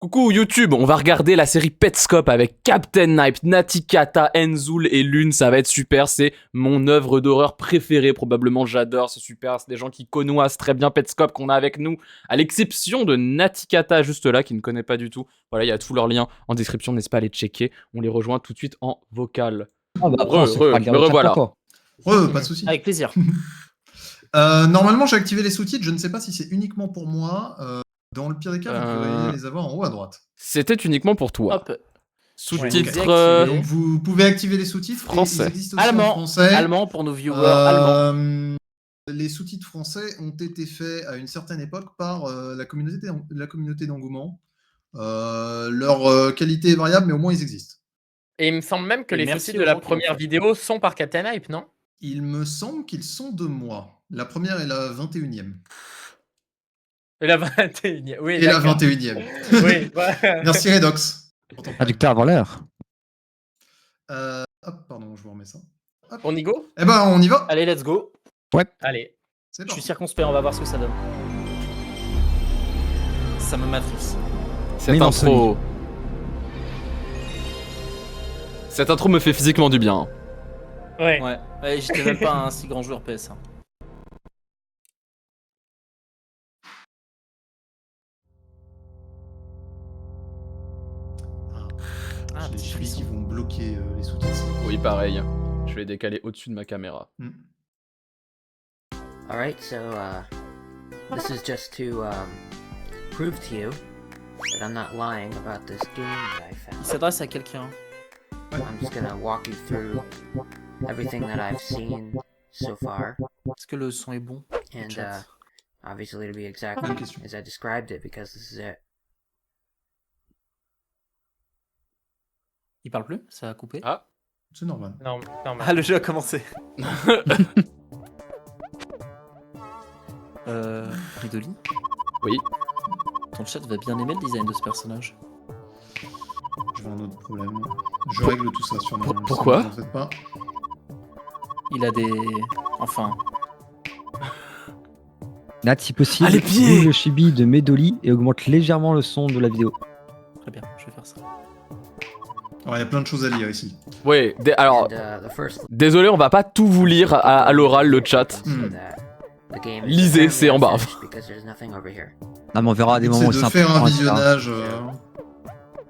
Coucou YouTube, on va regarder la série Petscop avec Captain Knipe, Natikata, Enzoul et Lune, ça va être super, c'est mon œuvre d'horreur préférée probablement, j'adore, c'est super, c'est des gens qui connaissent très bien Petscop qu'on a avec nous, à l'exception de Natikata juste là, qui ne connaît pas du tout. Voilà, il y a tous leurs liens en description, n'hésitez pas à les checker, on les rejoint tout de suite en vocal. Ah bah après, on se fera garder le chat revoilà. pour Pas de soucis. Avec plaisir. Normalement, j'ai activé les sous-titres. Je ne sais pas si c'est uniquement pour moi. Dans le pire des cas, vous pourriez les avoir en haut à droite. C'était uniquement pour toi. Hop. Sous-titres Donc, vous pouvez activer les sous-titres. Français. Ils existent aussi en français. Allemand pour nos viewers allemands. Les sous-titres français ont été faits à une certaine époque par la communauté d'engouement. Leur qualité est variable, mais au moins ils existent. Et il me semble même que Et les merci sous-titres de aux la gens qui l'ont première fait. vidéo sont par Captain Hype, non? Il me semble qu'ils sont de moi. La première est la 21e. Et la 21e. Oui, Et la d'accord. 21e. Oui, ouais. Merci Redox. Traducteur avant l'heure. Hop, pardon, je vous remets ça. Hop. On y go? Eh ben, on y va. Allez, let's go. Allez. C'est Je parti. suis circonspect, on va voir ce que ça donne. Ça me matrice. Cette Mélancolie. intro... Cette intro me fait physiquement du bien. Ouais. Ouais, j'étais même pas un si grand joueur PS. hein. Ah, J'ai petit des filles frisson. qui vont bloquer les sous-titres. Oui, pareil. Je vais décaler au-dessus de ma caméra. Alright, so this is just to prove to you that I'm not lying about this game that I Il found. s'adresse à quelqu'un. I'm just gonna walk you through everything that I've seen so far, Est-ce que le son est bon? and Chat. obviously it'll be exactly Bonne question. as I described it because this is it. Il parle plus? Ça a coupé? Ah. C'est normal. Non, non, mais... Ah, le jeu a commencé. Ridoli? Oui. Ton chat va bien aimer le design de ce personnage. Je vois un autre problème. Je règle tout ça sur mon. Pourquoi Ne vous en faites pas. Il a des... Enfin... Nat, si possible, Ah, les pieds ouvre le chibi de Medoli et augmente légèrement le son de la vidéo. Très bien, je vais faire ça. Alors, il y a plein de choses à lire ici. Ouais, alors... And the first Désolé, on va pas tout vous lire à l'oral, le chat. so that the game is Lisez, c'est en bas. finished because there's nothing over here. Non, mais on verra à des C'est moments où de c'est faire un important, etc. visionnage.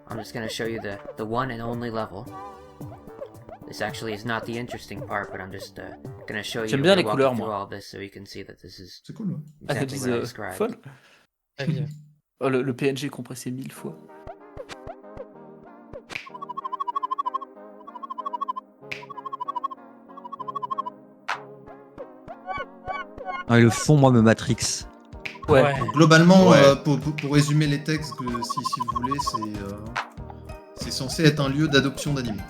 I'm just gonna show you the one and only level. This actually is not the interesting part, but I'm just gonna show you. J'aime bien les walk couleurs, you through moi. all this so you can see that this is C'est cool. Ouais. Ah, elles exactly disent what I described. folle. Très bien. Oh, le PNG est compressé 1000 fois. Ah, et le fond, moi, me matrix. Ouais. Globalement, Ouais. pour résumer les textes, si vous voulez, c'est censé être un lieu d'adoption d'animaux.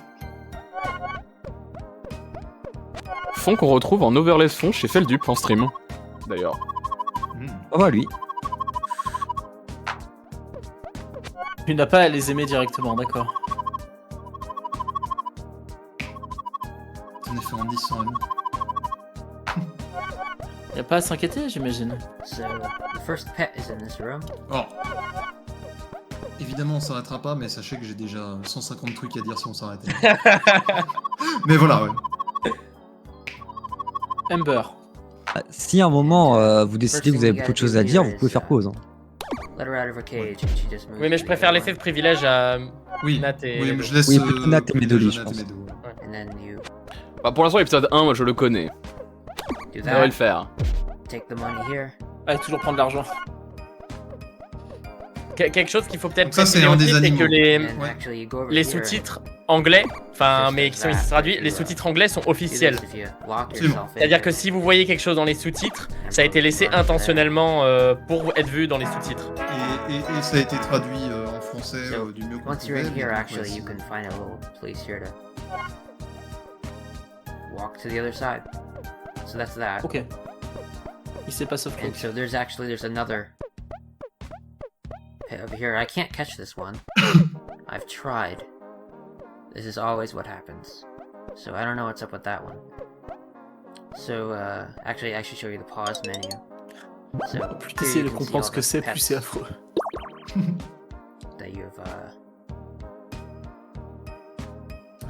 Fond qu'on retrouve en overlay de fond chez Feldup en stream. D'ailleurs. Oh bah lui. Tu n'as pas à les aimer directement, d'accord. En effet, en 10 sans ami. Y a pas à s'inquiéter, j'imagine. So the first pet is in this room. Alors, évidemment, on s'arrêtera pas, mais sachez que j'ai déjà 150 trucs à dire si on s'arrêtait. Mais voilà, ouais. Ember. Ah, si à un moment vous décidez que vous avez beaucoup de choses à dire, vous pouvez faire pause. Hein. Let her out of her cage and she just moves. Oui, mais je to the préfère other laisser one. le privilège à Oui, Nat et oui, Edo. mais je laisse. Oui, plutôt Nat et Medoli, je Nat et pense. Medo, ouais. And then you Bah, pour l'instant, l'épisode 1, moi je le connais. do Ça devrait le that. faire. Take the money here. Allez, toujours prendre l'argent. Quelque chose qu'il faut peut-être Donc ça, c'est préciser un des aussi, c'est animaux. que And Ouais. actually, you go over les here and sous-titres anglais, enfin, Just mais like qui sont that. ici traduits, les sous-titres anglais sont do officiels. this if you lock Absolument. yourself in C'est-à-dire que here. si vous voyez quelque chose dans les sous-titres, ça a été laissé intentionnellement pour être vu dans les sous-titres. Et ça a été traduit en français So, du mieux qu'on Once you're pouvait. in mais here, donc, actually, ouais, you can find a little place here to walk to the other side. So that's that. Ok. Il s'est pas soft And so there's another pit over here. I can't catch this one. I've tried. This is always what happens. So I don't know what's up with that one. So actually I should show you the pause menu. So Plus here t'essayes you de can see comprendre all ce que the c'est, plus pets c'est affreux. that that you've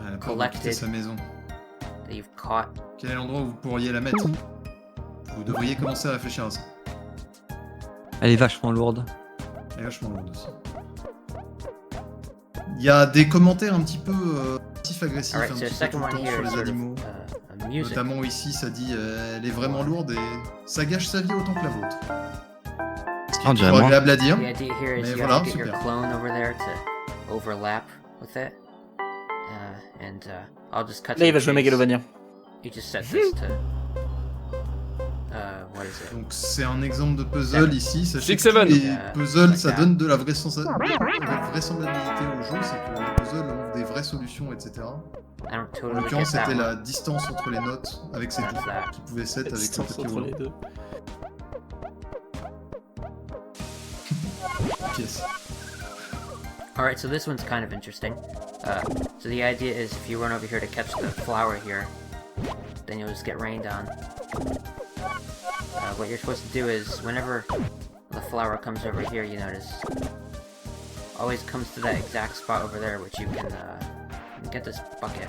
Elle a pas Collected. quitté sa maison. that you've caught. Quel est l'endroit où vous pourriez la mettre? Vous devriez commencer à réfléchir à ça. Elle est vachement lourde. Elle est vachement lourde aussi. Il y a des commentaires un petit peu agressifs, Alright, un so petit the peu second tout le one temps here sur is les sort of animaux. a music. Notamment ici, ça dit elle est vraiment lourde et ça gâche sa vie autant que la vôtre. Ce qui On est dirait toujours moi. agréable à dire. The idea here is Mais you voilà, have to get your super. clone over there to overlap with it. I'll just cut to Là, il the va jouer chase. Megalovania. You just set this to... what is it? Donc c'est un exemple de puzzle ici. Sachez que 6-7. tous les puzzles, ça Like donne de la vraisemblabilité au jeu, c'est que les puzzles ont des vraies solutions, etc. I don't En totally get l'occurrence, that c'était one. la distance entre les notes avec ses That's doigts that. qui pouvait set avec le Distance papier entre les roulant. deux. Pièce. Alright, so this one's kind of interesting. So the idea is if you run over here to catch the flower here, then you'll just get rained on. What you're supposed to do is, whenever the flower comes over here, you notice, always comes to that exact spot over there, which you can get this bucket.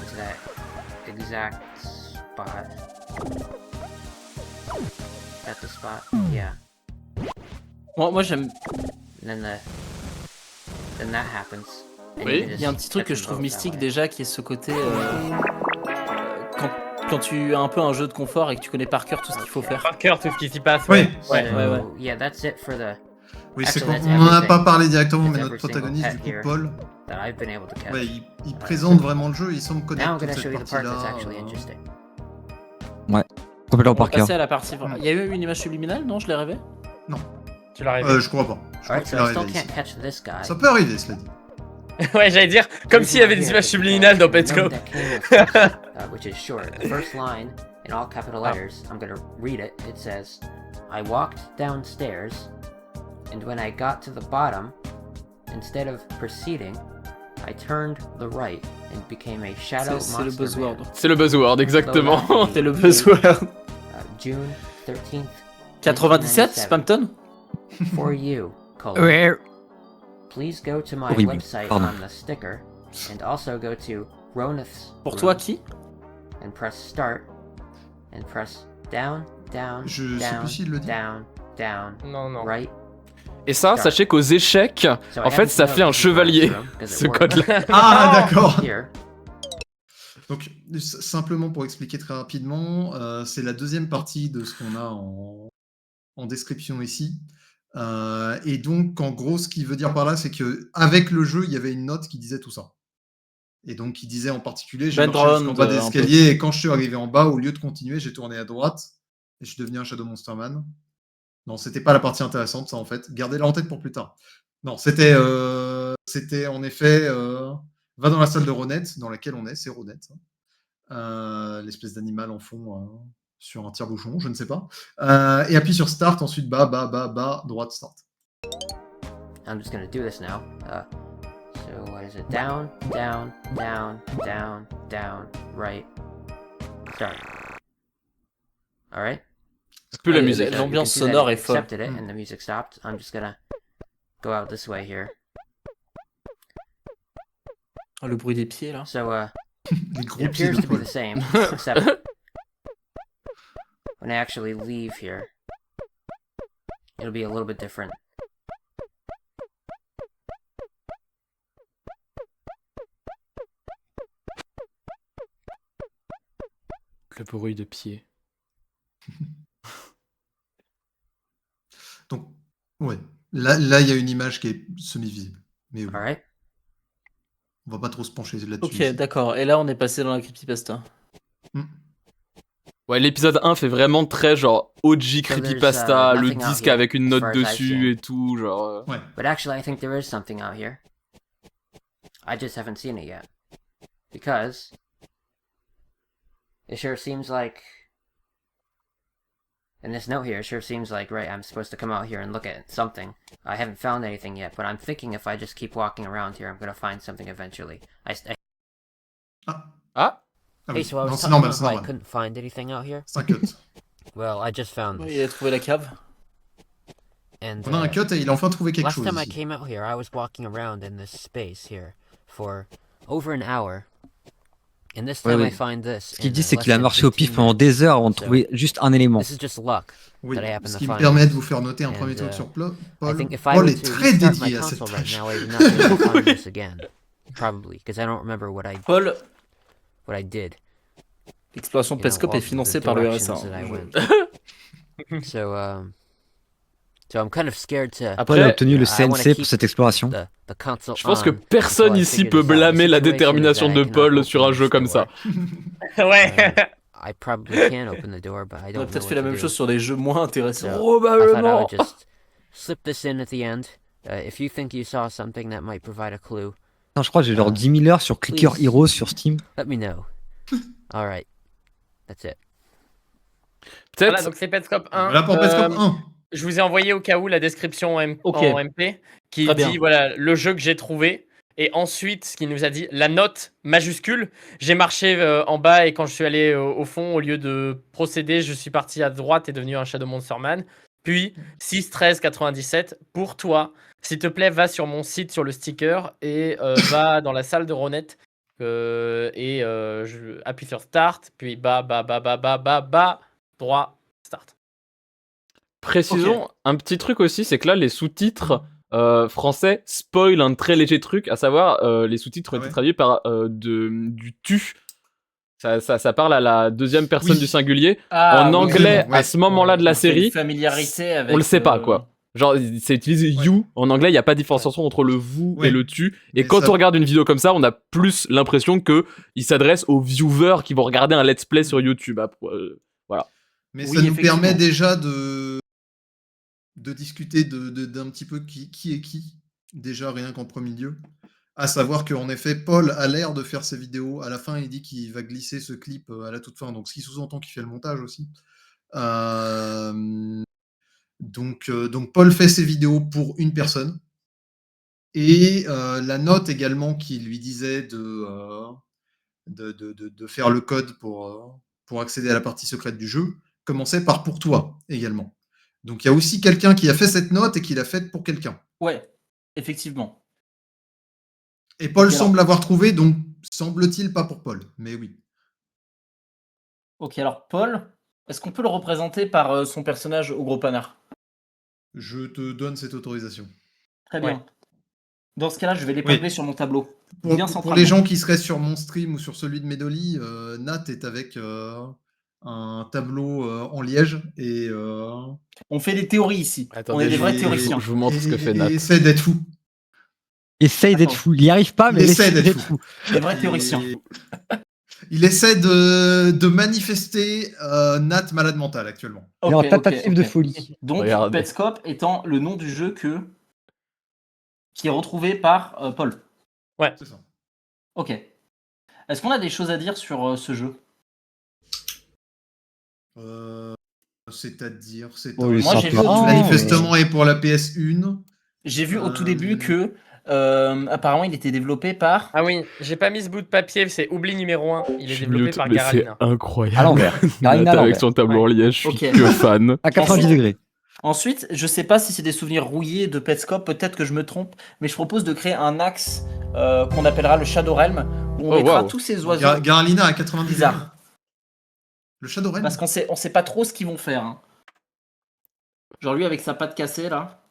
To that exact spot. At the spot, yeah. Moi j'aime. And then that happens. And Oui. you can Il y a un just petit truc que catch je them trouve both that mystique way. déjà, qui est ce côté. Quand tu as un peu un jeu de confort et que tu connais par cœur tout ce qu'il faut faire. Par cœur, tout ce qui s'y passe. Oui. Ouais. So, ouais. yeah, that's it for the Oui, c'est Actually, qu'on that's n'en a everything. pas parlé directement, That's mais notre every single protagoniste, pet du coup, here. Paul, that I've been able to catch. ouais, il présente vraiment le jeu, il semble Now I'm connaître gonna toute show cette you the part that's partie-là. actually interesting. Complètement On va par cœur. passer à la partie. Il y a eu une image subliminale, non? Je l'ai rêvé? Tu l'as rêvé. Je crois pas. Je crois Alright, que so tu I l'as still révélé can't ici. catch this guy. Ça peut arriver, cela dit. Ouais, j'allais dire, comme s'il y avait des images subliminales dans Petscope. Petscope. Which is short. The first line, in all capital letters, I'm gonna read it. It says, I walked downstairs, and when I got to the bottom, instead of proceeding, I turned the right and became a shadow C'est le monster buzzword. man. C'est le buzzword, exactement. C'est le buzzword. June 13th, 97, Spampton? for you, colon. Ouais. Please go to my Oui, website pardon. on the sticker, and also go to Ronith's Pour room toi, qui? and press start, and press down, down, Je sais down, plus s'il le dit. down, down, Non, non. right. Et ça, sachez qu'aux échecs, So en I fait, happen ça to fait know un this is Ronith's chevalier, room, 'cause it ce works code-là. Ah, d'accord. Here. Donc, simplement pour expliquer très rapidement, c'est la deuxième partie de ce qu'on a en description ici. Et donc, en gros, ce qu'il veut dire par là, c'est qu'avec le jeu, il y avait une note qui disait tout ça. Et donc, il disait en particulier, j'ai marché Background, jusqu'en bas des un peu. escaliers, et quand je suis arrivé en bas, au lieu de continuer, j'ai tourné à droite, et je suis devenu un Shadow Monster Man. Non, c'était pas la partie intéressante, ça, en fait. Gardez-la en tête pour plus tard. Non, c'était en effet... va dans la salle de Ronette, dans laquelle on est, c'est Ronette. L'espèce d'animal en fond sur un tire-bouchon, je ne sais pas. Et appuie sur Start, ensuite bas, droite, Start. I'm just gonna do this now. So what is it? Down, down, down, down, down, right. Start. All right. C'est plus la Allez, musique. allez. L'ambiance You can see that sonore it est folle. accepted it, and the music stopped. I'm just gonna go out this way here. Oh, le bruit des pieds là. So Les gros it pieds appears de to be Paul. the same, except when I actually leave here, it'll be a little bit different. Le bruit de pied. Donc, ouais. Là, il y a une image qui est semi-visible. Mais oui, All right. on va pas trop se pencher là-dessus. Ok, ici. d'accord. Et là, on est passé dans la creepypasta. Ouais, l'épisode 1 fait vraiment très genre OG there's, creepypasta, le nothing out disque here, avec une as note far as I've dessus seen. et tout, genre. Ouais. But actually, I think there is something out here. I just haven't seen it yet. Because it sure seems like, in this note here, it sure seems like, right, I'm supposed to come out here and look at something. I haven't found anything yet, but I'm thinking if I just keep walking around here, I'm gonna find something eventually. Ah, Ah Hey, oui. so I Non, was c'est talking normal, about c'est how I normal. couldn't find anything out here. C'est un cut. Well, I just found Ouais, this. il a trouvé la cave. And On a un cut et il a enfin trouvé quelque last chose. time I ici. came out here, I was walking around in this space here for over an hour. And this Ouais, time ouais. I find this. Ce qu'il in, dit, c'est less qu'il a than marché au 15 pif pendant minutes. des heures avant de So, trouver juste un élément. This is just luck Oui, that I happened ce to qui me find permet de this. vous faire noter un premier And, truc sur I Paul. think if I Paul were est to très restart my dédié à cette console right tâche. now, I would not be able to find this again. Probably, because I don't remember what Paul, I did. l'exploration You know, Petscope all est the financée par le directions RSA. that I hein. went. So I'm kind of scared to Paul a Après, obtenu le I wanna CNC pour keep cette exploration. the console je pense que on personne until I ici figure peut this out. The blâmer la situation is détermination that I de cannot Paul sur open un jeu this comme door. ça. Ouais. I probably can open the door, but I On a don't know peut-être what fait la to même do. chose sur des jeux moins intéressants. So I thought I Probablement. would just slip this in at the end. If you think you saw something that might provide a clue, Non, je crois que j'ai genre 10 000 heures sur Clicker Please. Heroes sur Steam. let me know. All right, that's it. Peut-être. Voilà, donc c'est Petscope 1. Voilà pour Petscope 1. Je vous ai envoyé au cas où la description Ok. en MP qui Très dit bien. voilà le jeu que j'ai trouvé. Et ensuite, ce qu'il nous a dit, la note majuscule. J'ai marché en bas et quand je suis allé au fond, au lieu de procéder, je suis parti à droite et devenu un Shadow Monster Man. Puis 6 13 97 pour toi. S'il te plaît, va sur mon site sur le sticker et va dans la salle de Ronette et appuie sur Start. Puis bas, droit, Start. Précisons un petit truc aussi, c'est que là, les sous-titres français spoilent un très léger truc, à savoir les sous-titres ont Ah été ouais. traduits par du tu. Ça parle à la deuxième personne Oui. du singulier. Ah, En oui, anglais, vraiment, ouais. à ce moment-là de la c'est une série, familiarité avec, on le sait pas, quoi. Genre, c'est utilisé Ouais. you. En anglais, il n'y a pas de différenciation entre le vous Ouais. et le tu. Et Mais quand ça- on regarde une vidéo comme ça, on a plus l'impression qu'il s'adresse aux viewers qui vont regarder un let's play sur YouTube. Mais Oui, ça nous effectivement. permet déjà de discuter d'un petit peu qui est qui, déjà rien qu'en premier lieu. À savoir qu'en effet, Paul a l'air de faire ses vidéos. À la fin, il dit qu'il va glisser ce clip à la toute fin, donc ce qui sous-entend qu'il fait le montage aussi. Donc Paul fait ses vidéos pour une personne. Et la note également qui lui disait de faire le code pour accéder à la partie secrète du jeu commençait par pour toi également. Donc il y a aussi quelqu'un qui a fait cette note et qui l'a faite pour quelqu'un. Ouais, effectivement. Et Paul Ok, alors- semble l'avoir trouvé, donc semble-t-il pas pour Paul, mais oui. Ok, alors Paul, est-ce qu'on peut le représenter par son personnage au gros panard? Je te donne cette autorisation. Très bien. Ouais. Dans ce cas-là, je vais l'épingler Oui. sur mon tableau. Pour, Bien pour centralement. les gens qui seraient sur mon stream ou sur celui de Medoli, Nat est avec un tableau en liège et On fait des théories ici. On Attendez, est des vrais et- théoriciens. Je vous montre ce que fait Nat. Et essaie d'être fou. Essaye d'être Attends. fou. Il n'y arrive pas, mais Il essaie essaye d'être d'être fou. Des vrais théoriciens. Il essaie de manifester Nat malade mental actuellement. Il est en Ok, tentative ok, de ok. folie. Donc, Regardez. Petscope étant le nom du jeu qui est retrouvé par Paul. C'est ça. Ok. Est-ce qu'on a des choses à dire sur ce jeu? C'est-à-dire, c'est Oh, il est Moi, j'ai sympa. vu au tout manifestement est pour la PS1. J'ai vu au tout Euh, début que apparemment il était développé par. Ah oui, j'ai pas mis ce bout de papier, c'est Oubli numéro 1. Il est Je développé mute, par mais Garalina. c'est incroyable. À l'envers. Garalina Nat à avec l'envers. son tableau en liège, je suis Ok. que fan. À 90 Ensuite- degrés. Ensuite, je sais pas si c'est des souvenirs rouillés de Petscope, peut-être que je me trompe, mais je propose de créer un axe qu'on appellera le Shadow Realm, où on Oh, mettra wow. tous ces oiseaux Garalina à 90 bizarres. degrés. Le Shadow Realm. Parce qu'on sait pas trop ce qu'ils vont faire. Hein. Genre lui avec sa patte cassée là.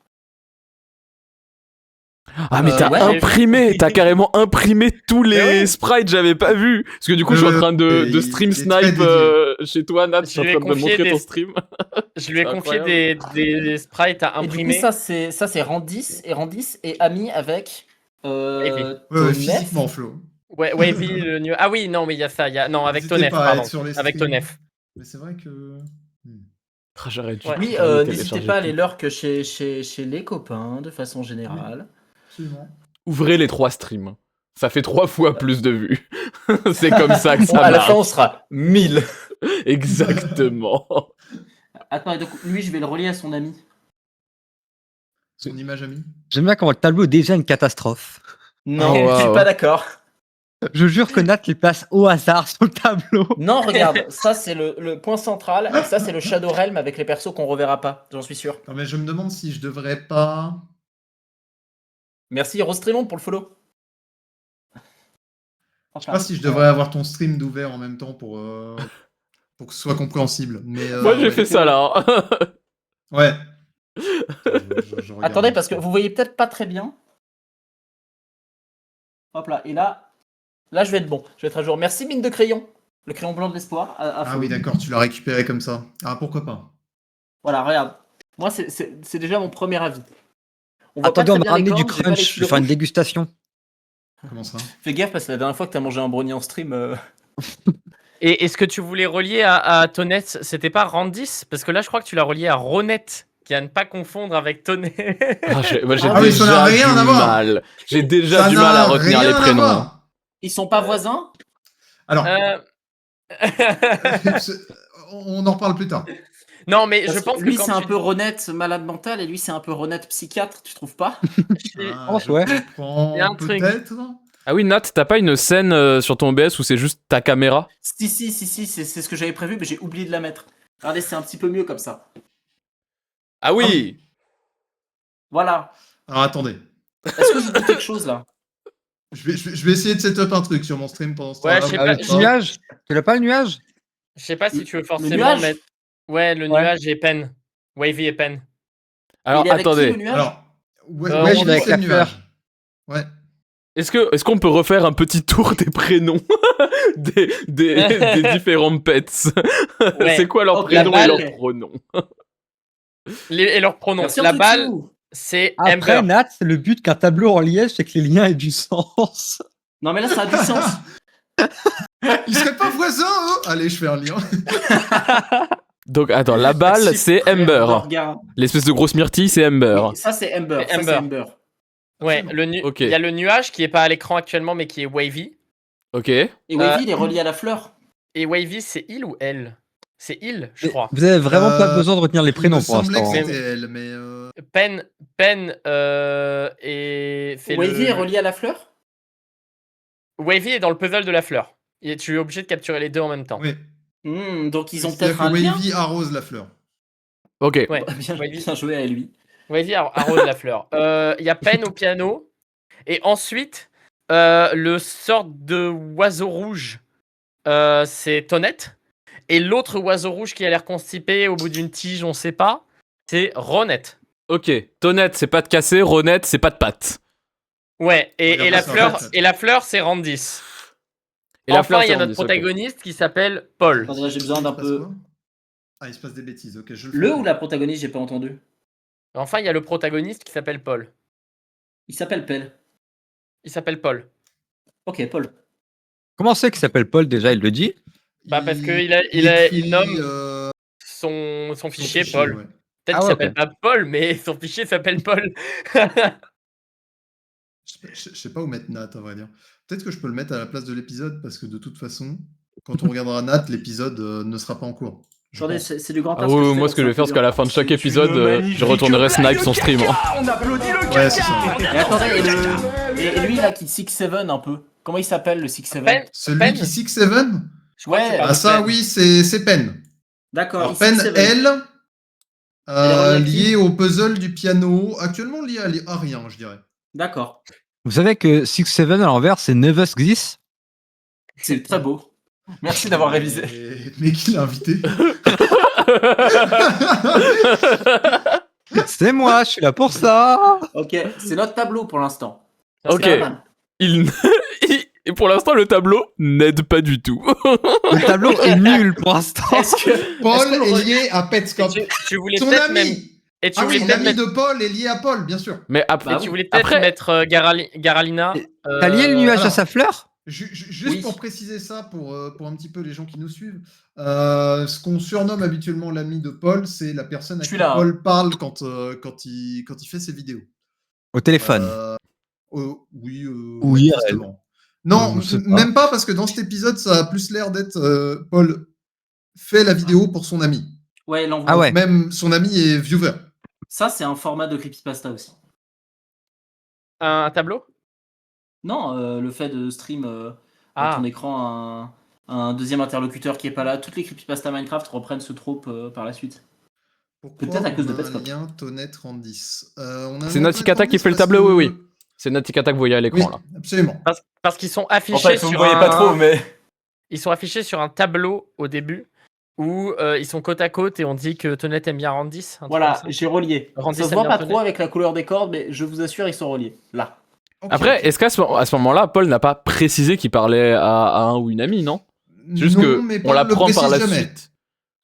Ah mais t'as ouais, t'as carrément imprimé tous les Mais oui. sprites, j'avais pas vu. Parce que du coup, je suis en train de il stream est très snipe dédié. chez toi, Nat, je suis en lui ai train de me confié montrer des- ton stream. Je lui ai C'est confié incroyable. des sprites à Et du coup imprimer. ça c'est Randis et Randis est ami avec Et puis- Ouais, Tonef. physiquement, Flo. Ouais, Wavy, le new. Ah oui, non, mais il y a ça. Non, avec N'hésitez Tonef, pas à pardon. être sur les Avec streams. Tonef. Mais c'est vrai que. Ah, j'arrête. Ouais. Oui, j'arrête de n'hésitez télécharger pas à tout. aller lurk chez les copains de façon générale. Absolument. Ouvrez les 3 streams. Ça fait 3 fois plus de vues. C'est comme ça que Bon, ça à la marche. fin on sera 1000. Exactement. Attends, et donc, lui je vais le relier à son ami. Son image amie. J'aime bien comment le tableau est déjà une catastrophe. Non, Oh, je suis wow. pas d'accord. Je jure que Nat les place au hasard sur le tableau. Non, regarde, ça c'est le point central, et ça c'est le Shadow Realm avec les persos qu'on reverra pas, j'en suis sûr. Non, mais je me demande si je devrais pas. Merci Rostrémond pour le follow. Je sais pas si je devrais avoir ton stream d'ouvert en même temps pour que ce soit compréhensible. Mais, Moi, j'ai ouais. fait ça là. Hein. Ouais. Je regarde Attendez, un parce que petit peu. vous voyez peut-être pas très bien. Hop là, et là je vais être bon, je vais être à jour. Merci mine de crayon, le crayon blanc de l'espoir. Ah oui, d'accord, tu l'as récupéré comme ça. Ah, pourquoi pas. Voilà, regarde. Moi, c'est déjà mon premier avis. On voit Attendez, pas on très m'a bien les ramené du cornes, j'ai pas les crunch. Je fils vais faire une rouges. dégustation. Comment ça? Fais gaffe parce que la dernière fois que t'as mangé un brownie en stream. Et est-ce que tu voulais relier à Tonette? C'était pas Randis? Parce que là, je crois que tu l'as relié à Ronette, qui à ne pas confondre avec Tonette. Moi, j'ai Ah oui, ça n'a déjà rien du à voir. mal. J'ai déjà Ça du mal à n'a retenir rien les à prénoms. voir. Ils sont pas voisins? Alors, Euh, on en reparle plus tard. Non, mais Parce je pense que lui que quand c'est un tu peu Ronette malade mental et lui c'est un peu Ronette psychiatre, tu trouves pas? Ah, pense, je ouais. comprends Il y a un truc. peut-être. Ah oui, Nat, t'as pas une scène sur ton OBS où c'est juste ta caméra? Si, c'est ce que j'avais prévu, mais j'ai oublié de la mettre. Regardez, c'est un petit peu mieux comme ça. Ah oui. Voilà. Alors attendez. Est-ce que je dis quelque chose là? Je vais essayer de setup un truc sur mon stream pendant ce Ouais, temps-là. je sais vous pas, faites Le nuage. Tu l'as pas le nuage? Je sais pas si tu veux forcément nuage mettre. Ouais, le Ouais. nuage et Pen. Wavy et Pen. Alors Il est avec qui, attendez, le nuage? Alors, ouais, Euh, ouais, on je est vais avec c'est la le fleur. nuage. Ouais. est-ce qu'on peut refaire un petit tour des prénoms des différents pets? Ouais. C'est quoi leurs Ok, prénoms la et balle. leurs pronoms? Et leurs pronoms. Merci, La Antoine balle, Sou. c'est Après, Ember. Nat, c'est le but qu'un tableau en liège, c'est que les liens aient du sens. Non, mais là, ça a du sens. Ils seraient pas voisins, eux? Allez, je fais un lien. Donc attends, la balle, Merci, c'est frère Ember. d'orga. L'espèce de grosse myrtille, c'est Ember. Oui, ça, c'est Ember. C'est Ça, c'est Ember. Ember. Ouais, Absolument. Ok. il y a le nuage qui est pas à l'écran actuellement, mais qui est Wavy. Ok. Et Wavy, il est relié à la fleur. Et Wavy, c'est il ou elle? C'est il, je crois. Vous avez vraiment pas Euh, besoin de retenir les Il me prénoms pour semblait que l'instant. c'était elle, mais. Pen et c'est Wavy le... est relié à la fleur? Wavy est dans le puzzle de la fleur. Et tu es obligé de capturer les deux en même temps. Oui. Donc, ils ont C'est-à-dire peut-être que un lien. Wavy arrose la fleur. Ok. Ouais. Bien, Wavy. bien joué à lui. Wavy arrose la fleur. Il y a Pen au piano. Et ensuite, le sort de oiseau rouge, c'est Tonette. Et l'autre oiseau rouge qui a l'air constipé au bout d'une tige, on sait pas, c'est Ronette. Ok. Tonette, c'est pas de cassé. Ronette, c'est pas de patte. Ouais, et Regarde la ça, fleur, en fait. et la fleur, c'est Randis. Et la Enfin, fleur, il y a c'est notre Randis, ok. protagoniste qui s'appelle Paul. Attendez, là, j'ai besoin d'un Il se passe peu. quoi Ah, il se passe des bêtises. Ok, je Le fais. ou la protagoniste, j'ai pas entendu. Enfin, il y a le protagoniste qui s'appelle Paul. Il s'appelle Pell. Il s'appelle Paul. Ok, Paul. Comment c'est qu'il s'appelle Paul déjà? Il le dit? Bah, parce qu'il écrit, il nomme son fichier Paul. ouais. Peut-être Ah qu'il ouais, s'appelle ok. pas Paul, mais son fichier s'appelle Paul. Je sais pas où mettre Nat, à vrai dire. Peut-être que je peux le mettre à la place de l'épisode, parce que de toute façon, quand on regardera Nat, l'épisode ne sera pas en cours. Je Attendez, pense. c'est du grand Ah art. oui, moi ce que je vais faire, c'est qu'à la fin de chaque épisode, je retournerai snipe son stream. Hein. Ouais, c'est ça. Et attendez, et lui là qui 6-7 un peu. Comment il s'appelle le 6-7? Pen, Celui Pen qui 6-7 je crois que tu Ouais. parles Ah de ça, Pen. oui, c'est Pen. D'accord. Alors il Pen, 6-7. elle, Elle est reliée à qui liée au puzzle du piano, actuellement liée à rien, je dirais. D'accord. Vous savez que 6-7 à l'envers, c'est Never Xis? C'est très beau. Merci d'avoir révisé. Mais qui l'a invité? C'est moi, je suis là pour ça. Ok, c'est notre tableau pour l'instant. Merci, Ok. Caravan. Et pour l'instant, le tableau n'aide pas du tout. Le tableau est nul pour l'instant. Est-ce que Paul Est-ce qu'on est aurait- lié à Et Petscop. tu voulais Son peut-être même. ami. Et tu Ah voulais oui, peut-être l'ami mettre, de Paul est lié à Paul, bien sûr. Mais après, Bah tu oui. voulais peut-être Après- mettre Garalina. T'as lié le nuage à alors. sa fleur? Juste Oui. pour préciser ça, pour un petit peu les gens qui nous suivent, ce qu'on surnomme habituellement l'ami de Paul, c'est la personne à Je suis qui là, hein. Paul parle quand il fait ses vidéos. Au téléphone. Oui, Ou IRL. manifestement. Non, Je sais pas. même pas, parce que dans cet épisode, ça a plus l'air d'être Paul fait la vidéo pour son ami. Ouais, l'envoi. Ah ouais. Même son ami est viewer. Ça, c'est un format de creepypasta aussi. Un tableau. Non, le fait de stream dans Ah, ton écran un deuxième interlocuteur qui est pas là. Toutes les creepypasta Minecraft reprennent ce trope par la suite. Pourquoi Peut-être à cause de on a un Petscop. lien Tonnet3010 on a un C'est lien Nauticata qui Tonnet3010 fait le parce tableau, oui, que- oui. C'est Nauticata que vous voyez à Oui, l'écran là. absolument. parce qu'ils sont En affichés fait, vous me sur voyez un... pas trop, mais. Ils sont affichés sur un tableau au début où ils sont côte à côte et on dit que Tonnet aime bien Randis. un truc Voilà, comme ça. j'ai relié. Randis Ça se aime voit bien pas Tonnet. trop avec la couleur des cordes, mais je vous assure, ils sont reliés. Là. Ok, Après, ok. est-ce qu'à à ce moment-là, Paul n'a pas précisé qu'il parlait à un ou une amie, non? Juste Non, que mais on Paul le l'apprend par la précise jamais. suite.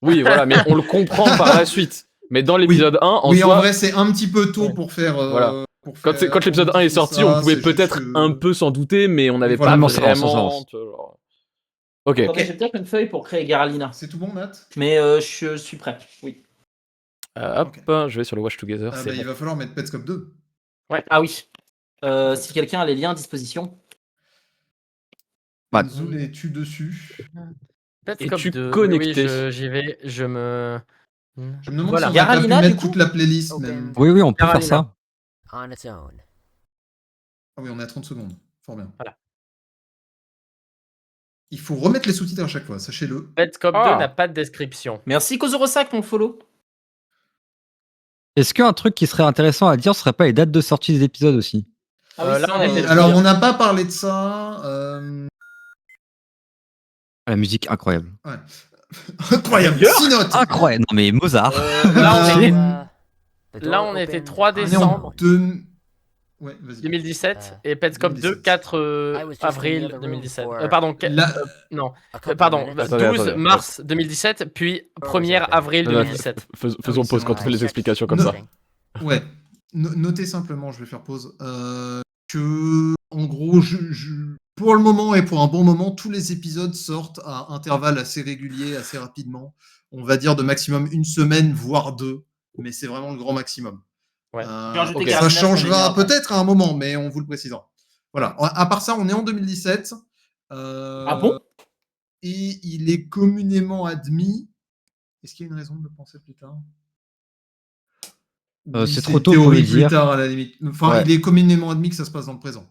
Oui, voilà, mais on le comprend par la suite. Mais dans l'épisode 1, en Oui, soi, en vrai, c'est un petit peu tôt Ouais. pour faire. Voilà. Pour quand, faire quand l'épisode 1 est sorti, ça, on pouvait c'est juste peut-être que- un peu s'en douter, mais on n'avait voilà, pas non, ça va, ça vraiment. va. Genre... Ok. Attendez, j'ai peut-être une feuille pour créer Garalina. C'est tout bon, Nat Mais je suis prêt. Oui. Hop, je vais sur le Watch Together. Ah c'est bah, il bon. va falloir mettre Petscop 2. Ah oui. Si quelqu'un a les liens à disposition. Bah, Zoul es-tu dessus Petscop Es-tu 2. connecté? Oui, j'y vais. Je me. Je me demande Voilà. si on n'a pas pu Garalina, mettre du coup toute la playlist Open. même. Oui, on peut faire Carolina. ça. On its own. Ah oui, on est à 30 secondes. Fort bien. Voilà. Il faut remettre les sous-titres à chaque fois, sachez-le. Petscop Ah. 2 n'a pas de description. Merci Kozorosak pour le follow. Est-ce qu'un truc qui serait intéressant à dire serait pas les dates de sortie des épisodes aussi? Là, ça, on était dessus. Alors, on n'a pas parlé de ça. La musique incroyable. Incroyable. 6 notes. Incroyable. Non mais Mozart. Là, on Euh, était, The là, door on était opened. 3 On est en décembre deux- Ouais, vas-y. 2017 et Petscop 2 2017. 4 I was just in the avril other room 2017. for- Pardon, La- non, A couple of pardon, minutes. 12 Attendez. mars 2017 puis 1er avril Non, non, 2017. faisons Ah oui, pause c'est quand vrai. on fait les explications comme Non. ça. Ouais. Notez simplement, je vais faire pause. Que, en gros, pour le moment et pour un bon moment, tous les épisodes sortent à intervalles assez réguliers, assez rapidement. On va dire de maximum une semaine, voire 2. Mais c'est vraiment le grand maximum. Ouais. J'ai rajouté ok. Ça Garalina, ça changera m'énerve. peut-être à un moment, mais on vous le précisera. Voilà. À part ça, on est en 2017. Ah bon Et il est communément admis. Est-ce qu'il y a une raison de le penser plus tard? Oui, c'est trop tôt pour théorie le dire. plus tard à la limite. Enfin, Ouais. il est communément admis que ça se passe dans le présent.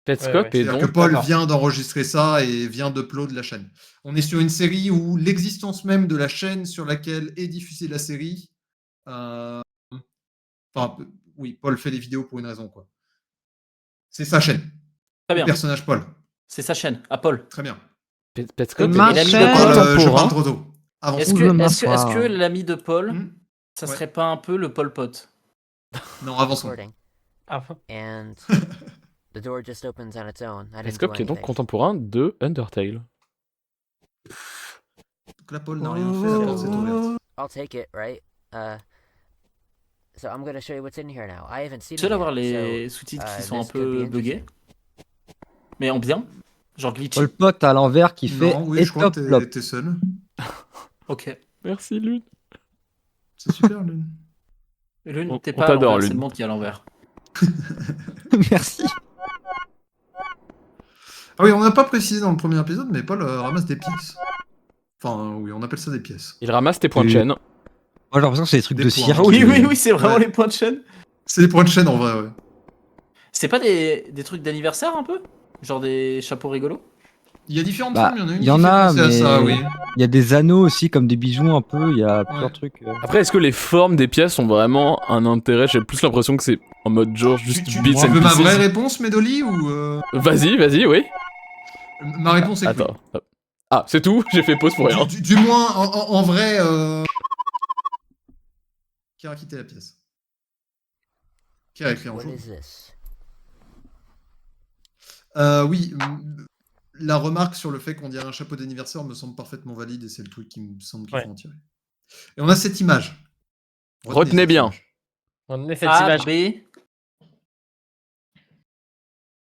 Petscop Ouais, ouais. est C'est-à-dire que donc. Paul d'accord. vient d'enregistrer ça et vient d'upload la chaîne. On est sur une série où l'existence même de la chaîne sur laquelle est diffusée la série. Enfin, oui, Paul fait des vidéos pour une raison, quoi. C'est sa chaîne. Très Le bien. personnage Paul. C'est sa chaîne, à Paul. Très bien. Petscop est Ma donc l'ami de chaîne. Paul. Je contemporain. parle trop tôt. Avance. Est-ce Où que, je est-ce que, m'assois. est-ce que l'ami de Paul, ça Ouais. serait pas un peu le Pol Pot? Non, avançons. Recording. Ah, And the door just opens on its own. I didn't do Petscop qui est donc anything. contemporain de Undertale. Donc là, Paul n'a rien fait, la porte s'est ouverte. I'll take it, right? So I'm gonna show you what's in here now. I haven't seen Tu sais it d'avoir yet, les sous-titres qui sont un this could peu be buggés. Mais en bien. Genre glitchy. Paul Pot à l'envers qui fait Non, oui, et je crois top que flop. t'es seul. Ok. Merci, Lune. C'est super, Lune. Lune, On- t'es on pas à t'adore, l'envers, c'est Lune. le monde qui est à l'envers. Merci. Ah oui, on n'a pas précisé dans le premier épisode, mais Paul ramasse des pièces. Enfin, oui, on appelle ça des pièces. Il ramasse tes points de Oui. chaîne. Moi j'ai l'impression que c'est des trucs Des de points. cirque. Oui, Oui, c'est vraiment Ouais. les points de chaîne. C'est des points de chaîne en vrai, ouais. C'est pas des trucs d'anniversaire un peu? Genre des chapeaux rigolos? Il y a différentes Bah, formes, il y en a une il y en qui fait a, penser à ça, mais- oui. Il y a des anneaux aussi comme des bijoux un peu. Il y a plusieurs Ouais. trucs. Après, est-ce que les formes des pièces ont vraiment un intérêt? J'ai plus l'impression que c'est en mode genre juste Tu bits and veux ma pieces. vraie réponse, Medoli, ou Vas-y, oui. Ma réponse est que Attends. Hop. Ah, c'est tout? J'ai fait pause pour oui. rien. Du moins, en vrai... Qui a quitté la pièce? Qui a écrit en What jaune? is this? Oui, la remarque sur le fait qu'on dirait un chapeau d'anniversaire me semble parfaitement valide et c'est le truc qui me semble qu'il Ouais. faut en tirer. Et on a cette image. Retenez cette bien. image. on est cette A, image. B.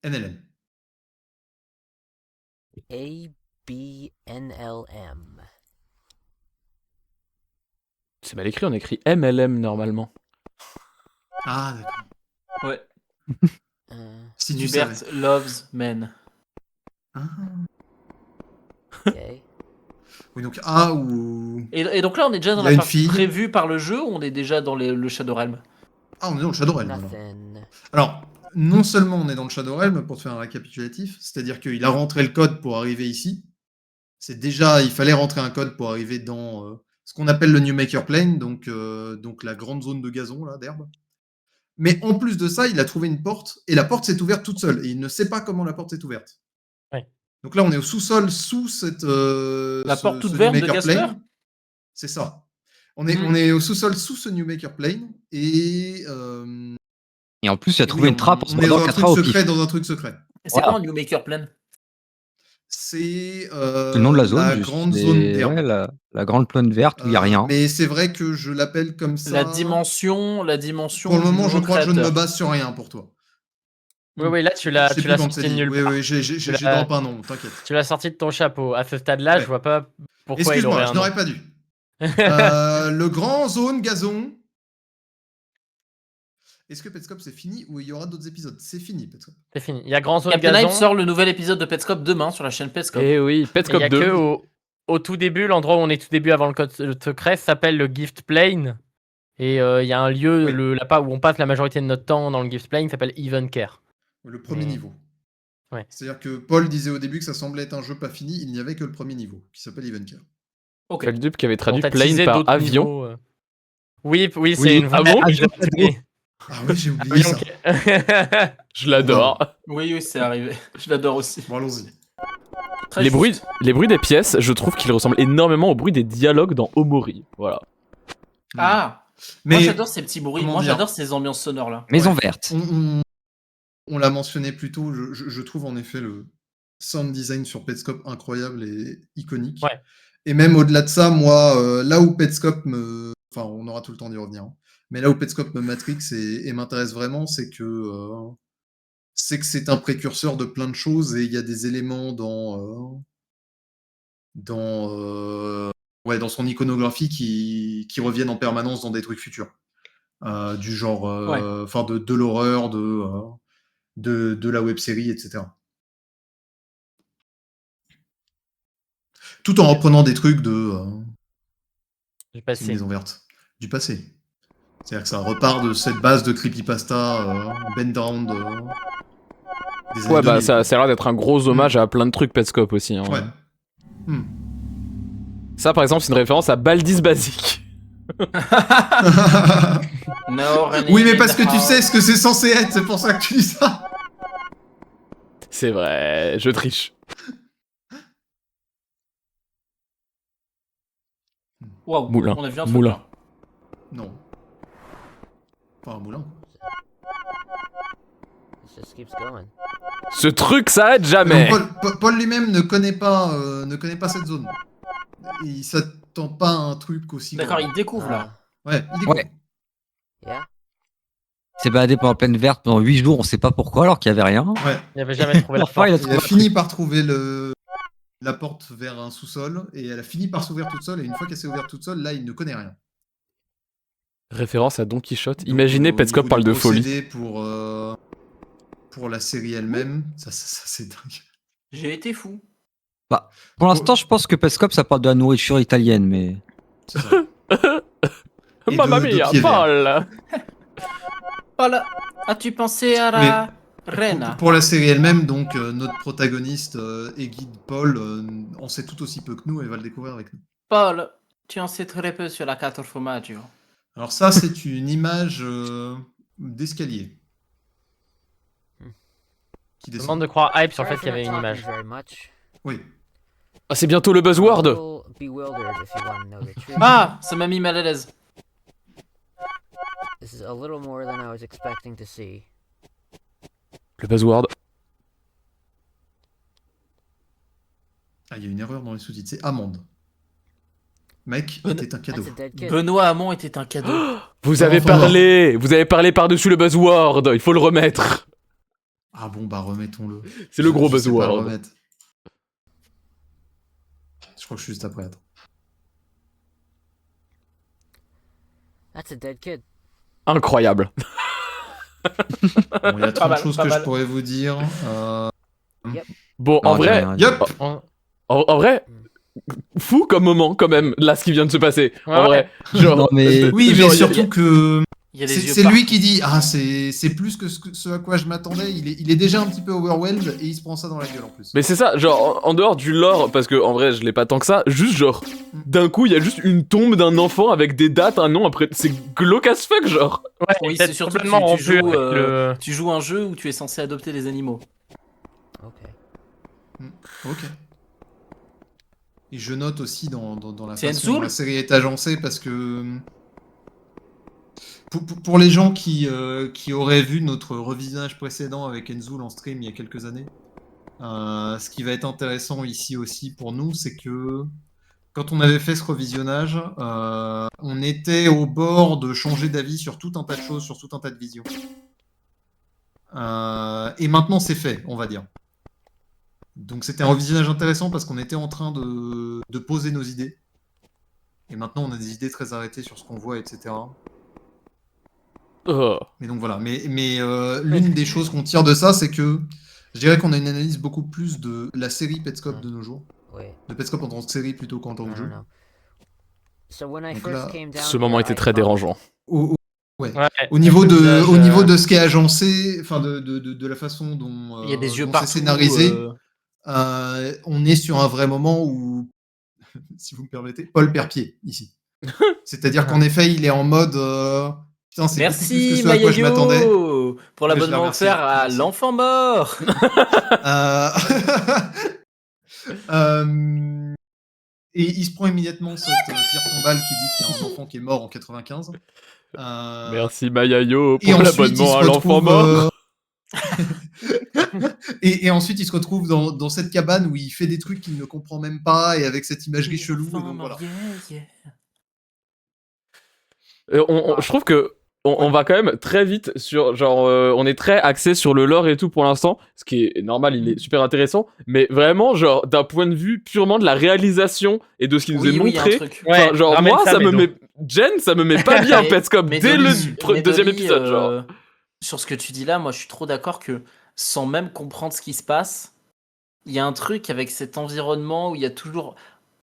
NLM. A B N L M. C'est mal écrit, on écrit MLM normalement. Ah, d'accord. Ouais. Si tu Hubert savais. loves men. Ah. Okay. Oui, donc A ou... Et donc là, on est déjà dans Il y a la une partie fille. prévue par le jeu ou on est déjà dans le Shadowrealm? Ah, on est dans le Shadowrun. maintenant. Nothing. Alors, non seulement on est dans le Shadow Realm, pour te faire un récapitulatif, c'est-à-dire qu'il a rentré le code pour arriver ici. Il fallait rentrer un code pour arriver dans ce qu'on appelle le New Maker Plane, donc la grande zone de gazon, là, d'herbe. Mais en plus de ça, il a trouvé une porte, et la porte s'est ouverte toute seule, et il ne sait pas comment la porte s'est ouverte. Ouais. Donc là, on est au sous-sol, sous cette... La porte toute verte de Casper ? C'est ça. On est au sous-sol, sous ce New Maker Plane, et Et en plus, il a trouvé oui, une trappe en se on est mettant dans un 4 truc au pif. secret, dans un truc secret. C'est Voilà. quoi un New Maker Plan? C'est C'est le nom de la zone. la juste. grande Et zone d'herbe. ouais, la grande plaine verte où il n'y a rien. Mais c'est vrai que je l'appelle comme ça. La dimension. Pour le moment, du je crois que je ne me créateur. base sur rien pour toi. Oui, là, tu Je l'as sais plus quand c'est sorti dit. nulle Oui, part. oui, j'ai l'as- drop un nom, t'inquiète. Tu l'as sorti de ton chapeau. À ce stade-là, Ouais. je vois pas pourquoi il aurait Excuse-moi, un je nom. n'aurais pas dû. Le grand zone gazon. Est-ce que Petscop c'est fini ou il y aura d'autres épisodes? C'est fini, Petscop. C'est fini. Il y a Grand Zone Captain Gazon. Hype sort le nouvel épisode de Petscop demain sur la chaîne Petscop. Et oui, Et il Petscop y a 2. que au tout début, l'endroit où on est tout début avant le code secret s'appelle le Gift Plane. Et il y a un lieu Oui. là-bas où on passe la majorité de notre temps dans le Gift Plane qui s'appelle Even Care. Le premier Mais- niveau. Ouais. C'est-à-dire que Paul disait au début que ça semblait être un jeu pas fini, il n'y avait que le premier niveau, qui s'appelle Evencare. Ok. Feldup qui avait traduit On t'a plane teasé par d'autres avion. niveaux, Oui, c'est Oui. une vraie. Ah bon je l'ai traduit. Ah oui, j'ai oublié Oui, ça. ok. Je l'adore. Oui, c'est arrivé. Je l'adore aussi. Bon, allons-y. Très Les juste. bruits des pièces, je trouve qu'ils ressemblent énormément au bruit des dialogues dans Omori. Voilà. Ah, Mais moi j'adore ces petits bruits. comment Moi dire j'adore ces ambiances sonores là. Maison Ouais. verte. On l'a mentionné plus tôt, je trouve en effet le sound design sur Petscop incroyable et iconique. Ouais. Et même au-delà de ça, moi, là où Petscop me... Enfin, on aura tout le temps d'y revenir. Hein. Mais là où Petscop me matrix et m'intéresse vraiment, c'est que c'est un précurseur de plein de choses et il y a des éléments dans son iconographie qui reviennent en permanence dans des trucs futurs. Du genre de l'horreur, de la web-série, etc. Tout en reprenant des trucs de J'ai une passé. maison verte, du passé. C'est-à-dire que ça repart de cette base de creepypasta bend down des années Ouais, bah 2000, ça quoi. a l'air d'être un gros hommage à plein de trucs Petscop aussi. Hein. Ouais. Ça, par exemple, c'est une référence à Baldis Basic. No, Oui, mais parce que tu sais ce que c'est censé être, c'est pour ça que tu dis ça. C'est vrai, je triche. Waouh, Moulin. on a vu un truc. Moulin. là. Non. Pas un moulin. This just keeps going. Ce truc s'arrête jamais. Paul lui-même ne connaît pas cette zone. Il s'attend pas à un truc aussi D'accord, grand. il découvre là. Ouais, il découvre. Ouais. Yeah. Il s'est baladé pendant la plaine verte pendant 8 jours, on sait pas pourquoi, alors qu'il y avait rien. Ouais. Il avait jamais trouvé la Enfin, il a porte. Il a trouvé fini par trouver la porte vers un sous-sol et elle a fini par s'ouvrir toute seule et une fois qu'elle s'est ouverte toute seule, là il ne connaît rien. Référence à Don Quichotte. Donc, Imaginez au Petscop niveau parle du de folie. procédé pour la série elle-même, ça c'est dingue. J'ai été fou. Pour l'instant, je pense que Petscop, ça parle de la nourriture italienne, mais. C'est ça. Et Mamma de mia, pieds verts. Paul. Voilà. As-tu pensé à la reine? Pour la série elle-même, donc notre protagoniste et guide Paul en sait tout aussi peu que nous et va le découvrir avec nous. Paul, tu en sais très peu sur la Quattro Formaggio. Alors ça, c'est une image d'escalier. Qui Je me descend. demande de croire hype sur le fait Sorry qu'il y avait for une not image. talking very much. Oui. Ah, c'est bientôt le buzzword. I'm a little bewildered if you want to know the truth. Ah, ça m'a mis mal à l'aise. This is a little more than I was expecting to see. Le buzzword. Ah, il y a une erreur dans les sous-titres. C'est amende. Mec, était un cadeau. That's a dead kid. Benoît Hamon était un cadeau. Vous avez parlé par-dessus le buzzword. Il faut le remettre. Ah bon, bah remettons-le. C'est le gros Je sais pas le buzzword. remettre. Je crois que je suis juste après. Attends. That's a dead kid. Incroyable. Bon, il y a trop de mal, choses pas que mal. je pourrais vous dire. Bon, Non, en j'ai vrai, rien dit. Yup. en vrai, fou comme moment quand même, là, ce qui vient de se passer. Ouais, en vrai, genre, Non, mais- Oui, genre, mais y a- surtout que Il y a des yeux C'est lui partout. qui dit c'est plus que ce à quoi je m'attendais. Il est déjà un petit peu overwhelmed et il se prend ça dans la gueule en plus. Mais c'est ça, genre, en dehors du lore, parce que en vrai, je l'ai pas tant que ça, juste genre, d'un coup, il y a juste une tombe d'un enfant avec des dates, un nom après. C'est glauque as fuck, genre. Ouais, Oui, peut-être c'est surtout que complètement tu rompu joues, avec le... tu joues un jeu où tu es censé adopter des animaux. Okay. Ok. Et je note aussi dans la C'est façon dont Ensoul la série est agencée parce que pour les gens qui auraient vu notre revisionnage précédent avec Enzoul en stream il y a quelques années, ce qui va être intéressant ici aussi pour nous, c'est que quand on avait fait ce revisionnage, on était au bord de changer d'avis sur tout un tas de choses, sur tout un tas de visions. Et maintenant c'est fait, on va dire. Donc c'était un revisionnage intéressant parce qu'on était en train de poser nos idées. Et maintenant on a des idées très arrêtées sur ce qu'on voit, etc. Oh. Mais donc voilà. Mais l'une des choses qu'on tire de ça, c'est que je dirais qu'on a une analyse beaucoup plus de la série Petscop de nos jours. Wait. De Petscop en tant que série plutôt qu'en tant No, que no, jeu. no. So when I Donc first là, came down Ce moment here, était I très thought- dérangeant. Ouais. Ouais, Au niveau paysage, de ce qui est agencé, enfin de la façon dont, Il y a des yeux dont c'est partout. scénarisé, on est sur un vrai moment où, si vous me permettez, Paul perd pied ici. C'est-à-dire qu'en effet, il est en mode putain, c'est beaucoup plus que Merci ce à quoi je m'attendais. Mayayo pour Mais je l'abonnement la remercie, offert à merci. l'enfant mort. Euh, Et il se prend immédiatement cette pierre tombale qui dit qu'il y a un enfant qui est mort en 95. Merci Mayayo Et pour ensuite, il l'abonnement se à l'enfant retrouve, mort. et ensuite, il se retrouve dans cette cabane où il fait des trucs qu'il ne comprend même pas et avec cette imagerie chelou. Et donc voilà. Je trouve que on va quand même très vite sur genre on est très axé sur le lore et tout pour l'instant, ce qui est normal, il est super intéressant, mais vraiment genre d'un point de vue purement de la réalisation et de ce qui nous est Oui, il y a un montré, truc. enfin, Ouais, genre ramène moi ça me Médo. met Jen, ça me met pas bien Mais- Petscop mais dès Dolly, le deuxième Dolly, épisode genre. Sur ce que tu dis là, moi je suis trop d'accord que sans même comprendre ce qui se passe, il y a un truc avec cet environnement où il y a toujours.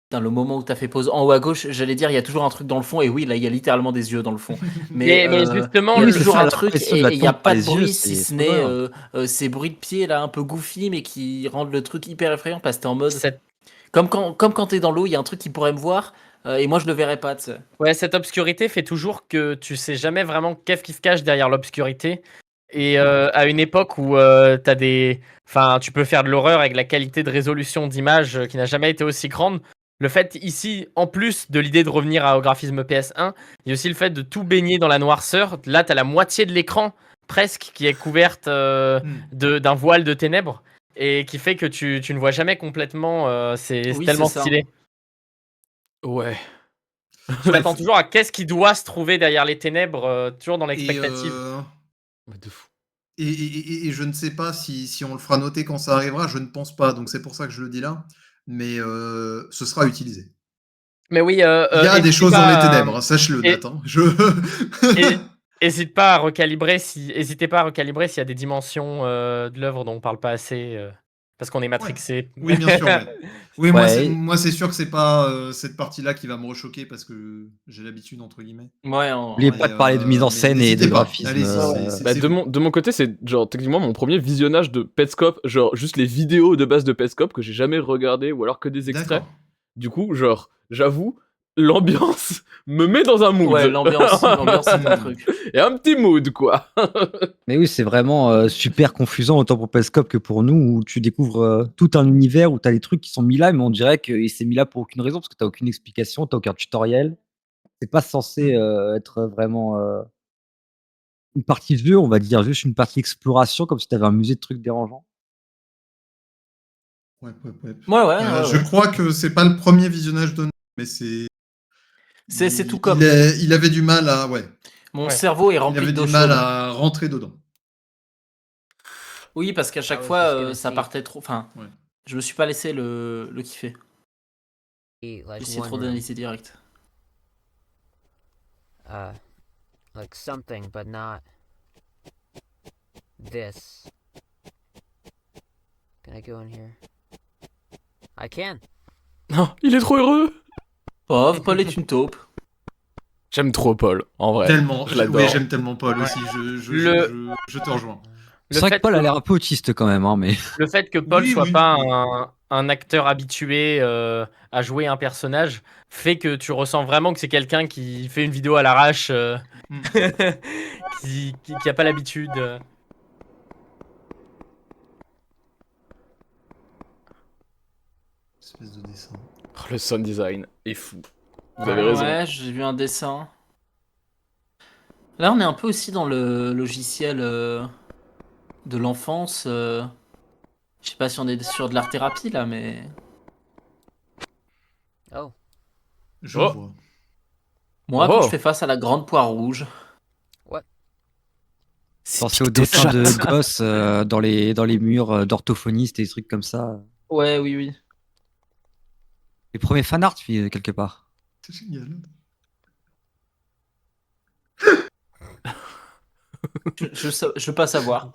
Putain, le moment où t'as fait pause en haut à gauche, j'allais dire il y a toujours un truc dans le fond, et oui, là il y a littéralement des yeux dans le fond. Mais justement, il y a Oui, le- toujours c'est ça, un truc l'apparition de et la il n'y a tombe pas par de les yeux, bruit si c'est ce trop n'est bien. ces bruits de pieds là un peu goofy mais qui rendent le truc hyper effrayant parce que t'es en mode. cette, Comme quand t'es dans l'eau, il y a un truc qui pourrait me voir et moi je le verrais pas, tu sais. ouais, cette obscurité fait toujours que tu sais jamais vraiment qu'est-ce qui se cache derrière l'obscurité. Et à une époque où t'as des, enfin, tu peux faire de l'horreur avec la qualité de résolution d'image qui n'a jamais été aussi grande. Le fait ici, en plus de l'idée de revenir au graphisme PS1, il y a aussi le fait de tout baigner dans la noirceur. Là, t'as la moitié de l'écran presque qui est couverte d'un voile de ténèbres et qui fait que tu ne vois jamais complètement. C'est Oui, tellement c'est ça. stylé. Ouais. Tu t'attends toujours à qu'est-ce qui doit se trouver derrière les ténèbres, toujours dans l'expectative. Mais de fou. Et je ne sais pas si on le fera noter quand ça arrivera, je ne pense pas, donc c'est pour ça que je le dis là, mais ce sera utilisé. Mais oui, Il y a des choses dans les ténèbres, hein, sache-le, et- Nat. Hein. N'hésitez pas à recalibrer s'il y a des dimensions de l'œuvre dont on parle pas assez, parce qu'on est matrixé. Oui, bien sûr. Oui, Ouais. moi c'est sûr que c'est pas cette partie-là qui va me rechoquer parce que j'ai l'habitude, entre guillemets. Ouais, N'oubliez pas Mais, de parler de mise en mais scène et n'hésitez de pas. graphisme. Allez-y, Bah, c'est de vous. mon côté, c'est genre techniquement mon premier visionnage de Petscop, genre juste les vidéos de base de Petscop que j'ai jamais regardé ou alors que des extraits. D'accord. Du coup, genre, j'avoue, l'ambiance me met dans un mood. Ouais, l'ambiance c'est un truc. Et un petit mood, quoi. Mais oui, c'est vraiment super confusant autant pour Petscop que pour nous, où tu découvres tout un univers où tu as des trucs qui sont mis là, mais on dirait qu'il s'est mis là pour aucune raison, parce que tu aucune explication, tu aucun tutoriel. C'est pas censé être vraiment une partie de jeu, on va dire juste une partie exploration, comme si tu avais un musée de trucs dérangeants. Ouais. Ouais. Je crois que c'est pas le premier visionnage de nous, mais c'est. C'est tout comme. Il avait du mal à. Ouais. Mon Ouais. cerveau est Il rempli avait d'eau du mal chaude. à rentrer dedans. Oui, parce qu'à chaque I was fois, just gonna ça see. partait trop. Enfin, Ouais. je me suis pas laissé le kiffer. Like J'ai essayé one trop room. d'analyser direct. Like something, but not this. Can I go in here? I can. Non, il est trop heureux. Pauvre, Paul est une taupe. J'aime trop Paul, en vrai. Tellement. je l'adore. Oui, j'aime tellement Paul Ouais. aussi. Je te rejoins. Le C'est vrai fait que Paul a l'air un peu autiste quand même, hein, mais. Le fait que Paul Oui, soit oui. pas un acteur habitué à jouer un personnage fait que tu ressens vraiment que c'est quelqu'un qui fait une vidéo à l'arrache, Mm. qui a pas l'habitude. Espèce de dessin. Oh, le sound design est fou. Vous avez raison. Ouais, j'ai vu un dessin. Là, on est un peu aussi dans le logiciel de l'enfance. Je sais pas si on est sur de l'art-thérapie là, mais. Oh, Je Oh. vois. Moi, Oh. quand je fais face à la grande poire rouge. Pensez aux dessins de gosses dans les murs d'orthophonistes et des trucs comme ça. Ouais, oui, oui. Les premiers fanarts, quelque part. C'est génial. Je veux pas savoir.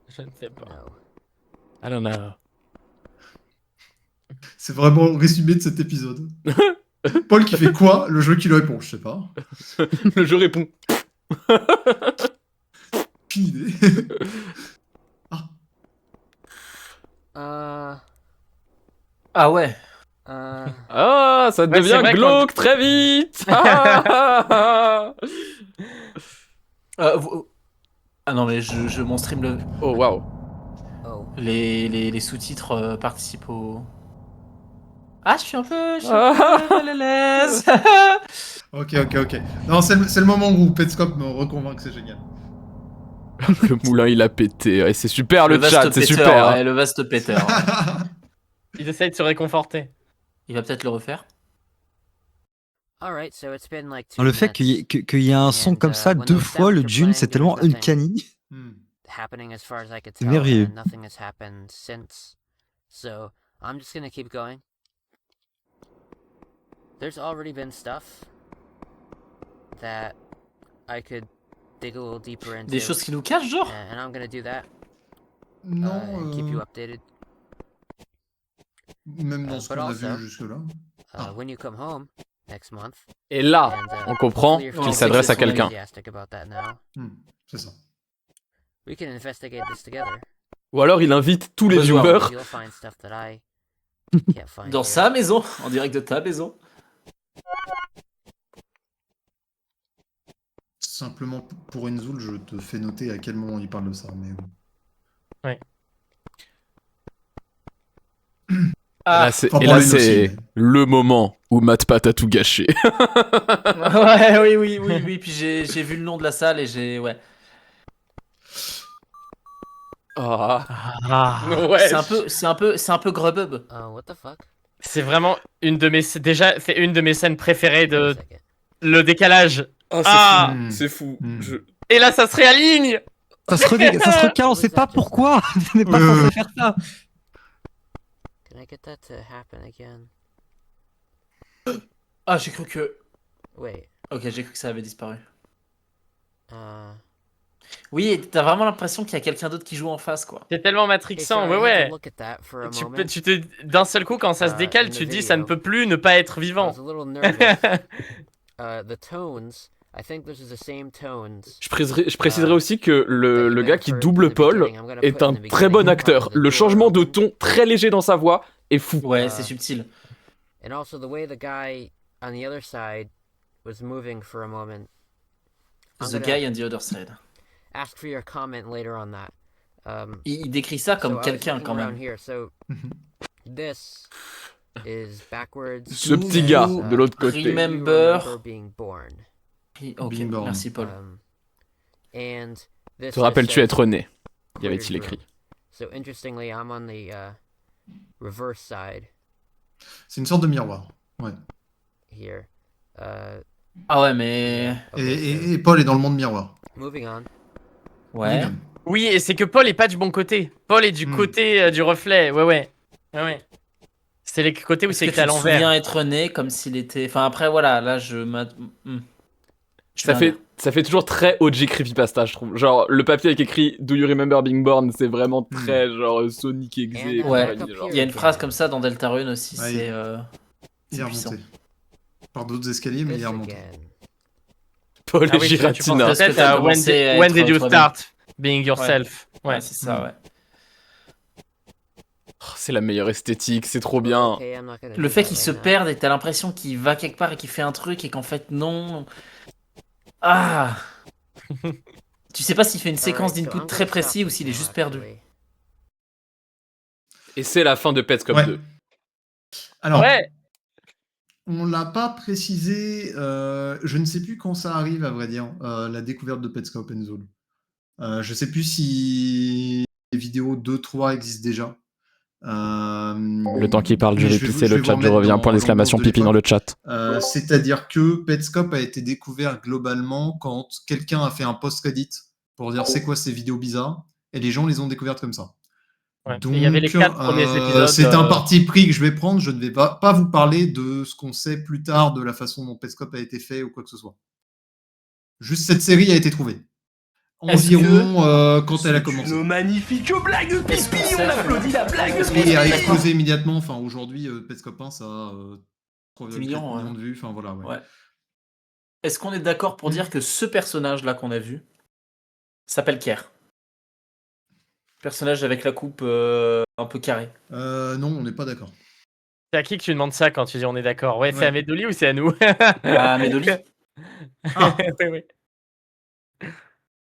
Je ne sais pas. no. I don't know. C'est vraiment le résumé de cet épisode. Paul qui fait quoi? Le jeu qui lui répond. Je sais pas. Le jeu répond. Aucune idée. Ah ouais. Ah, ça Ouais, c'est devient vrai glauque très vite. Ah non, mais mon stream, Oh waouh. Oh. les sous-titres participent au. Ah, je suis un peu Ah. mal à l'aise. Ok. Non, c'est le moment où Petscope me reconvainc que c'est génial. Le moulin il a pété. Ouais, c'est super le vaste chat, c'est péteur, super. ouais, le vaste péteur. Il essaye de se réconforter. Il va peut-être le refaire. Alright, so it's been like 2 Dans le fait minutes. qu'il y ait un son And, comme ça when 2 those fois, sounds le were June, playing, c'est there tellement was nothing uncanny. Hmm. happening as far as I could C'est tell, merveilleux. and nothing has happened since. So I'm just gonna keep going. There's already been stuff that I could dig a little deeper into. Des choses qui nous cachent, genre. And I'm gonna do that. Non, And keep you updated. même dans ce but qu'on a also- vu jusque-là. When you come home next month. Et là, And, on comprend hopefully you're qu'il feeling s'adresse à more quelqu'un. enthusiastic about that now. C'est ça. We can investigate this together. Ou alors il invite tous les Besoin. viewers. You'll find stuff that I can't find Dans here. sa maison, en direct de ta maison. Simplement pour Enzoul, je te fais noter à quel moment il parle de ça. Mais... Ah, Là, c'est- Enfin, et pour là, lui aussi, c'est mais- le moment où MatPat a tout gâché. ouais, oui. Puis j'ai vu le nom de la salle et j'ai. Ouais. Ah. Ah. Ouais. C'est un peu Grubhub. What the fuck? C'est vraiment une de mes déjà c'est une de mes scènes préférées Wait a de second. le décalage. Ah, Ah. fou. c'est fou. Mm. Et là ça se réaligne. Ça se recale, on sait pas pourquoi. On n'est pas Ouais, censé ouais. faire ça. Can I get that to happen again? Ah, j'ai cru que. Wait. Ok, j'ai cru que ça avait disparu. Uh. Oui, et t'as vraiment l'impression qu'il y a quelqu'un d'autre qui joue en face, quoi. C'est tellement Okay, matrixant, sorry, I had ouais. to look at that for a Tu moment. peux, d'un seul coup quand ça se in décale, the tu dis ça ne video. peut plus ne pas être I vivant. was a little nervous. The tones. I think this is the same tones. Je préciserai aussi que le that gars you qui heard double in the Paul beginning. I'm gonna est put in un the très bon beginning, acteur. part of the Le door changement de open. ton très léger dans sa voix est fou. Ouais, Ah. c'est subtil. And also the way the guy on the other side was moving for a moment. I'm The gonna guy on the other side. ask for your comment later on that. Il décrit ça comme so I was quelqu'un, looking quand around même. here, so this is backwards. Ce petit gars de l'autre Do you côté. Remember- being born. Ok, Being born. merci, Paul. And this Te rappelles-tu says être né Y cleared avait-il écrit. room. So interestingly, I'm on the reverse side C'est une sorte de miroir. Ouais. here. Ah ouais, mais. Okay, Et Paul est dans le monde miroir. so moving on. Ouais. Lui-même. Oui, et c'est que Paul est pas du bon côté. Paul est du côté du reflet. Ouais. C'est les côtés où Est-ce c'est que écrit à tu te l'envers. souviens être né comme s'il était. Enfin, après, voilà, là, Ça fait toujours très OG creepypasta, je trouve. Genre, le papier avec écrit Do you remember being born, c'est vraiment très genre Sonic Exe. et Ouais. compagnie, genre. Il y a une phrase comme ça dans Deltarune aussi, Ouais, c'est. Il est puissant. remonté. Par d'autres escaliers, mais il This est remonté. again. Paul Ah et oui, tu Giratina. penses- Peut-être t'as when, commencé à when être did you toi-même. start being yourself? Ouais. C'est ça, ouais. Oh, c'est la meilleure esthétique, c'est trop bien. Okay, I'm not gonna Le do fait that qu'il right se now. perde et t'as l'impression qu'il va quelque part et qu'il fait un truc et qu'en fait non. Ah. Tu sais pas s'il fait une séquence Alright, so d'input I'm très gonna précis stop ou this s'il est now, juste perdu. actually. Et c'est la fin de Petscop Ouais. 2. Alors, Ouais. on l'a pas précisé, je ne sais plus quand ça arrive, à vrai dire, la découverte de Petscop Endzone. Je sais plus si les vidéos 2-3 existent déjà. Le temps qu'il parle, je mais vais je vais pisser vous le chat, je remettre reviens. dans Point d'exclamation, l'ambiance de pipi dans le chat. C'est-à-dire que Petscop a été découvert globalement quand quelqu'un a fait un post-Reddit pour dire c'est quoi ces vidéos bizarres, et les gens les ont découvertes comme ça. Ouais. Donc, Et il y avait les 4 premiers épisodes. c'est un parti pris que je vais prendre. Je ne vais pas vous parler de ce qu'on sait plus tard, de la façon dont Petscop a été fait ou quoi que ce soit. Juste cette série a été trouvée. Est-ce Environ quand elle a commencé. magnifique blague Est-ce qu'on pipi, sait on applaudit la blague Et a explosé immédiatement. Enfin, aujourd'hui, Petscop 1, ça a 3,4 millions, millions de vues. Enfin, voilà. Ouais. Ouais. Est-ce qu'on est d'accord pour dire que ce personnage-là qu'on a vu s'appelle Kier? Personnage avec la coupe un peu carrée. Non, on n'est pas d'accord. C'est à qui que tu demandes ça quand tu dis on est d'accord? Ouais, c'est Ouais. à Medoli ou c'est à nous? Ah, Medoli. Ah, Oui, oui.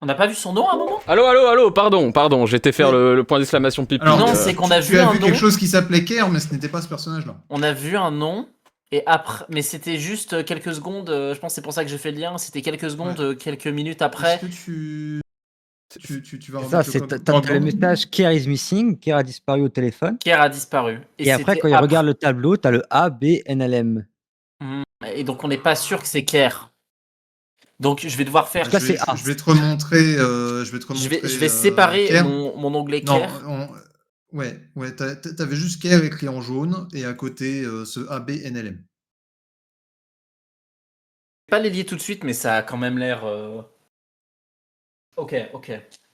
On n'a pas vu son nom à un moment? Allô, pardon, j'étais faire le point d'exclamation pipi. Alors, Non, c'est qu'on a tu vu as un vu nom. quelque chose qui s'appelait Kerr, mais ce n'était pas ce personnage-là. On a vu un nom. Et après, mais c'était juste quelques secondes. Je pense que c'est pour ça que j'ai fait le lien. C'était quelques secondes, quelques minutes après. Est-ce que tu vas C'est ça, remettre c'est le t'as code t'as le message Care is missing, Care a disparu au téléphone. Kier a disparu. Et après, c'était quand il regarde le tableau, t'as le ABNLM. Et donc on n'est pas sûr que c'est Kier. Donc je vais devoir faire. Là, c'est A. Je vais te remontrer. Je vais séparer Kerr. mon onglet Non, Kier. ouais, t'avais juste Kerr écrit en jaune et à côté ce ABNLM. Pas les lier tout de suite, mais ça a quand même l'air. Ok.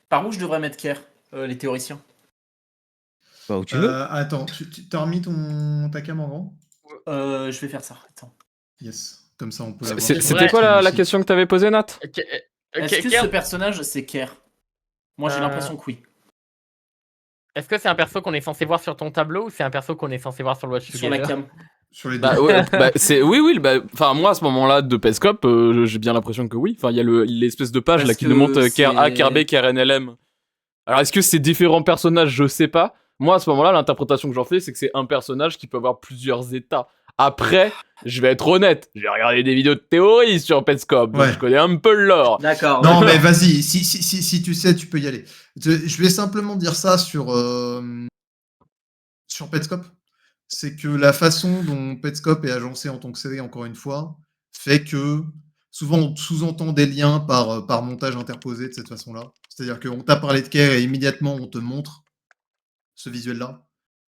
Par où je devrais mettre Kier, les théoriciens? Bah, où tu veux. Attends, tu t'as remis ta cam en grand? Je vais faire ça. Attends. Yes. Comme ça, on peut l'avoir. C'était quoi la question que t'avais posée, Nat? Est-ce que ce personnage c'est Kier? Moi j'ai l'impression que oui. Est-ce que c'est un perso qu'on est censé voir sur ton tableau ou c'est un perso qu'on est censé voir sur le Watch Sur la Together? cam. Sur les deux. Bah, ouais, oui, enfin moi à ce moment-là de Petscop, j'ai bien l'impression que oui. Enfin il y a l'espèce de page Parce là qui que nous montre c'est- Care A, Care B, Care NLM. Alors est-ce que c'est différents personnages? Je sais pas. Moi à ce moment-là l'interprétation que j'en fais c'est que c'est un personnage qui peut avoir plusieurs états. Après, je vais être honnête, j'ai regardé des vidéos de théorie sur Petscop, donc Ouais. je connais un peu le lore. D'accord. Non, mais vas-y, si tu sais, tu peux y aller. Je vais simplement dire ça sur Petscop. C'est que la façon dont Petscop est agencé en tant que série, encore une fois, fait que souvent on sous-entend des liens par montage interposé de cette façon-là. C'est-à-dire qu'on t'a parlé de Care et immédiatement on te montre ce visuel-là.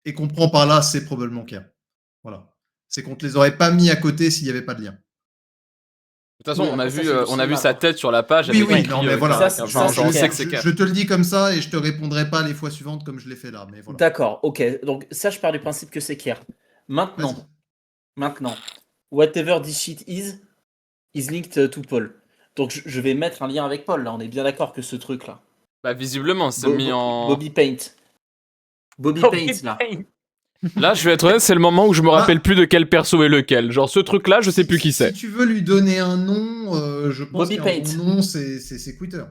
Et qu'on prend par là, c'est probablement Care. Voilà. C'est qu'on te les aurait pas mis à côté s'il n'y avait pas de lien. De toute façon, Oui, on a après, ça, vu, c'est du on a vu cinéma, sa quoi. tête sur la page. Oui, avec oui, écrit, non, mais voilà. ça, genre, c'est on clair. sait que c'est Care. Je te le dis comme ça et je te répondrai pas les fois suivantes comme je l'ai fait là. Mais voilà. D'accord, ok. Donc ça, je pars du principe que c'est Kier. Vas-y. Maintenant, whatever this shit is linked to Paul. Donc je vais mettre un lien avec Paul, là. On est bien d'accord que ce truc-là. Bah visiblement, c'est Bo- mis Bo- en. Bobby Paint. Bobby Paint, là. Là, je vais être honnête, c'est le moment où je me rappelle plus de quel perso est lequel. Genre ce truc-là, je sais plus qui c'est. Si tu veux lui donner un nom, je pense Bobby qu'un Paint. bon nom, c'est Quitter.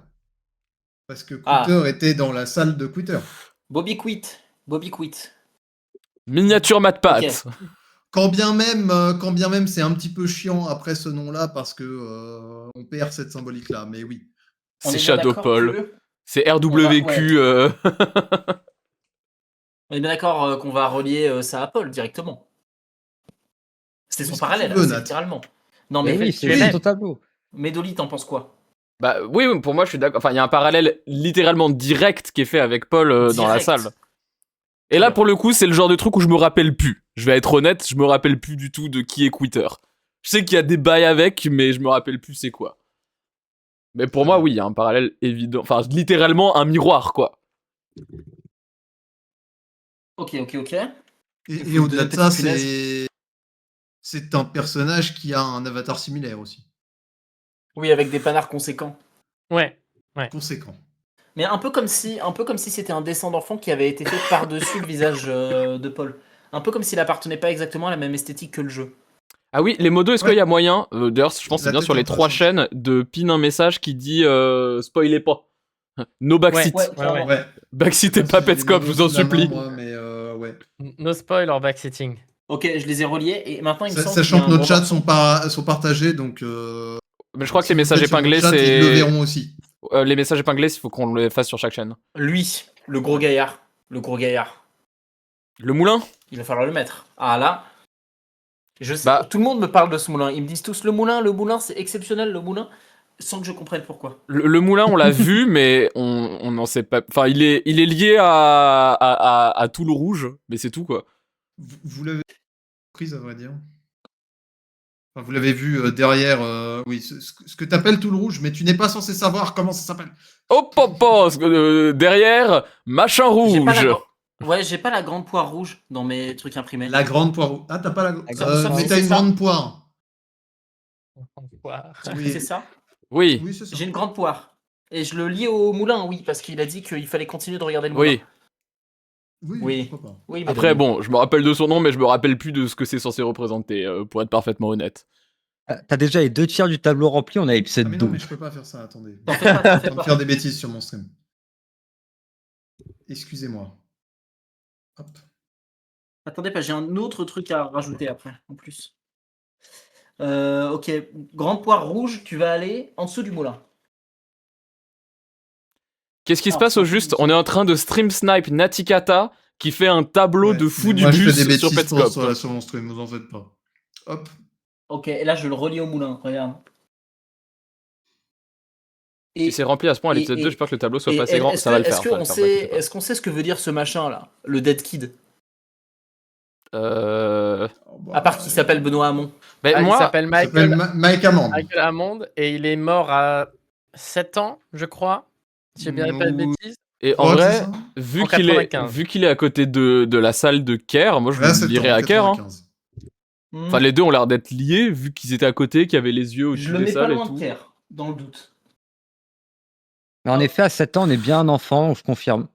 Parce que Ah. Quitter était dans la salle de Quitter. Bobby Quit. Miniature MatPat. Ok. Quand bien même c'est un petit peu chiant après ce nom-là parce que on perd cette symbolique-là. Mais oui. On est C'est bien Shadow d'accord Paul. que- C'est RWQ. On est bien d'accord qu'on va relier ça à Paul directement. C'était son Qu'est-ce que parallèle, tu veux, c'est Nat littéralement. Non Mais mais oui, tu c'est es juste net. ton tableau. Medoli, t'en penses quoi? Bah oui, pour moi, je suis d'accord. Enfin, il y a un parallèle littéralement direct qui est fait avec Paul dans la Direct. salle. Et là, pour le coup, c'est le genre de truc où je me rappelle plus. Je vais être honnête, je me rappelle plus du tout de qui est Quitter. Je sais qu'il y a des bails avec, mais je me rappelle plus c'est quoi. Mais pour moi, oui, il y a un parallèle évident. Enfin, littéralement un miroir, quoi. Ok. Et au-delà de ça, Petite punaise. c'est un personnage qui a un avatar similaire aussi. Oui, avec des panards conséquents. Ouais. Conséquent. Mais un peu comme si c'était un dessin d'enfant qui avait été fait par-dessus le visage de Paul. Un peu comme s'il appartenait pas exactement à la même esthétique que le jeu. Ah oui, les modos, est-ce Ouais. qu'il y a moyen, d'ailleurs, je pense que c'est La bien tête sur les un peu 3 changée. chaînes, de pin un message qui dit spoilez pas. No backseat. Ouais, Ouais. clairement. Ouais. Backseat et Même pas si j'ai les Petscop, je modos vous en sous la main, supplie. moi, mais ouais. No spoil or backseating. Ok, je les ai reliés et maintenant il me semble Sachant que qu'il y a nos un chats gros sont partagés, donc. Mais je crois que si les vous messages êtes sur mon épinglés, chat, c'est. Ils le verront aussi. Les messages épinglés, il faut qu'on les fasse sur chaque chaîne. Lui, le gros gaillard. Le gros gaillard. Le moulin? Il va falloir le mettre. Ah là. Je sais, Bah. tout le monde me parle de ce moulin. Ils me disent tous le moulin, c'est exceptionnel, le moulin, sans que je comprenne pourquoi. Le moulin, on l'a vu, mais on n'en sait pas. Enfin, il est lié à tout le rouge, mais c'est tout, quoi. Vous l'avez prise, à vrai dire. Enfin, vous l'avez vu derrière, oui, ce que tu appelles tout le rouge, mais tu n'es pas censé savoir comment ça s'appelle. Hop, hop, hop, derrière, machin J'ai pas rouge. Ouais, j'ai pas la grande poire rouge dans mes trucs imprimés. La grande poire. Ah, t'as pas la. grande Mais poire. t'as C'est une ça. grande poire. Oui, C'est ça. Oui, oui c'est ça. J'ai une grande poire. Et je le lie au moulin, oui, parce qu'il a dit qu'il fallait continuer de regarder le moulin. oui. Oui, Oui. pourquoi pas. Oui, mais Après, bon, je me rappelle de son nom, mais je me rappelle plus de ce que c'est censé représenter, pour être parfaitement honnête. T'as déjà les 2 tiers du tableau rempli, on a Ah, l'épisode mais 2. non, mais je peux pas faire ça, attendez. T'en fais pas, t'en Je fais suis en train pas. de faire des bêtises sur mon stream. Excusez-moi. Hop. Attendez, j'ai un autre truc à rajouter après, en plus. Ok, grande poire rouge, tu vas aller en dessous du moulin. Qu'est-ce qui se Ah, passe au ça, juste? c'est- On est en train de stream snipe Natikata qui fait un tableau Ouais, de fou mais du moi, je fais bus des sur bêtises Petscop. sur mon stream, vous en faites pas. Hop. Ok, et là je le relie au moulin, regarde. Si c'est rempli à ce point à l'épisode 2, j'espère que le tableau soit pas assez grand. Ça va le faire. ça va le faire, vous inquiétez pas. Est-ce qu'on sait ce que veut dire ce machin là? Le Dead Kid? Oh, bah, À part qu'il s'appelle Benoît Hamon. Ben, Ah, il moi, s'appelle il s'appelle Michael, Mike Hammond. Michael Hammond et il est mort à 7 ans, je crois. Si j'ai bien pas de Ou- bêtises. et Oh, en c'est vrai, ça vu En qu'il est, 95. vu qu'il est à côté de la salle de Caire, moi je Là, le c'est lirais à Caire. Hein. 95. Enfin, les deux ont l'air d'être liés, vu qu'ils étaient à côté, qu'il y avait les yeux Je au-dessus le des mets pas salles et loin tout. de terre, dans le doute. Mais en effet, à 7 ans, on est bien un enfant, je confirme.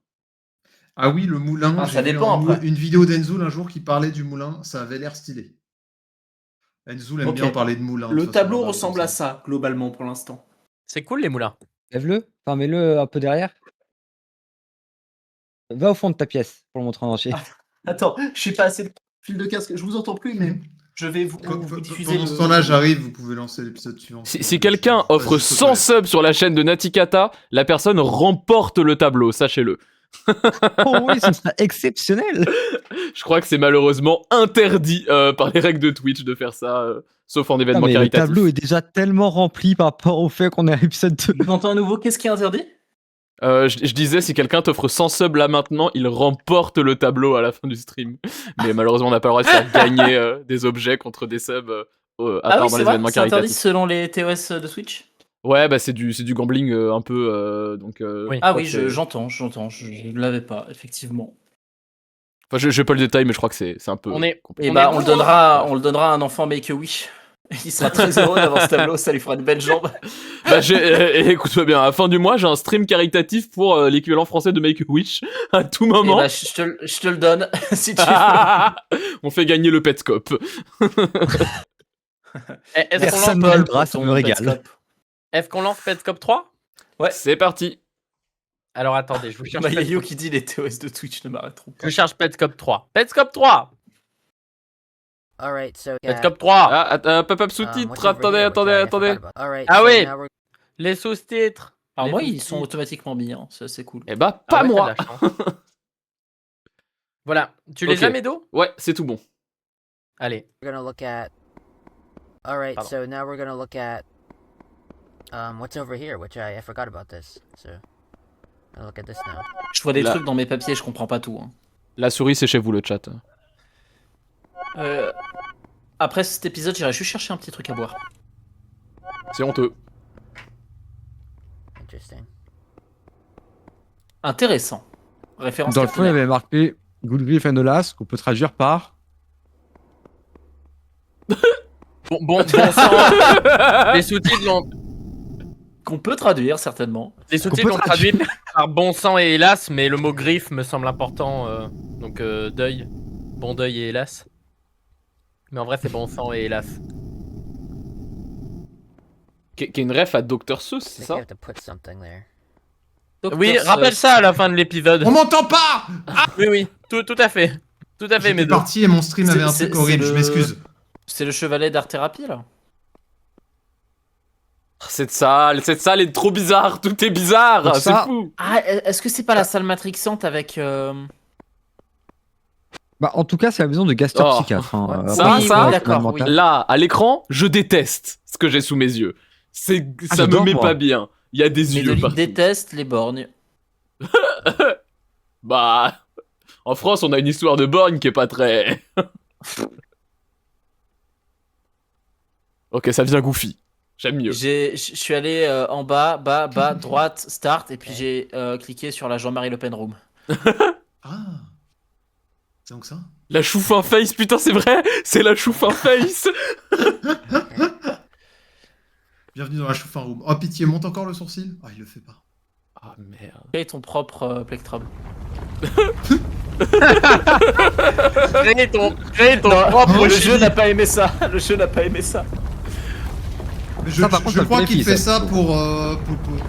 Ah oui, le moulin. Ah, j'ai ça vu dépend, après. une vidéo d'Enzoul un jour qui parlait du moulin. Ça avait l'air stylé. Enzoul aime Ok. bien parler de moulin. de Le toute façon, tableau là-bas, ressemble comme à ça, globalement, pour l'instant. C'est cool les moulins. Lève-le, enfin mets-le un peu derrière. Va au fond de ta pièce pour le montrer en entier. Ah. Attends, je suis pas assez de fil de casque, je vous entends plus, mais je vais vous diffuser Pendant ce temps-là, j'arrive, vous pouvez lancer l'épisode suivant. Si quelqu'un Vas-y, offre saute 100 aux subs sur la chaîne de Natikata, la personne remporte le tableau, sachez-le. Oh oui, ce serait exceptionnel. Je crois que c'est malheureusement interdit par les règles de Twitch de faire ça, sauf en Non, événement mais le caritatif. tableau est déjà tellement rempli par rapport au fait qu'on est à l'épisode 2. Tu m'entends à nouveau, qu'est-ce qui est interdit? Je disais, si quelqu'un t'offre 100 subs là maintenant, il remporte le tableau à la fin du stream. Mais malheureusement, on n'a pas le droit de faire gagner des objets contre des subs, à part Ah oui, dans c'est les vrai, événements c'est interdit caritatifs. selon les TOS de Switch? Ouais, bah c'est du gambling un peu, donc... Oui. Ah je oui, crois que c'est- j'entends, je ne l'avais pas, effectivement. Enfin, j'ai pas le détail, mais je crois que c'est un peu... On est- compliqué. Et On bah, est on bon, le donnera à un enfant Make-A-Wish. Il sera très heureux d'avoir ce tableau, ça lui fera de belles jambes. Bah, écoute-moi bien, à la fin du mois, j'ai un stream caritatif pour l'équivalent français de Make-A-Wish, à tout Et moment. bah, je te le donne, si tu veux. On fait gagner le Petscop. Est-ce qu'on Personne lance, n'a le Paul, bras, pour ça ton me régale. Petscop. est-ce qu'on lance Petscop 3? C'est parti. Alors attendez, je vous cherche. Bah, il y a Yo Petscop. qui dit les TOS de Twitch ne m'arrêteront pas. Je cherche Petscop 3. Petscop 3. Alright, so Petscop 3. Ah, attends, pop-up what's sous-titres, over here, which I attendez. forgot about. Alright, Ah so oui. now we're Les sous-titres. Alors Les moi, petits- ils sont automatiquement mis, hein, ça c'est cool. Eh bah, Ah pas ouais, moi. t'as de la chance. Voilà, tu les Ok. as mes dos? Ouais, c'est tout bon. Allez. gonna look at. Alright, Pardon. so now we're gonna look at what's over here, which I forgot about this. So I'll look at this now. Je vois des Là. trucs dans mes papiers, je comprends pas tout. Hein. La souris, c'est chez vous, le chat. Après cet épisode, j'irai juste chercher un petit truc à boire. C'est honteux. Interesting. Intéressant. Référence Dans le fond, il y Captain. avait marqué Good Grief and Alas, qu'on peut traduire par. Bon sang. Les sous-titres l'ont. Qu'on peut traduire certainement. Les sous-titres peut ont traduit par bon sang et hélas, mais le mot griffe me semble important. Donc deuil, bon deuil et hélas. Mais en vrai, c'est bon sang et hélas. Qui est une ref à Dr. Seuss, I c'est think ça? you have to put something there. Oui, rappelle ça à la fin de l'épisode. On m'entend pas. Oui, tout à fait. Tout à fait, J'étais mes deux. parti et mon stream avait un C'est- truc c'est horrible, je le- m'excuse. C'est le chevalet d'art thérapie là. Cette salle est trop bizarre, tout est bizarre, Donc c'est ça- fou. Ah, est-ce que c'est pas la salle matrixante avec. Bah, en tout cas, c'est la maison de Gaston Oh. Psychiatre. Hein, Ça, oui, ça, oui, d'accord, oui. mental. Là, à l'écran, je déteste ce que j'ai sous mes yeux. Ça me j'adore, met moi. pas bien. Il y a des yeux Médolique partout. déteste les borgnes. Bah, en France, on a une histoire de borgne qui est pas très... Ok, ça devient goofy. J'aime mieux. Je suis allé en bas, droite, start, et puis j'ai cliqué sur la Jean-Marie Le Pen Room. Ah. C'est donc ça. La choufin face, putain, c'est vrai. C'est la choufin face. Bienvenue dans la choufin room. Oh pitié, monte encore le sourcil. Ah, il le fait pas. Ah merde. Crée ton propre plectrum. Crée ton propre Le Oh, jeu j'ai n'a dit. pas aimé ça. Le jeu n'a pas aimé ça. Mais je Ça, par contre, je ça le crois fait qu'il les fait filles, ça ça, pour.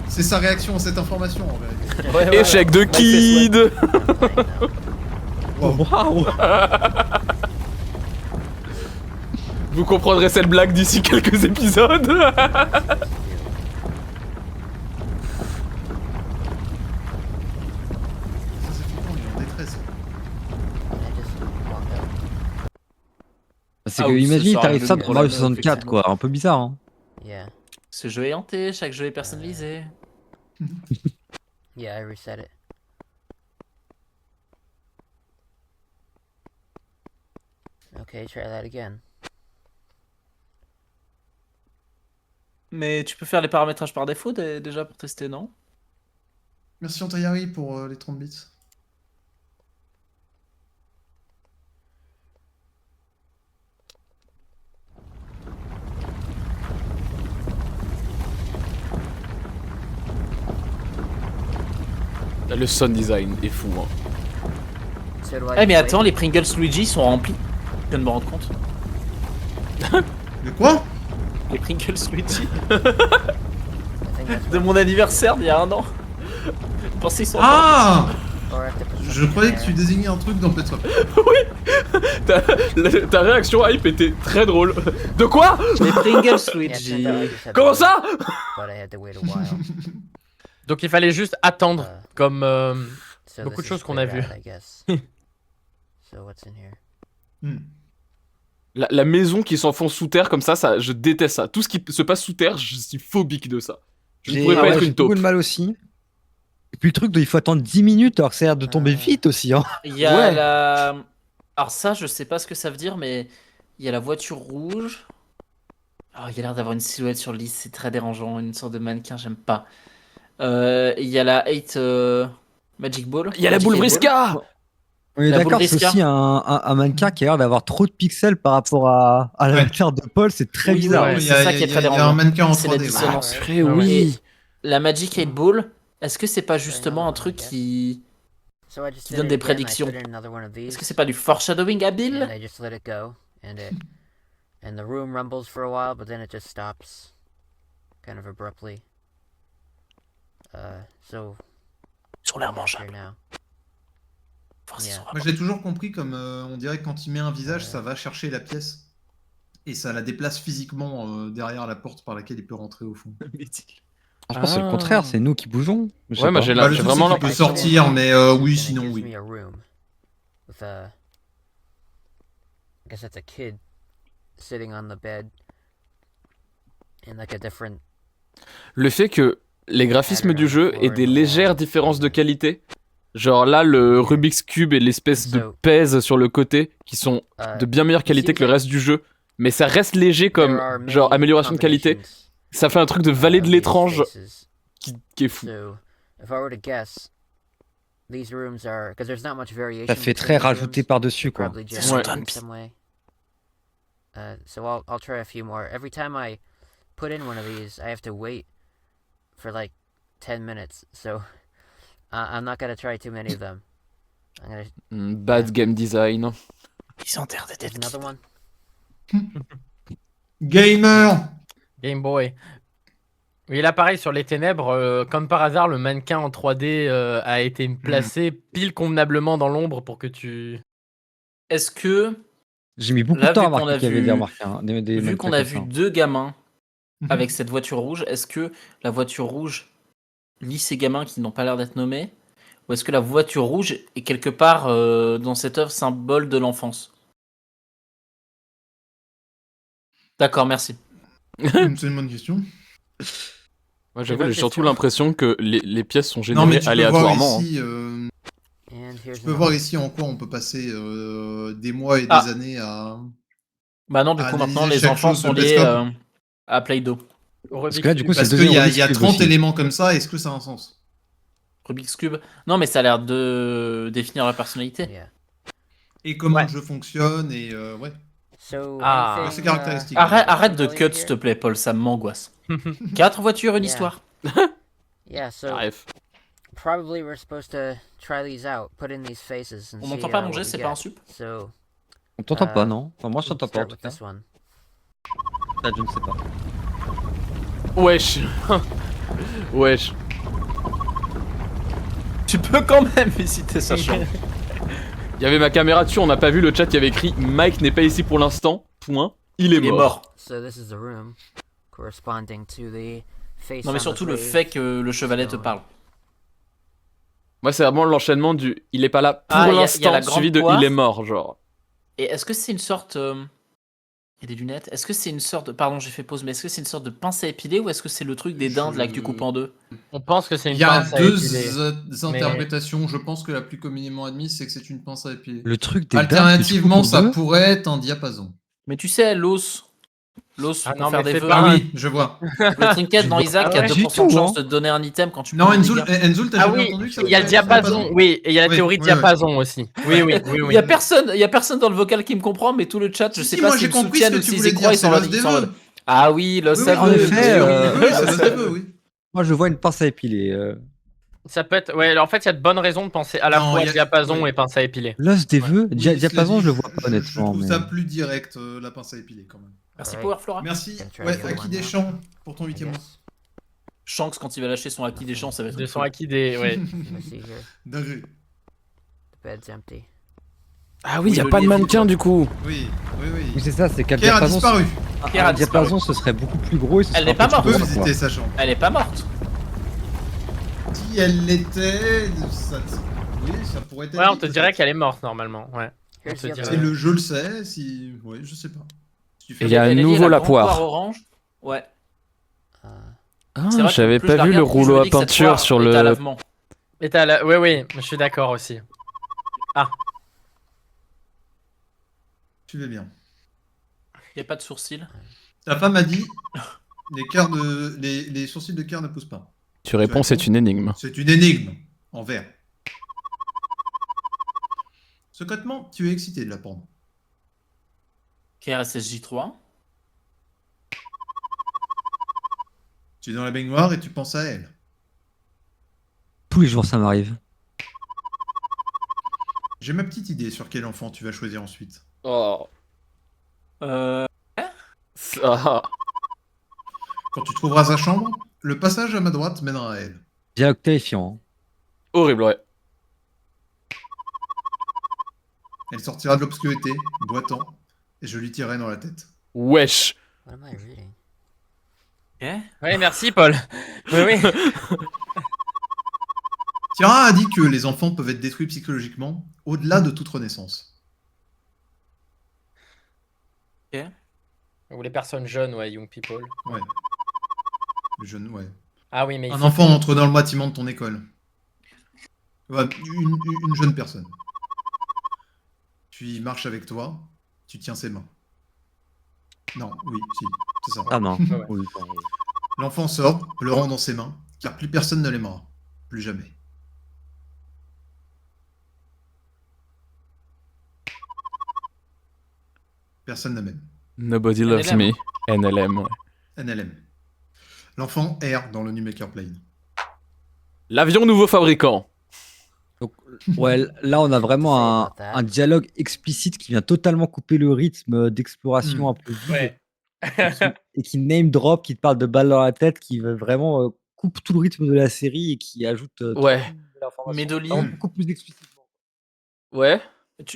C'est sa réaction à cette information en vérité. Ouais, ouais, Échec de ouais. Ouais, Kid. Wow. Waouh. Vous comprendrez cette blague d'ici quelques épisodes. Ça, c'est flippant, il est en détresse. And I just walked out. C'est Ah que, oui, imagine, ça t'arrives aurait ça eu dans le Mario problème, 64, quoi. Un peu bizarre, hein. Yeah. Ce jeu est hanté, chaque jeu est personnalisé. Yeah, I reset it. Okay, try that again. Mais tu peux faire les paramétrages par défaut déjà pour tester, non? Merci Antayari pour les 30 bits. Le sound design est fou. Hein. So do I Eh mais just attends, wait? les Pringles Luigi sont remplis. Je viens de me rendre compte. Mais quoi? Les Pringles Luigi I think that's de mon anniversaire d'il y a 1 an. Je pensais qu'ils sont Ah! or I have to put Je something croyais que there. tu désignais un truc dans Pet Swap. Ta réaction hype était très drôle. De quoi? les Pringles Yeah, it turns Luigi. out I just had to Comment wait, ça? But I had to wait a while. Donc il fallait juste attendre, Uh, comme so beaucoup de this choses is qu'on a cleared vues. out, I guess. So what's in here? Hmm. La maison qui s'enfonce sous terre comme ça, je déteste ça. Tout ce qui se passe sous terre, je suis phobique de ça. Je ne J'ai pourrais pas être j'ai une beaucoup taupe. de mal aussi. Et puis le truc de il faut attendre 10 minutes alors que ça a l'air de tomber vite aussi. Hein. Il y a Ouais. la. Alors ça, je sais pas ce que ça veut dire, mais il y a la voiture rouge. Alors il y a l'air d'avoir une silhouette sur le lit, c'est très dérangeant, une sorte de mannequin, j'aime pas. Il y a la 8 Magic Ball. Il y a la Magic boule Eight Ball. brisca. On est La d'accord, boule c'est Brisca. aussi un mannequin qui a l'air d'avoir trop de pixels par rapport à la Ouais. matière de Paul, c'est très Oui, bizarre. ouais. Il c'est y a, ça il qui est y a- très il y a un dérangeant. mannequin en C'est la 3D. ouais. dissonance. Purée, Ah ouais. oui. La Magic 8 Ball, est-ce que c'est pas justement un truc qui. So I just Qui did donne it des again, I prédictions. put in another one of these, Est-ce que c'est pas du foreshadowing habile? and I just let it go, and the room rumbles for a while, but then it just stops, kind of abruptly. So Sur l'air I'm here mangeable. now. Voir s'ils Yeah. sont Moi, vraiment- je l'ai toujours compris comme on dirait que quand il met un visage, ça va chercher la pièce. Et ça la déplace physiquement derrière la porte par laquelle il peut rentrer au fond. Franchement, c'est le Ah. contraire, c'est nous qui bougeons. Je sais Ouais, moi, pas. j'ai Bah, la- le j'ai truc, vraiment c'est qu'il peut l'impression. sortir, mais oui, Then it sinon gives oui. me a room with a, I guess that's a kid sitting on the bed in like a different. Le fait que les graphismes du jeu aient des légères différences de qualité. Genre là, le Rubik's Cube et l'espèce de pèse sur le côté qui sont Uh, de bien meilleure qualité que le reste du jeu. Mais ça reste léger comme there are many genre amélioration de qualité. combinations Ça fait un truc de vallée de of these l'étrange faces. qui est fou. So, if I were to guess, these rooms are because there's not much variation. Ça fait between très these rajouté rooms, par-dessus, quoi. probably Ouais. generated in Ouais. some way. So I'll try a few more. Every time I put in one of these, I have to wait for like 10 minutes, so I'm not gonna try too many of them. I'm gonna. Bad game design. Ils enterrent des There's têtes. another one. Gamer. Game Boy. Oui, là, pareil, sur les ténèbres, comme par hasard, le mannequin en 3D a été placé pile convenablement dans l'ombre pour que tu. Est-ce que, J'ai mis beaucoup Là, de temps à vu qu'on remarquer a qu'il y avait vu- des remarques. Hein, des vu mannequins qu'on a comme vu ça. 2 gamins Mhm. avec cette voiture rouge, est-ce que la voiture rouge lie ces gamins qui n'ont pas l'air d'être nommés? Ou est-ce que la voiture rouge est quelque part dans cette œuvre symbole de l'enfance? D'accord, merci. C'est une bonne question. Moi, C'est j'avoue, bonne j'ai surtout question. l'impression que les pièces sont Non, mais générées tu peux voir aléatoirement. ici, And here's tu peux another voir one. ici en quoi on peut passer des mois et des Ah. années à. Bah non, du À coup, analyser maintenant, les chaque enfants chose de sont liés Pescope. à Play-Doh. Parce que là, du coup, c'est Parce le qu'il deuxième y a Rubik's Cube 30 aussi. éléments comme ça, est-ce que ça a un sens? Rubik's Cube. Non, mais ça a l'air de définir la personnalité. Yeah. Et comment Ouais. le jeu fonctionne, et ouais. So Ah. anything, C'est caractéristique. Arrête de familiar cut, here? s'il te plaît, Paul, ça m'angoisse. 4 voitures, une Yeah. histoire. Yeah, so Bref. probably we're supposed to try these out, put in these faces, and On see m'entend pas what manger, we c'est get. pas un sup? So On t'entend pas, Euh, non? Enfin, moi, je t'entends pas en start tout with cas. this one. Ça, je ne sais pas. Wesh. Wesh. Tu peux quand même visiter sa chambre. Il y avait ma caméra dessus, on n'a pas vu le chat qui avait écrit Mike n'est pas ici pour l'instant. Point. Il est Il est mort. mort. So this is the room corresponding to the face. Non, mais on the surtout le grave. fait que le chevalet te parle. Moi, c'est vraiment l'enchaînement du il est pas là pour Ah, y a l'instant, la grande suivi de poire. il est mort, genre. Et est-ce que c'est une sorte. Il y a des lunettes. Est-ce que c'est une sorte de. Pardon, j'ai fait pause, mais est-ce que c'est une sorte de pince à épiler ou est-ce que c'est le truc des dindes là que tu coupes en deux? On pense que c'est une Il y a pince à deux épiler. interprétations. Je pense que la plus communément admise, c'est que c'est une pince à épiler. Le truc des Alternativement, ça pourrait. pourrait être un diapason. Mais tu sais, l'os. L'os Ah pour non, faire mais des c'est vœux. pas Ah un- oui, je vois. Le trinket dans Isaac Ah a ouais. 2% de Du chance tout, de te donner un item quand tu Non, prends des Enzoul, dégâts. Enzoul, t'as Ah jamais oui, entendu que ça il y a le s'appelle diapason, oui, et il y a la Oui, théorie de oui, oui. diapason aussi. Oui, oui, oui, Il oui. y a personne dans le vocal qui me comprend, mais tout le chat, je Si, sais si, pas moi, s'ils j'ai me compris ce soutiennent que ou tu s'ils voulais y croient, dire, ils sont c'est là. l'os des ils sont en mode, vœux. ah oui, l'os Oui, à oui, En vœux, effet, bien sûr. oui, c'est l'os des vœux, oui. Moi, je vois une pince à épiler. Ça peut être. Ouais, alors, en fait, il y a de bonnes raisons de penser à la Non, fois il y a- diapason ouais. et pince à épiler. L'os des Ouais. vœux, Oui, cela diapason, dit, je le vois pas Je honnêtement. trouve Mais... ça plus direct, la pince à épiler, quand même. Merci Alright. Power Flora. Merci. Gonna try Ouais, the other Aki one Deschamps, pour ton I 8ème mois. guess. Shanks, quand il va lâcher son acquis des champs, ça va être De une son folie. acquis des. Ouais. Let's see here. Dinguerie. The bed's empty. Ah oui, il y a le pas de lit est mannequin vide. du coup. Oui, oui, Oui, oui. c'est ça, c'est qu'un Pierre a diapason. disparu. Pierre a Un disparu. diapason, ce serait beaucoup plus gros et ce Elle serait n'est pas un peu Tu peux morte. plus gros, visiter sa chambre. Elle est pas morte. Si elle l'était, oui, ça pourrait être. Ouais, on dit, te peut-être. dirait qu'elle est morte normalement. Ouais. Here's se the dirait- other Si one. le jeu le sait, si. Oui, je sais pas. Si tu fais Il y a à Elle est liée nouveau la grande poire. orange. Ouais. Uh, Ah, C'est vrai que j'avais plus je pas la vu le regarde, plus je me rouleau à dis que cette peinture poire sur est à le. lavement. Et t'as la. Oui, oui, je suis d'accord aussi. Tu vas bien. Il n'y a pas de sourcils. Ta femme a dit les sourcils de Kerr ne poussent pas. Tu réponds, c'est une énigme. C'est une énigme en vert. Secrètement, tu es excité de l'apprendre. KRSSJ3. Tu es dans la baignoire et tu penses à elle. Tous les jours, ça m'arrive. J'ai ma petite idée sur quel enfant tu vas choisir ensuite. Oh. Euh, Ça. Quand tu trouveras sa chambre, le passage à ma droite mènera à elle. Dialogue terrifiant. Horrible, ouais. Elle sortira de l'obscurité, boitant, et je lui tirerai dans la tête. Wesh. what am I reading? Oui, merci Paul. Oui, oui. Tiara a dit que les enfants peuvent être détruits psychologiquement au-delà de toute renaissance. Ou les personnes jeunes, ouais, young people. Ouais. Le jeune, ouais. Ah oui, mais il Un faut- enfant entre dans le bâtiment de ton école. Ouais, une jeune personne. Tu y marches avec toi, tu tiens ses mains. Non, oui, si, c'est ça. Ah non. Ouais. Oui, pardon. L'enfant sort, pleurant dans ses mains, car plus personne ne l'aimera. Plus jamais. Personne ne m'aime. Nobody loves NLM. me. NLM, ouais. NLM. L'enfant erre dans le New Maker Plane. L'avion nouveau fabricant. Donc, ouais, là, on a vraiment Say un, about that. un dialogue explicite qui vient totalement couper le rythme d'exploration un peu vide Ouais. et qui name drop, qui te parle de balles dans la tête, qui vraiment coupe tout le rythme de la série et qui ajoute Ouais. trop de l'information. Médoli. Vraiment beaucoup plus explicitement. Ouais.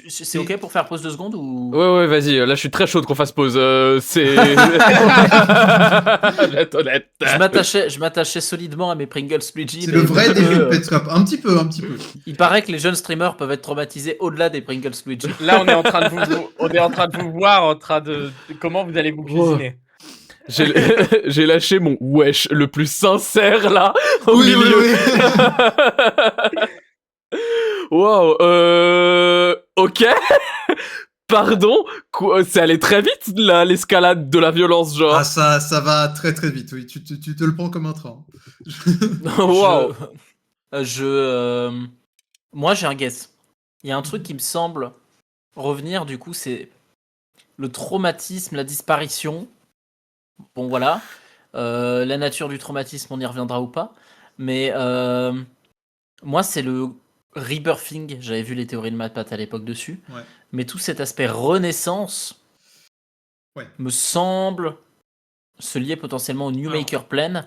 C'est ok pour faire pause 2 secondes ou Ouais, vas-y. Là, je suis très chaud qu'on fasse pause. C'est. Je vais être honnête. Je m'attachais solidement à mes Pringles Splitgy. C'est mais le vrai peu, début de Petscop. Un petit peu. Il paraît que les jeunes streamers peuvent être traumatisés au-delà des Pringles Splitgy. Là, on est en train de vous voir, en train de comment vous allez vous cuisiner. J'ai lâché mon wesh le plus sincère là au Oui, milieu. oui. Waouh. Ok. Pardon. C'est allé très vite là, l'escalade de la violence genre. Ah, ça va très très vite, oui. Tu te le prends comme un train. Waouh. Moi, j'ai un guess. Il y a un truc qui me semble revenir, du coup, c'est le traumatisme, la disparition. Bon, voilà. La nature du traumatisme, on y reviendra ou pas. Mais moi, c'est le rebirthing. J'avais vu les théories de MatPat à l'époque dessus. Ouais. Mais tout cet aspect renaissance Ouais. me semble se lier potentiellement au New Alors, Maker Plane.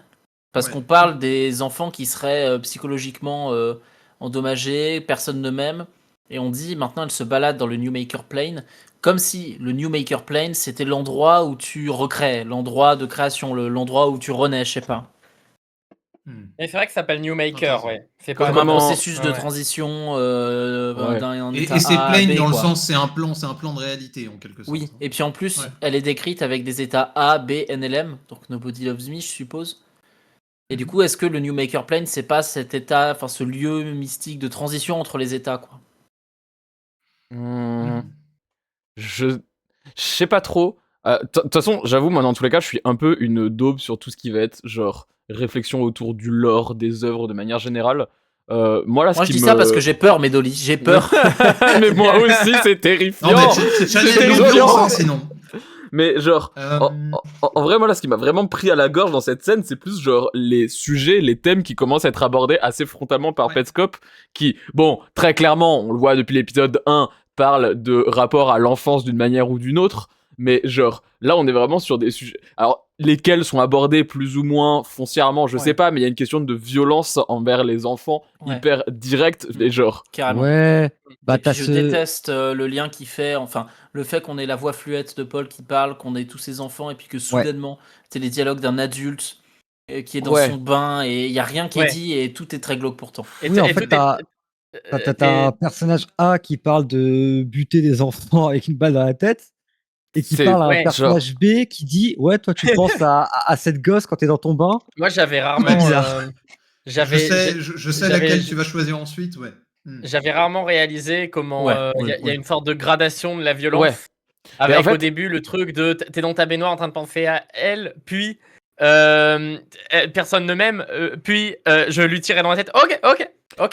Parce ouais. qu'on parle des enfants qui seraient psychologiquement endommagés, personne ne m'aime. Et on dit maintenant, elle se balade dans le New Maker Plane, comme si le New Maker Plane, c'était l'endroit où tu recrées, l'endroit de création, l'endroit où tu renais, je sais pas. Et c'est vrai que ça s'appelle New Maker, ouais. C'est Comme pas Comme un Comment- processus de Ouais. transition Ouais. d'un Et état c'est A à plain B, dans le quoi. sens, c'est un plan de réalité en quelque sorte. Oui, et puis en plus, Ouais. elle est décrite avec des états A, B, NLM, donc Nobody Loves Me, je suppose. Et du Mhm. coup, est-ce que le New Maker Plane, c'est pas cet état, enfin ce lieu mystique de transition entre les états, quoi? Hmm, je sais pas trop. De toute façon, j'avoue, moi dans tous les cas, je suis un peu une daube sur tout ce qui va être genre réflexion autour du lore des œuvres de manière générale. Moi là, ce Moi, je qui dis me... ça parce que j'ai peur, Médoli, j'ai peur. Mais moi aussi, c'est terrifiant. Non, mais challenge C'est l'ambiance, terrifiant. hein, sinon. Mais genre, Euh, en vrai, moi là, ce qui m'a vraiment pris à la gorge dans cette scène, c'est plus genre les sujets, les thèmes qui commencent à être abordés assez frontalement par Ouais. Petscop, qui, bon, très clairement, on le voit depuis l'épisode 1, parle de rapport à l'enfance d'une manière ou d'une autre, mais genre, là, on est vraiment sur des sujets... Alors, lesquels sont abordés plus ou moins foncièrement, je Ouais. sais pas, mais il y a une question de violence envers les enfants Ouais. hyper directe, et genre... Carrément. Ouais, bah Et puis t'as je ce. déteste le lien qu'il fait, enfin, le fait qu'on ait la voix fluette de Paul qui parle, qu'on ait tous ces enfants, et puis que soudainement, c'est les dialogues d'un adulte qui est dans Ouais. son bain, et il y a rien qui est Ouais. dit, et tout est très glauque pourtant. Et Oui, en et fait, tout est- t'as t'es- un personnage A qui parle de buter des enfants avec une balle dans la tête et qui C'est- parle à un ouais, personnage B qui dit ouais, toi tu penses à cette gosse quand t'es dans ton bain. Moi, j'avais rarement. Ouais, bizarre. je sais j'avais- laquelle tu vas choisir ensuite, ouais. J'avais rarement réalisé comment Ouais, il ouais, y a une sorte de gradation de la violence. Ouais. Avec Mais en fait- au début le truc de t'es dans ta baignoire en train de penser à elle, puis personne ne m'aime, puis je lui tirais dans la tête. Ok.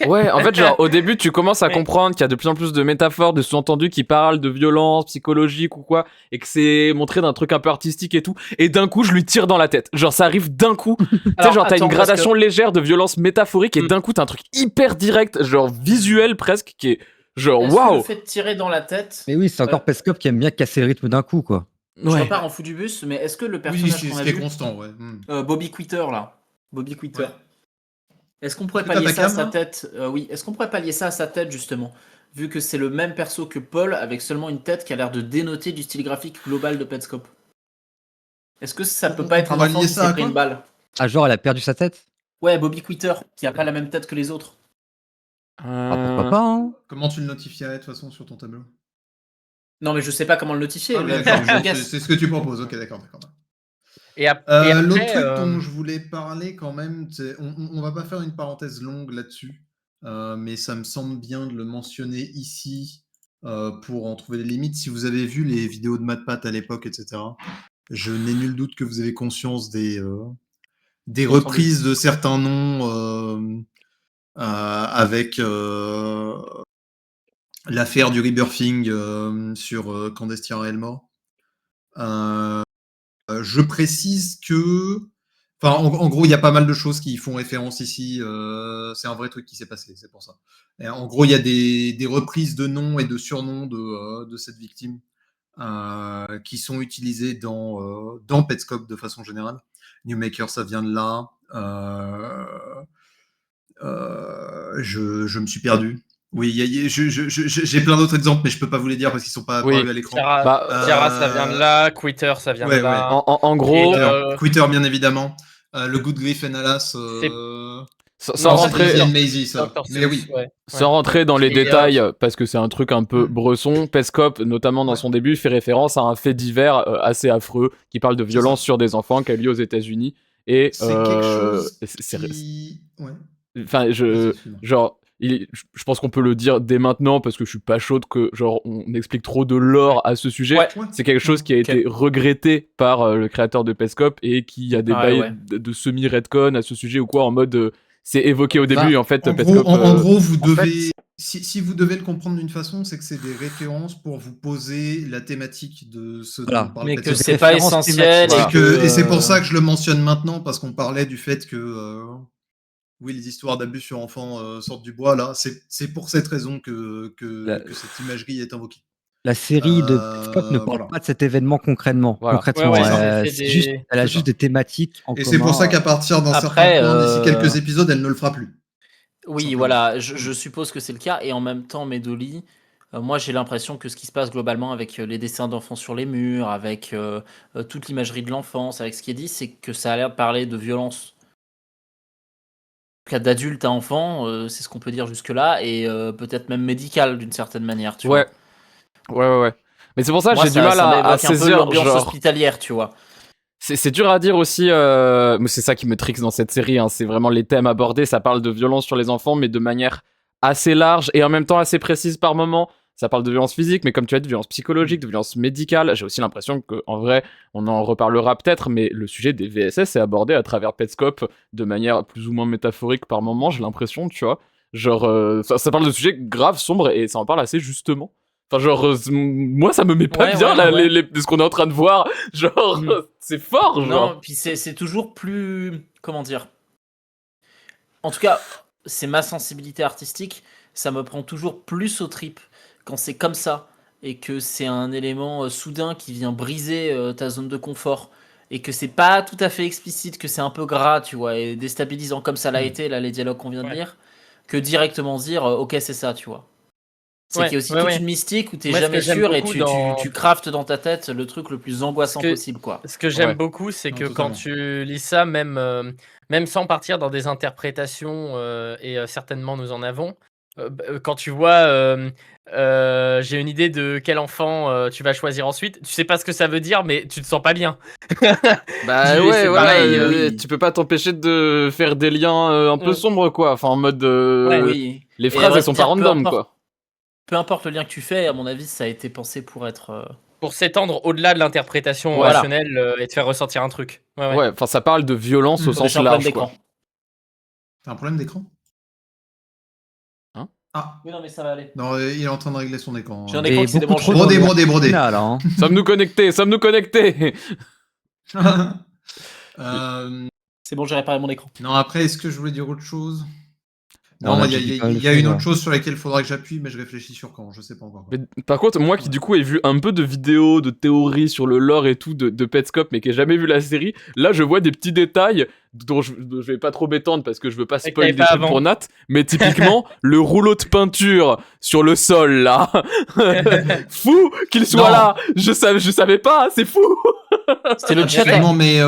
Ouais, en fait, genre, au début, tu commences à Ouais. comprendre qu'il y a de plus en plus de métaphores, de sous-entendus qui parlent de violence psychologique ou quoi, et que c'est montré d'un truc un peu artistique et tout, et d'un coup, je lui tire dans la tête. Genre, ça arrive d'un coup. Tu sais, Alors, genre, t'as attends, une parce gradation légère de violence métaphorique, et Mm. d'un coup, t'as un truc hyper direct, genre visuel presque, qui est genre, Est-ce que le waouh! fait de tirer dans la tête, Mais oui, c'est encore Petscop qui aime bien casser le rythme d'un coup, quoi. je Ouais. repars en fou du bus, mais est-ce que le Oui, personnage c'est qu'on ce a qui est vu, constant, ouais. Bobby Quitter là, Bobby Quitter, Ouais. est-ce qu'on pourrait Est-ce que t'as pallier ta ça à cam, sa là tête Oui, est-ce qu'on pourrait pallier ça à sa tête justement, vu que c'est le même perso que Paul avec seulement une tête qui a l'air de dénoter du style graphique global de Petscop? Est-ce que ça peut On pas être un pourrait enfant lier qui ça à s'est pris quoi une balle? Ah, genre, elle a perdu sa tête? Ouais, Bobby Quitter, qui a pas la même tête que les autres. Ah, pourquoi pas, hein? Comment tu le notifierais de toute façon sur ton tableau? Non, mais je sais pas comment le notifier. Ah oui, là, d'accord, je bon, guesse. c'est ce que tu proposes, ok, d'accord. Et après, L'autre truc dont je voulais parler quand même, on va pas faire une parenthèse longue là-dessus, mais ça me semble bien de le mentionner ici pour en trouver les limites. Si vous avez vu les vidéos de MatPat à l'époque, etc., je n'ai nul doute que vous avez conscience des reprises de certains noms avec l'affaire du rebirthing sur Quand Destia est mort. Je précise que Enfin, en gros, il y a pas mal de choses qui font référence ici. C'est un vrai truc qui s'est passé, c'est pour ça. Et en gros, il y a des reprises de noms et de surnoms de cette victime qui sont utilisées dans Petscop de façon générale. Newmaker, ça vient de là. Je me suis perdu. Oui, j'ai plein d'autres exemples, mais je peux pas vous les dire parce qu'ils sont pas Oui. apparus à l'écran. Tiara, ça vient de là. Quitter, ça vient de Ouais, là. En gros, Quitter, bien évidemment. Le Good Grief and Alas. sans Non, rentrer, c'est Maisie, ça. Dr. Mais Seuss, oui. ouais. sans rentrer dans les Et, détails, parce que c'est un truc un peu bresson, Petscop, notamment dans Ouais. son début, fait référence à un fait divers assez affreux qui parle de violence ça. sur des enfants qui a lieu aux États-Unis. Et C'est quelque chose c'est- qui... Ouais. Enfin, Vas-y, excuse-moi. genre, je pense qu'on peut le dire dès maintenant parce que je suis pas chaude que genre on explique trop de lore à ce sujet. Ouais. Ouais. C'est quelque chose qui a été regretté par le créateur de Petscop et qui a des Pareil, bails de semi-redcon à ce sujet ou quoi en mode c'est évoqué au Bah, début et en fait En Petscop. gros, en gros, vous en devez... Si vous devez le comprendre d'une façon, c'est que c'est des références pour vous poser la thématique de ce Voilà. dont parle Mais que Petscop. c'est pas références essentiel. thématiques. Et c'est pour ça que je le mentionne maintenant, parce qu'on parlait du fait que oui, les histoires d'abus sur enfants sortent du bois, là. C'est pour cette raison que cette imagerie est invoquée. La série de Petscop ne parle voilà. pas de cet événement concrètement. Voilà. Concrètement, Ouais, c'est juste, elle a c'est juste ça. des thématiques en Et commun. c'est pour ça qu'à partir d'un Après, certain point, d'ici quelques épisodes, elle ne le fera plus. Oui, Simplement. voilà, je suppose que c'est le cas. Et en même temps, Medoli, moi j'ai l'impression que ce qui se passe globalement avec les dessins d'enfants sur les murs, avec toute l'imagerie de l'enfance, avec ce qui est dit, c'est que ça a l'air de parler de violence. En cas d'adulte à enfant, c'est ce qu'on peut dire jusque-là, et peut-être même médical d'une certaine manière, tu Ouais. vois. Ouais. Mais c'est pour ça que Moi, j'ai du mal ça à m'évoque un peu saisir l'ambiance genre. hospitalière, tu vois. C'est dur à dire aussi, mais c'est ça qui me trixe dans cette série, hein, c'est vraiment les thèmes abordés, ça parle de violence sur les enfants, mais de manière assez large et en même temps assez précise par moment. Ça parle de violence physique, mais comme tu as dit, de violence psychologique, de violence médicale. J'ai aussi l'impression qu'en vrai, on en reparlera peut-être, mais le sujet des VSS est abordé à travers Petscop de manière plus ou moins métaphorique par moment, j'ai l'impression, tu vois. Genre, ça parle de sujets graves, sombres, et ça en parle assez justement. Enfin, genre, moi, ça me met pas Ouais, bien ouais, là, ouais. ce qu'on est en train de voir. Genre, c'est fort, genre. Non, puis c'est toujours plus. Comment dire? En tout cas, c'est ma sensibilité artistique. Ça me prend toujours plus aux tripes quand c'est comme ça et que c'est un élément soudain qui vient briser ta zone de confort et que c'est pas tout à fait explicite, que c'est un peu gras, tu vois, et déstabilisant comme ça l'a été, là, les dialogues qu'on vient de Ouais. lire, que directement dire ok, c'est ça, tu vois. C'est Ouais, qu'il y a aussi ouais, toute ouais. une mystique où t'es Moi, ce jamais que j'aime sûr et beaucoup tu craftes dans ta tête le truc le plus angoissant possible, quoi. Ce que j'aime Ouais. beaucoup, c'est Non, que quand totalement. tu lis ça, même sans partir dans des interprétations, et certainement nous en avons, quand tu vois, j'ai une idée de quel enfant tu vas choisir ensuite, tu sais pas ce que ça veut dire, mais tu te sens pas bien. Bah Tu- ouais, c'est voilà, pareil, oui. tu peux pas t'empêcher de faire des liens un peu Mm. sombres, quoi. Enfin, en mode. Ouais. Oui. Les Et à phrases, vrai elles sont dire, pas random, quoi. peu importe le lien que tu fais, à mon avis, ça a été pensé pour être. Pour s'étendre au-delà de l'interprétation Voilà. rationnelle et te faire ressentir un truc. Ouais. Ouais, enfin, ça parle de violence au Mm. Sur des sens champs pleins large, d'écran. quoi. T'as un problème d'écran? Hein? Ah, Oui, non, mais ça va aller. non, il est en train de régler son écran. J'ai un Et écran qui s'est beaucoup trop débranché. Brodé. Là, hein. Sommes-nous connectés C'est bon, j'ai réparé mon écran. Non, après, est-ce que je voulais dire autre chose? Non, on Non, a il déjà dit pas mal de y a une choses, autre chose sur laquelle il faudra que j'appuie, mais je réfléchis sur quand, je sais pas encore. Mais par contre, moi qui du coup ai vu un peu de vidéos, de théories sur le lore et tout de Petscop, mais qui ai jamais vu la série, là je vois des petits détails dont je vais pas trop m'étendre parce que je veux pas Et que spoil t'avais des pas trucs avant. pour Nat, mais typiquement le rouleau de peinture sur le sol là, fou qu'il soit Non. là, je savais pas, c'est fou. C'est le chat. Absolument, mais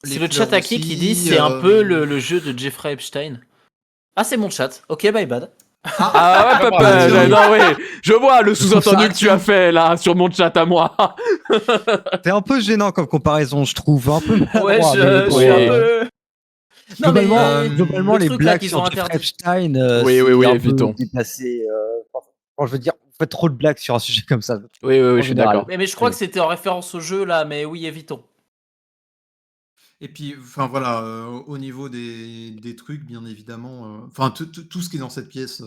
C'est les le chat fleurs à qui aussi, dit c'est un peu le jeu de Jeffrey Epstein. Ah, c'est mon chat. Ok, bye bad. Ah ouais papa, Ah, non ouais, je vois le sous-entendu ça que tu as fait là sur mon chat à moi. C'est un peu gênant comme comparaison, je trouve. Un peu Ouais, maladroit, mais je bon, suis un peu. Non, mais globalement, le les truc là blagues qu'ils sur ont Jeffrey interdit. Epstein, Oui, c'est oui, un évitons. peu déplacé. Enfin, je veux dire, vous faites trop de blagues sur un sujet comme ça. Oui, En je suis général. d'accord. Mais je crois que c'était en référence au jeu là, mais oui, évitons. Et puis, enfin voilà, au niveau des trucs, bien évidemment, enfin tout ce qui est dans cette pièce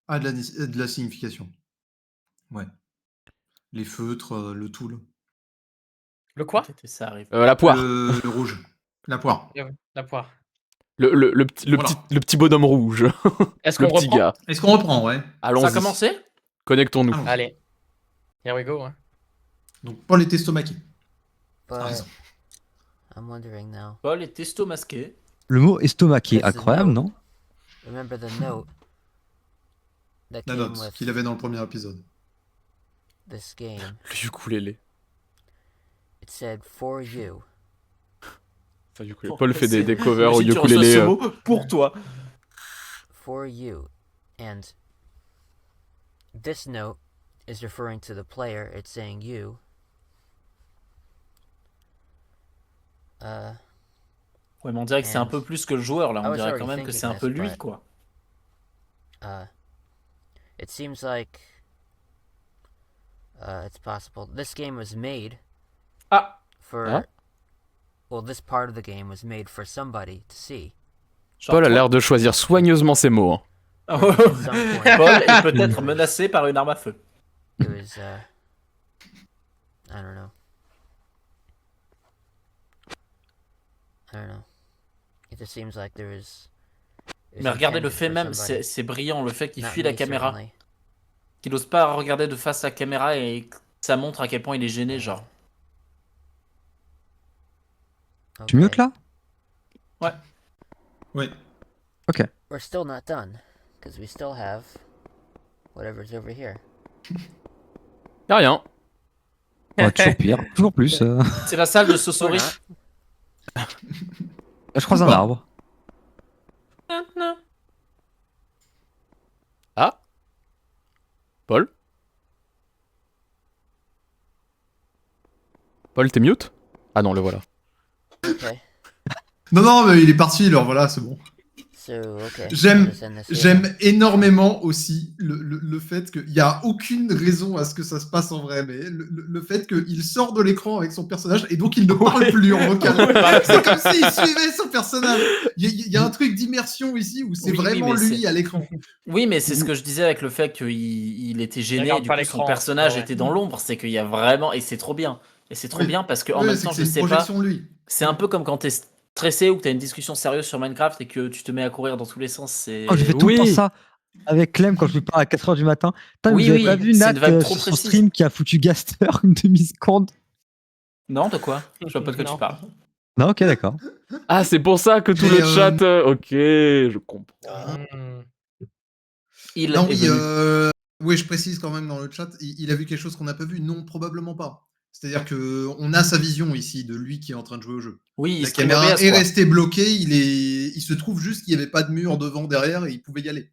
a de la signification. Ouais. Les feutres, le tool. Le quoi? Ça arrive. La poire. Le rouge. La poire. La poire. Le Voilà. petit bonhomme rouge. Est-ce Le qu'on petit reprend? gars. Est-ce qu'on reprend, ouais? Ça Allons-y. a commencé? Connectons-nous. Allons-y. Allez. Here we go. Hein. Donc, Paul est estomaqué. But T'as raison. I'm wondering now. Paul est estomasqué. Le mot estomaqué, This is incroyable, no- non? Remember the note that La came note with qu'il avait dans le premier épisode. this game? Le ukulélé. It said for you. Enfin, ukulélé. Paul fait des C'est- covers au Si tu reçois ukulélé. ce mot, pour toi. For you. And this note is referring to the player. It's saying you. Ouais, mais on dirait que c'est un peu plus que le joueur là. I On was dirait already quand même que thinking c'est un peu this, lui but- quoi. It seems like it's possible. This game was made Ah, for. Huh? Well, this part of the game was made for somebody to see. genre Paul a toi. l'air de choisir soigneusement ses mots. Hein. At some point, Paul est peut-être menacé par une arme à feu. it was. I don't know. I don't know. It just seems like there is. Mais regardez le fait même, c'est brillant le fait qu'il fuit la caméra, Certainly. qu'il n'ose pas regarder de face la caméra et que ça montre à quel point il est gêné, genre. Tu mutes là? Oui. We're still not done, because we still have whatever's over here. Y'a rien. Ouais, toujours pire, toujours plus. C'est la salle de Sosori. Je croise un arbre. Ah Paul Paul, t'es mute? Ah non, le voilà. Okay. Non, mais il est parti, alors voilà, c'est bon. So, okay. J'aime- I'll just end this here. J'aime énormément aussi le fait qu'il n'y a aucune raison à ce que ça se passe en vrai, mais le fait qu'il sort de l'écran avec son personnage et donc il ne parle plus en vocal. C'est comme s'il suivait son personnage. Il y a un truc d'immersion ici où c'est Oui, vraiment mais lui c'est- à l'écran. Oui, mais c'est ce que je disais avec le fait qu'il était gêné, regarde du pas coup son l'écran. personnage Ah ouais. était dans l'ombre, c'est qu'il y a vraiment... Et c'est trop bien. Et c'est trop Oui. bien parce que en Ouais, même c'est temps, que je c'est sais une pas, projection de lui. c'est un peu comme quand t'es stressé ou que t'as une discussion sérieuse sur Minecraft et que tu te mets à courir dans tous les sens. C'est... Oh, j'ai fait tout le temps Oui. ça avec Clem quand je lui parle à 4h du matin. Putain, Oui, vous avez oui, pas vu c'est Nat une vibe trop sur son précise. stream qui a foutu Gaster une demi-seconde? Non, de quoi? Je vois pas de quoi Non. tu parles. Non, ok, d'accord. Ah, c'est pour ça que tout Mais, le chat... ok, je comprends. Hmm. Il Non, est oui, venu. oui, je précise quand même dans le chat, il a vu quelque chose qu'on n'a pas vu? Non, probablement pas. C'est-à-dire qu'on a sa vision ici de lui qui est en train de jouer au jeu. Oui, il La se caméra OBS, est quoi. restée bloquée, il se trouve juste qu'il n'y avait pas de mur devant, derrière, et il pouvait y aller.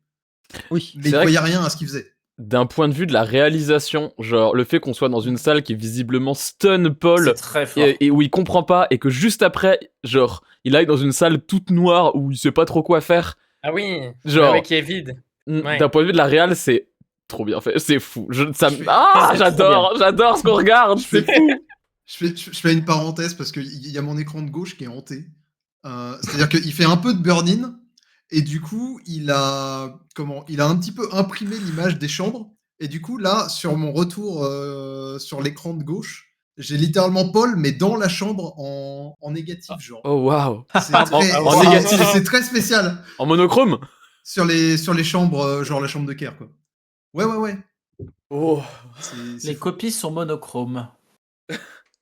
Oui. Mais C'est il vrai voyait rien à ce qu'il faisait. D'un point de vue de la réalisation, genre le fait qu'on soit dans une salle qui visiblement stun Paul C'est très fort. et où il comprend pas et que juste après, genre, il aille dans une salle toute noire où il sait pas trop quoi faire. Ah oui. Genre- Ouais, qui est vide. Ouais. D'un point de vue de la réal, c'est trop bien fait, c'est fou. C'est J'adore ce qu'on regarde, c'est fou. Je fais une parenthèse parce qu'il y a mon écran de gauche qui est hanté. C'est-à-dire qu'il fait un peu de burn-in et du coup, il a un petit peu imprimé l'image des chambres. Et du coup, là, sur mon retour sur l'écran de gauche, j'ai littéralement Paul, mais dans la chambre en négatif, genre. Oh waouh. C'est très, en négatif. c'est très spécial En monochrome. sur les chambres, genre la chambre de Caire, quoi. Ouais. Oh. C'est Les fou. copies sont monochromes.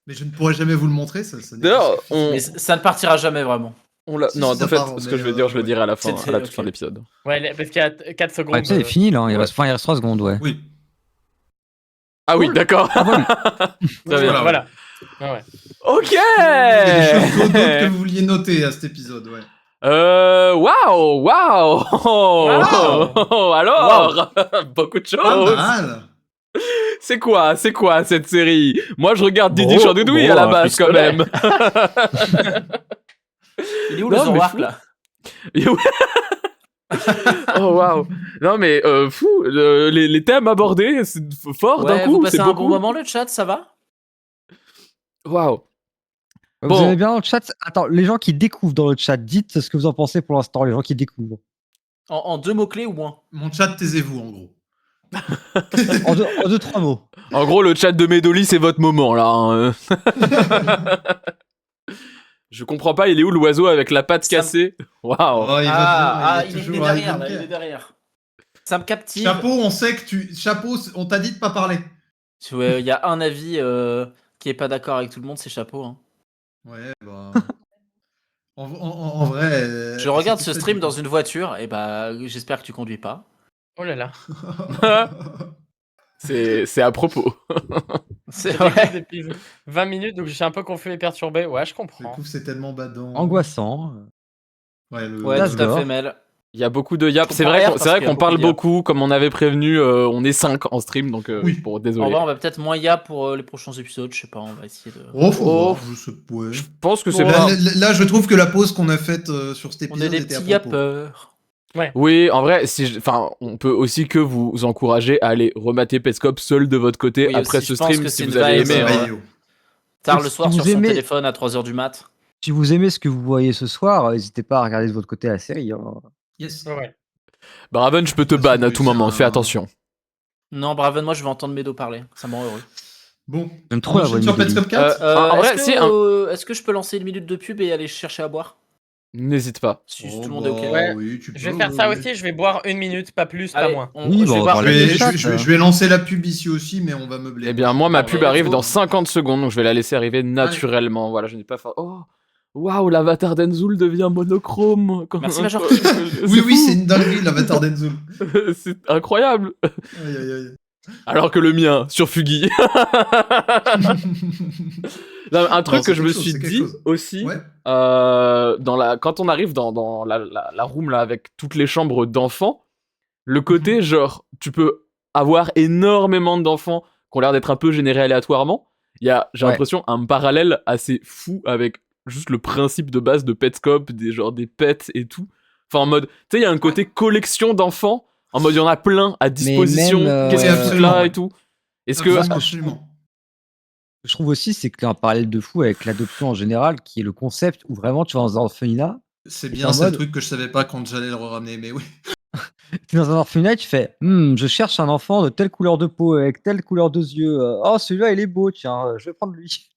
Mais je ne pourrais jamais vous le montrer, ça D'ailleurs, n'existe pas. Mais ça ne partira jamais vraiment. Si, non, ça en fait, part, ce mais, que je vais dire, je le ouais. dirai à la fin, C'était- à la toute ok. fin de l'épisode. Ouais, parce qu'il y a 4 secondes. Ouais, tu sais, il est fini là, il ouais. reste 3 secondes, ouais. Oui. Ah oui, Cool. d'accord. Très bien. Voilà. Ouais. Ok. Il y a des choses d'autres que vous vouliez noter à cet épisode, ouais. Waouh. Wow. Alors, beaucoup de Pas choses. mal. C'est quoi cette série? Moi, je regarde Didi Bon, Chandoudouille bon, à la base, quand pistolet. même. Il est où Non, le mais Zoroark fou. là? Oh waouh. Non mais fou, les thèmes abordés, c'est fort d'un Ouais, vous coup, passez c'est un beaucoup. bon moment le chat, ça va? Waouh. Vous Bon. avez bien dans le chat. Attends, les gens qui découvrent dans le chat, dites ce que vous en pensez pour l'instant, les gens qui découvrent. En 2 mots-clés ou moins? Mon chat, taisez-vous, en gros. En deux, trois mots. En gros, le chat de Medoli, c'est votre moment, là. Hein. Je comprends pas, il est où l'oiseau avec la patte Ça me- cassée? Waouh. Oh, il va bien, il est toujours derrière, à là, il est derrière. Ça me captive. Chapeau, on sait que tu. Chapeau, on t'a dit de pas parler. Il y a un avis qui est pas d'accord avec tout le monde, c'est Chapeau. Hein. Ouais, bah. En vrai. Je regarde ce stream dans une voiture, et bah j'espère que tu conduis pas. Oh là là. C'est à propos. C'est Je t'écoute vrai. depuis 20 minutes, donc je suis un peu confus et perturbé. Ouais, je Du comprends. coup, c'est tellement badant. Angoissant. Ouais, Ouais, That's tout à gore. fait, Mel. Il y a beaucoup de yap. Je C'est comprends vrai rien qu'on parce qu'il y a parle beaucoup de yap. beaucoup, comme on avait prévenu. On est 5 en stream, donc Oui. bon, En désolé. vrai, on va peut-être moins yap pour les prochains épisodes, je sais pas, on va essayer de. Oh, faut Oh. voir, je sais ouais. Je pense que c'est Bon, pas. Là, je trouve que la pause qu'on a faite sur cet On épisode est des était à petits propos. yappeurs. Oui, en vrai, enfin, on peut aussi que vous encourager à aller remater Petscop seul de votre côté Oui, après aussi, ce je pense stream que si c'est vous une avez vibe, aimé. Ça va, hein. Yo. Tard Et le si soir vous sur son aimez- téléphone à 3h du mat. Si vous aimez ce que vous voyez ce soir, n'hésitez pas à regarder de votre côté la série. Hein. Yes. Ouais. Braven, je peux te De toute façon, ban à tout c'est moment, un- fais attention. Non, Braven, moi je vais entendre Medo parler, ça me rend heureux. Bon, J'aime trop on la voix enchaîne de sur Medoli. Petscop 4 En vrai, est-ce que je peux lancer une minute de pub et aller chercher à boire? N'hésite pas. Si Oh, tout le monde est ok. bah, Ouais. oui, tu Je vais peux, faire ça oui. aussi, je vais boire 1 minute, pas plus, pas Allez, moins. Oui, je bon, vais on boire va Je parler vais, du chat, je vais lancer la pub ici aussi, mais on va meubler. Eh bien, moi, ma Bon, pub bah, arrive let's dans go. 50 secondes, donc je vais la laisser arriver naturellement. Voilà, je n'ai pas fait. Oh, waouh, l'avatar d'Enzul devient monochrome. Merci, Majorquille. Oui, oui, c'est une dinguerie, l'avatar d'Enzul. C'est incroyable. Aïe, aïe, aïe. Alors que le mien, sur Fugi. Non, un truc Non, c'est que je me quelque chose, suis c'est quelque dit chose. aussi, Ouais. quand on arrive dans la room là avec toutes les chambres d'enfants, le côté genre tu peux avoir énormément d'enfants qui ont l'air d'être un peu générés aléatoirement. Il y a, j'ai Ouais. l'impression, un parallèle assez fou avec juste le principe de base de Petscop, des pets et tout. Enfin en mode, tu sais, il y a un côté collection d'enfants. En mode, il y en a plein à disposition. même, Qu'est-ce Oui, qu'ils foutent absolument, là ouais. et tout. Est-ce que Absolument, que je- absolument. Ce que je trouve aussi, c'est qu'il y a un parallèle de fou avec l'adoption en général, qui est le concept où vraiment tu vas dans un orphelinat. C'est Et bien, en c'est le mode- truc que je savais pas quand j'allais le ramener, mais oui. Tu es dans un orphelinat, tu fais je cherche un enfant de telle couleur de peau, avec telle couleur de yeux. Oh, celui-là, il est beau, tiens, je vais prendre lui.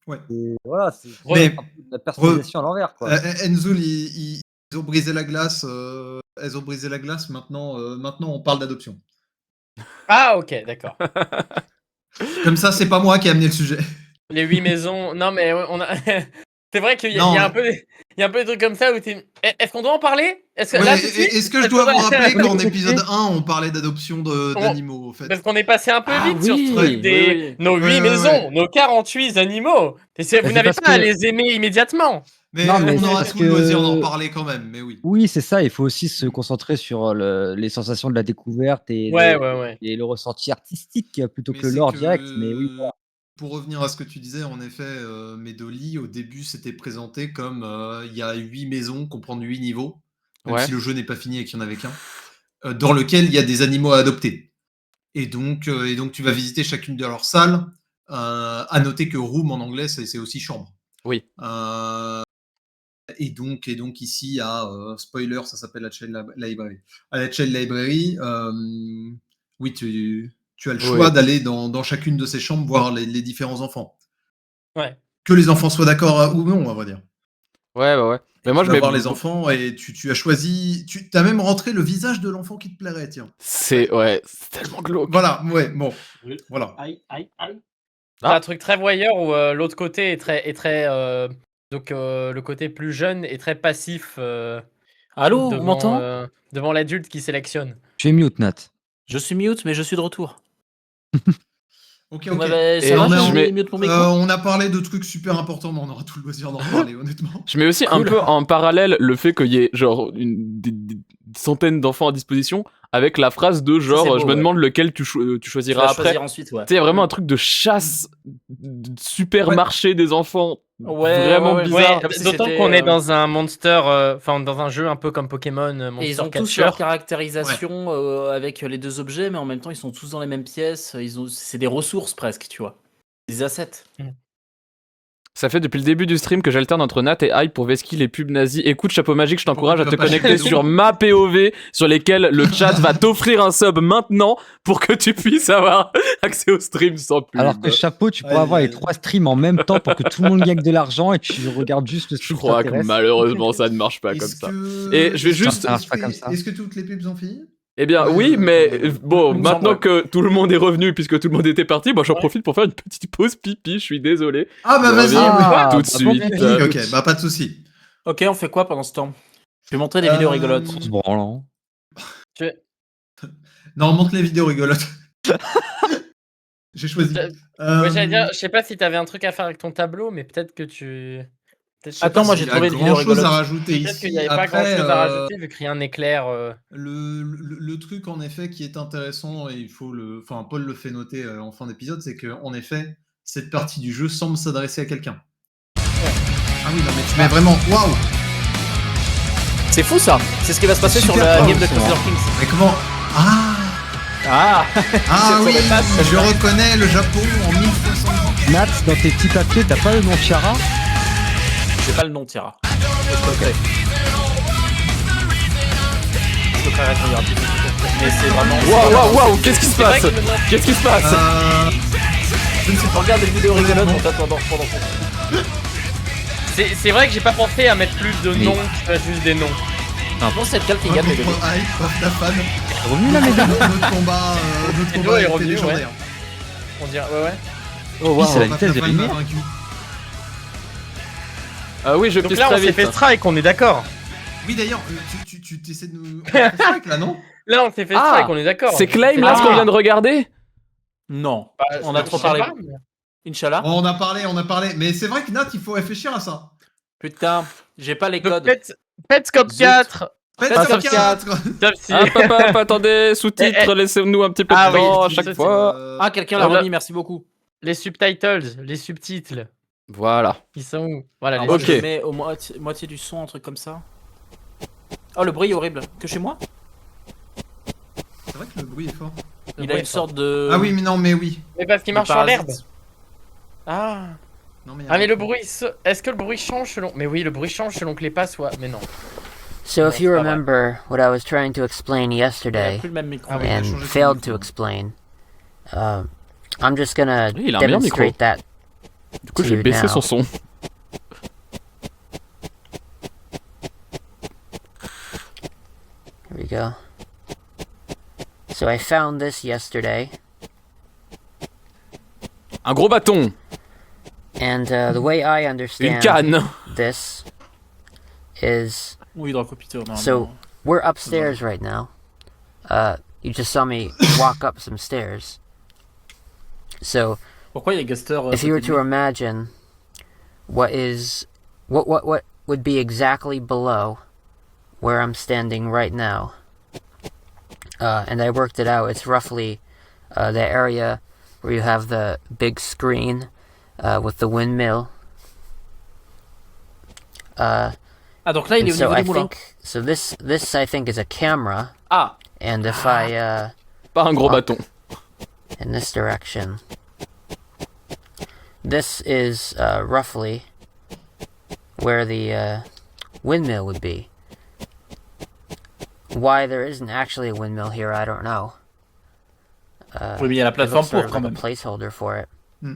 Ouais. Et voilà, c'est Mais- un peu de la personnalisation à l'envers. Quoi. Enzul, ils ont brisé la glace. Elles ont brisé la glace. Maintenant, on parle d'adoption. Ah, ok, d'accord. Comme ça, c'est pas moi qui ai amené le sujet. Les 8 maisons. Non, mais on a. C'est vrai qu'il y, Non, a un mais- peu il y a un peu des trucs comme ça où t'es. Est-ce qu'on doit en parler? Est-ce que Ouais, là, tout de suite est-ce que je Est-ce dois qu'on vous rappeler doit- qu'en épisode 1, on parlait d'adoption d'animaux, en fait. Parce qu'on est passé un peu Ah vite sur oui, ce truc oui, des oui. nos 8 Ouais, ouais, maisons, ouais. nos 48 animaux. Et vous c'est n'avez parce pas à que- les aimer immédiatement. Mais, Non, mais on c'est aura parce tout le loisir d'en que- parler quand même, mais oui. Oui, c'est ça, il faut aussi se concentrer sur les sensations de la découverte et, Ouais. et le ressenti artistique plutôt Mais que c'est l'or que- direct. Mais oui, voilà. Pour revenir à ce que tu disais, en effet, Medoli, au début, c'était présenté comme il y a 8 maisons, comprendre 8 niveaux, même Ouais. si le jeu n'est pas fini et qu'il n'y en avait qu'un, dans lequel il y a des animaux à adopter. Et donc, tu vas visiter chacune de leurs salles. À noter que room en anglais, c'est aussi chambre. Oui. Et donc ici, à spoiler, ça s'appelle la Child Library. À la Child Library, oui, tu as le choix Oui. d'aller dans chacune de ces chambres voir les différents enfants. Ouais. Que les enfants soient d'accord ou non, on va dire. Ouais. Mais moi, Tu je vas mets voir les enfants et tu as choisi. Tu as même rentré le visage de l'enfant qui te plairait, tiens. c'est tellement glauque. Voilà, ouais, bon. Oui. Voilà. Aïe. C'est un truc très voyeur où l'autre côté est très donc le côté plus jeune est très passif Allô, on devant, m'entend? devant l'adulte qui sélectionne. Tu es mute, Nat. Je suis mute, mais je suis de retour. Ok, Vous ok. m'avez- Et Ça va, on est je en- suis mute mon micro? On a parlé de trucs super importants, mais on aura tout le loisir d'en parler, honnêtement. Je mets aussi un Cool. peu en parallèle le fait qu'il y ait genre des centaines d'enfants à disposition avec la phrase de genre c'est beau, je me ouais. demande lequel tu Tu choisiras vas après. choisir ensuite, ouais. Tu sais, il y a vraiment un truc de chasse, de supermarché des enfants. Ouais, vraiment ouais, bizarre. Ouais, comme si d'autant c'était, qu'on est euh, dans un monster, enfin dans un jeu un peu comme Pokémon Et Monster ils ont tous Catcher. leur caractérisation avec les deux objets, mais en même temps, ils sont tous dans les mêmes pièces. C'est des ressources presque, tu vois. Des assets. Ça fait depuis le début du stream que j'alterne entre Nat et Hype pour Veski les pubs nazis. Écoute, Chapeau Magique, je t'encourage à te Pourquoi tu vas pas connecter chier sur ma POV sur lesquelles le chat va t'offrir un sub maintenant pour que tu puisses avoir accès au stream sans pub. Alors que Chapeau, tu pourrais Aïe, avoir les aïe. 3 streams en même temps pour que tout le monde gagne de l'argent et tu regardes juste le Je stream qui crois que t'intéresse. malheureusement ça ne marche pas comme Est-ce ça. que... Et je vais est-ce juste- que Ça marche pas comme ça. Est-ce que toutes les pubs ont fini? Eh bien oui, mais bon, Il me maintenant semble, que tout le monde est revenu puisque tout le monde était parti, moi j'en profite pour faire une petite pause pipi, je suis désolé. Ah bah Je vas-y, reviens Ah, tout de bah, suite. bon, ok, bah pas de souci. Ok, on fait quoi pendant ce temps? Je vais montrer des vidéos rigolotes. On se branle, hein. Non, montre les vidéos rigolotes. J'ai choisi. Ouais, Euh, j'allais dire, je sais pas si t'avais un truc à faire avec ton tableau, mais peut-être que tu. Peut-être, je sais Attends, pas moi si- j'ai trouvé une vidéo grand chose à rigolote. rajouter Peut-être ici. qu'il n'y avait pas Après, grand chose à rajouter vu que rien n'est clair. le truc en effet qui est intéressant et il faut enfin Paul le fait noter en fin d'épisode, c'est que en effet cette partie du jeu semble s'adresser à quelqu'un. Ah oui non mais tu mets vraiment waouh. C'est fou ça. C'est ce qui va se passer sur Super la fort, game de c'est Crusader marrant. Kings. Mais comment ah Ah ah Sur oui les pattes, je reconnais le Japon en 1070. Nat, dans tes petits papiers, t'as pas le nom Chiara? J'ai pas le nom, Tira. Je te créerai de regarder. Mais c'est vraiment. Waouh, qu'est-ce qui se C'est vrai passe que maintenant- Qu'est-ce qui se passe Je ne sais pas. Regarde des vidéos rigolotes en t'attendant pendant ton. C'est vrai que j'ai pas pensé à mettre plus de Mais- noms, juste des noms. Non, c'est lequel qui Moi, gagne les contre vidéos. Hype, Paf la fan. T'es revenu là, mesdames? Notre combat Edo est a été revenu, légendaire. On dirait, ouais. Oh, Oui, c'est la Paf vitesse de la fan m'a lumière. vaincu. Ah oui, je Donc pisse là, on très s'est vite. fait strike, on est d'accord. Oui d'ailleurs, tu t'essaies de nous... On fait strike, là non? Là, on s'est fait Ah, strike, on est d'accord. C'est Claim là ce qu'on vient de regarder Non. Bah, On a je trop sais parlé. pas, mais- Inch'Allah. On a parlé. Mais c'est vrai que Nat, il faut réfléchir à ça. Putain, j'ai pas les Donc, codes. Petscop Zut. 4. Faites Pas ça sauf 4. Top si. Attendez, sous-titres, laissez-nous un petit peu de Ah oui, temps à ça, chaque c'est- fois. Ah, quelqu'un l'a Voilà. remis, merci beaucoup. Les subtitles, les subtitres, Voilà. ils sont où? Voilà, les Alors, moi, Ok. je mets au moitié du son, un truc comme ça. Oh, le bruit est horrible. Que chez moi C'est vrai que le bruit est fort. Il a une sorte de. Ah oui, mais non, mais oui. Mais parce qu'il de marche sur l'herbe. parasite. Ah. Non, mais, Ah mais le bruit, est-ce que le bruit change selon... Mais oui, le bruit change selon que les pas soient... Mais non. So, if No, you it's not remember what I was trying to explain Il a yesterday plus le même micro. Ah oui. and changé son failed micro. to explain, I'm just gonna Oui, il a un meilleur micro. demonstrate that. Du coup, je vais baisser son son. Here we go. So I found this yesterday, Un gros bâton, and the way I une understand canne. this is Oui, dans le copiteur. So- we're upstairs right now. You just saw me walk up some stairs. So Pourquoi il y a Gaster if you were to imagine what would be exactly below where I'm standing right now, and I worked it out. It's roughly the area where you have the big screen with the windmill. Ah, donc là, il est And au so niveau I des moulins. think so. This I think is a camera, Ah, and if I Pas un gros bâton. in this direction. This is roughly where the windmill would be. Why there isn't actually a windmill here, I don't know. oui, mais il y a la It looks plateforme sort pour of quand like a même. placeholder for it. Hmm.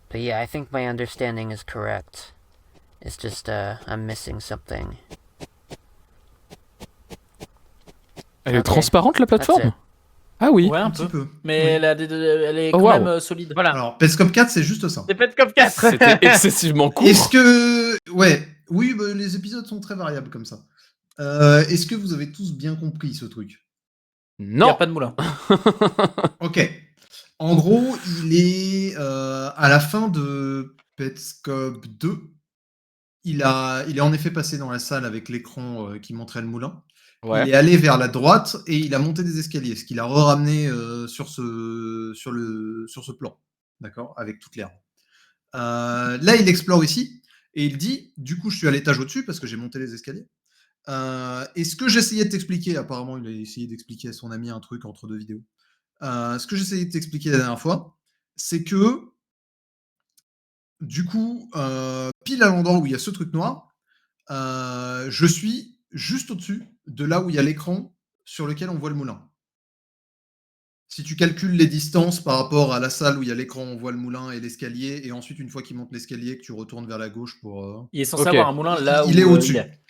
But yeah, I think my understanding is correct. It's just I'm missing something. Elle est Ok. transparente la That's plateforme it. Ah oui. Ouais, un Un petit peu. peu. Mais Oui. elle est Oh, quand wow. même solide. Voilà. Alors, Pescop 4, c'est juste ça. C'est Petscop 4. C'était excessivement court. Est-ce que... Ouais, oui, bah, les épisodes sont très variables comme ça. Est-ce que vous avez tous bien compris ce truc? Il n'y a Non. pas de moulin. Ok. En gros, il est à la fin de Petscop 2. Il est en effet passé dans la salle avec l'écran qui montrait le moulin. Il Ouais. est allé vers la droite et il a monté des escaliers, ce qu'il a ramené sur ce plan, d'accord, avec toute l'herbe. Là, il explore ici et il dit, du coup, je suis à l'étage au-dessus parce que j'ai monté les escaliers. Et ce que j'essayais de t'expliquer, apparemment, il a essayé d'expliquer à son ami un truc entre deux vidéos. Ce que j'essayais de t'expliquer la dernière fois, c'est que, du coup, pile à l'endroit où il y a ce truc noir, je suis juste au-dessus de là où il y a l'écran sur lequel on voit le moulin. Si tu calcules les distances par rapport à la salle où il y a l'écran, on voit le moulin et l'escalier, et ensuite, une fois qu'il monte l'escalier, que tu retournes vers la gauche pour. Il est censé Ok. avoir un moulin là Il est où au-dessus. il est.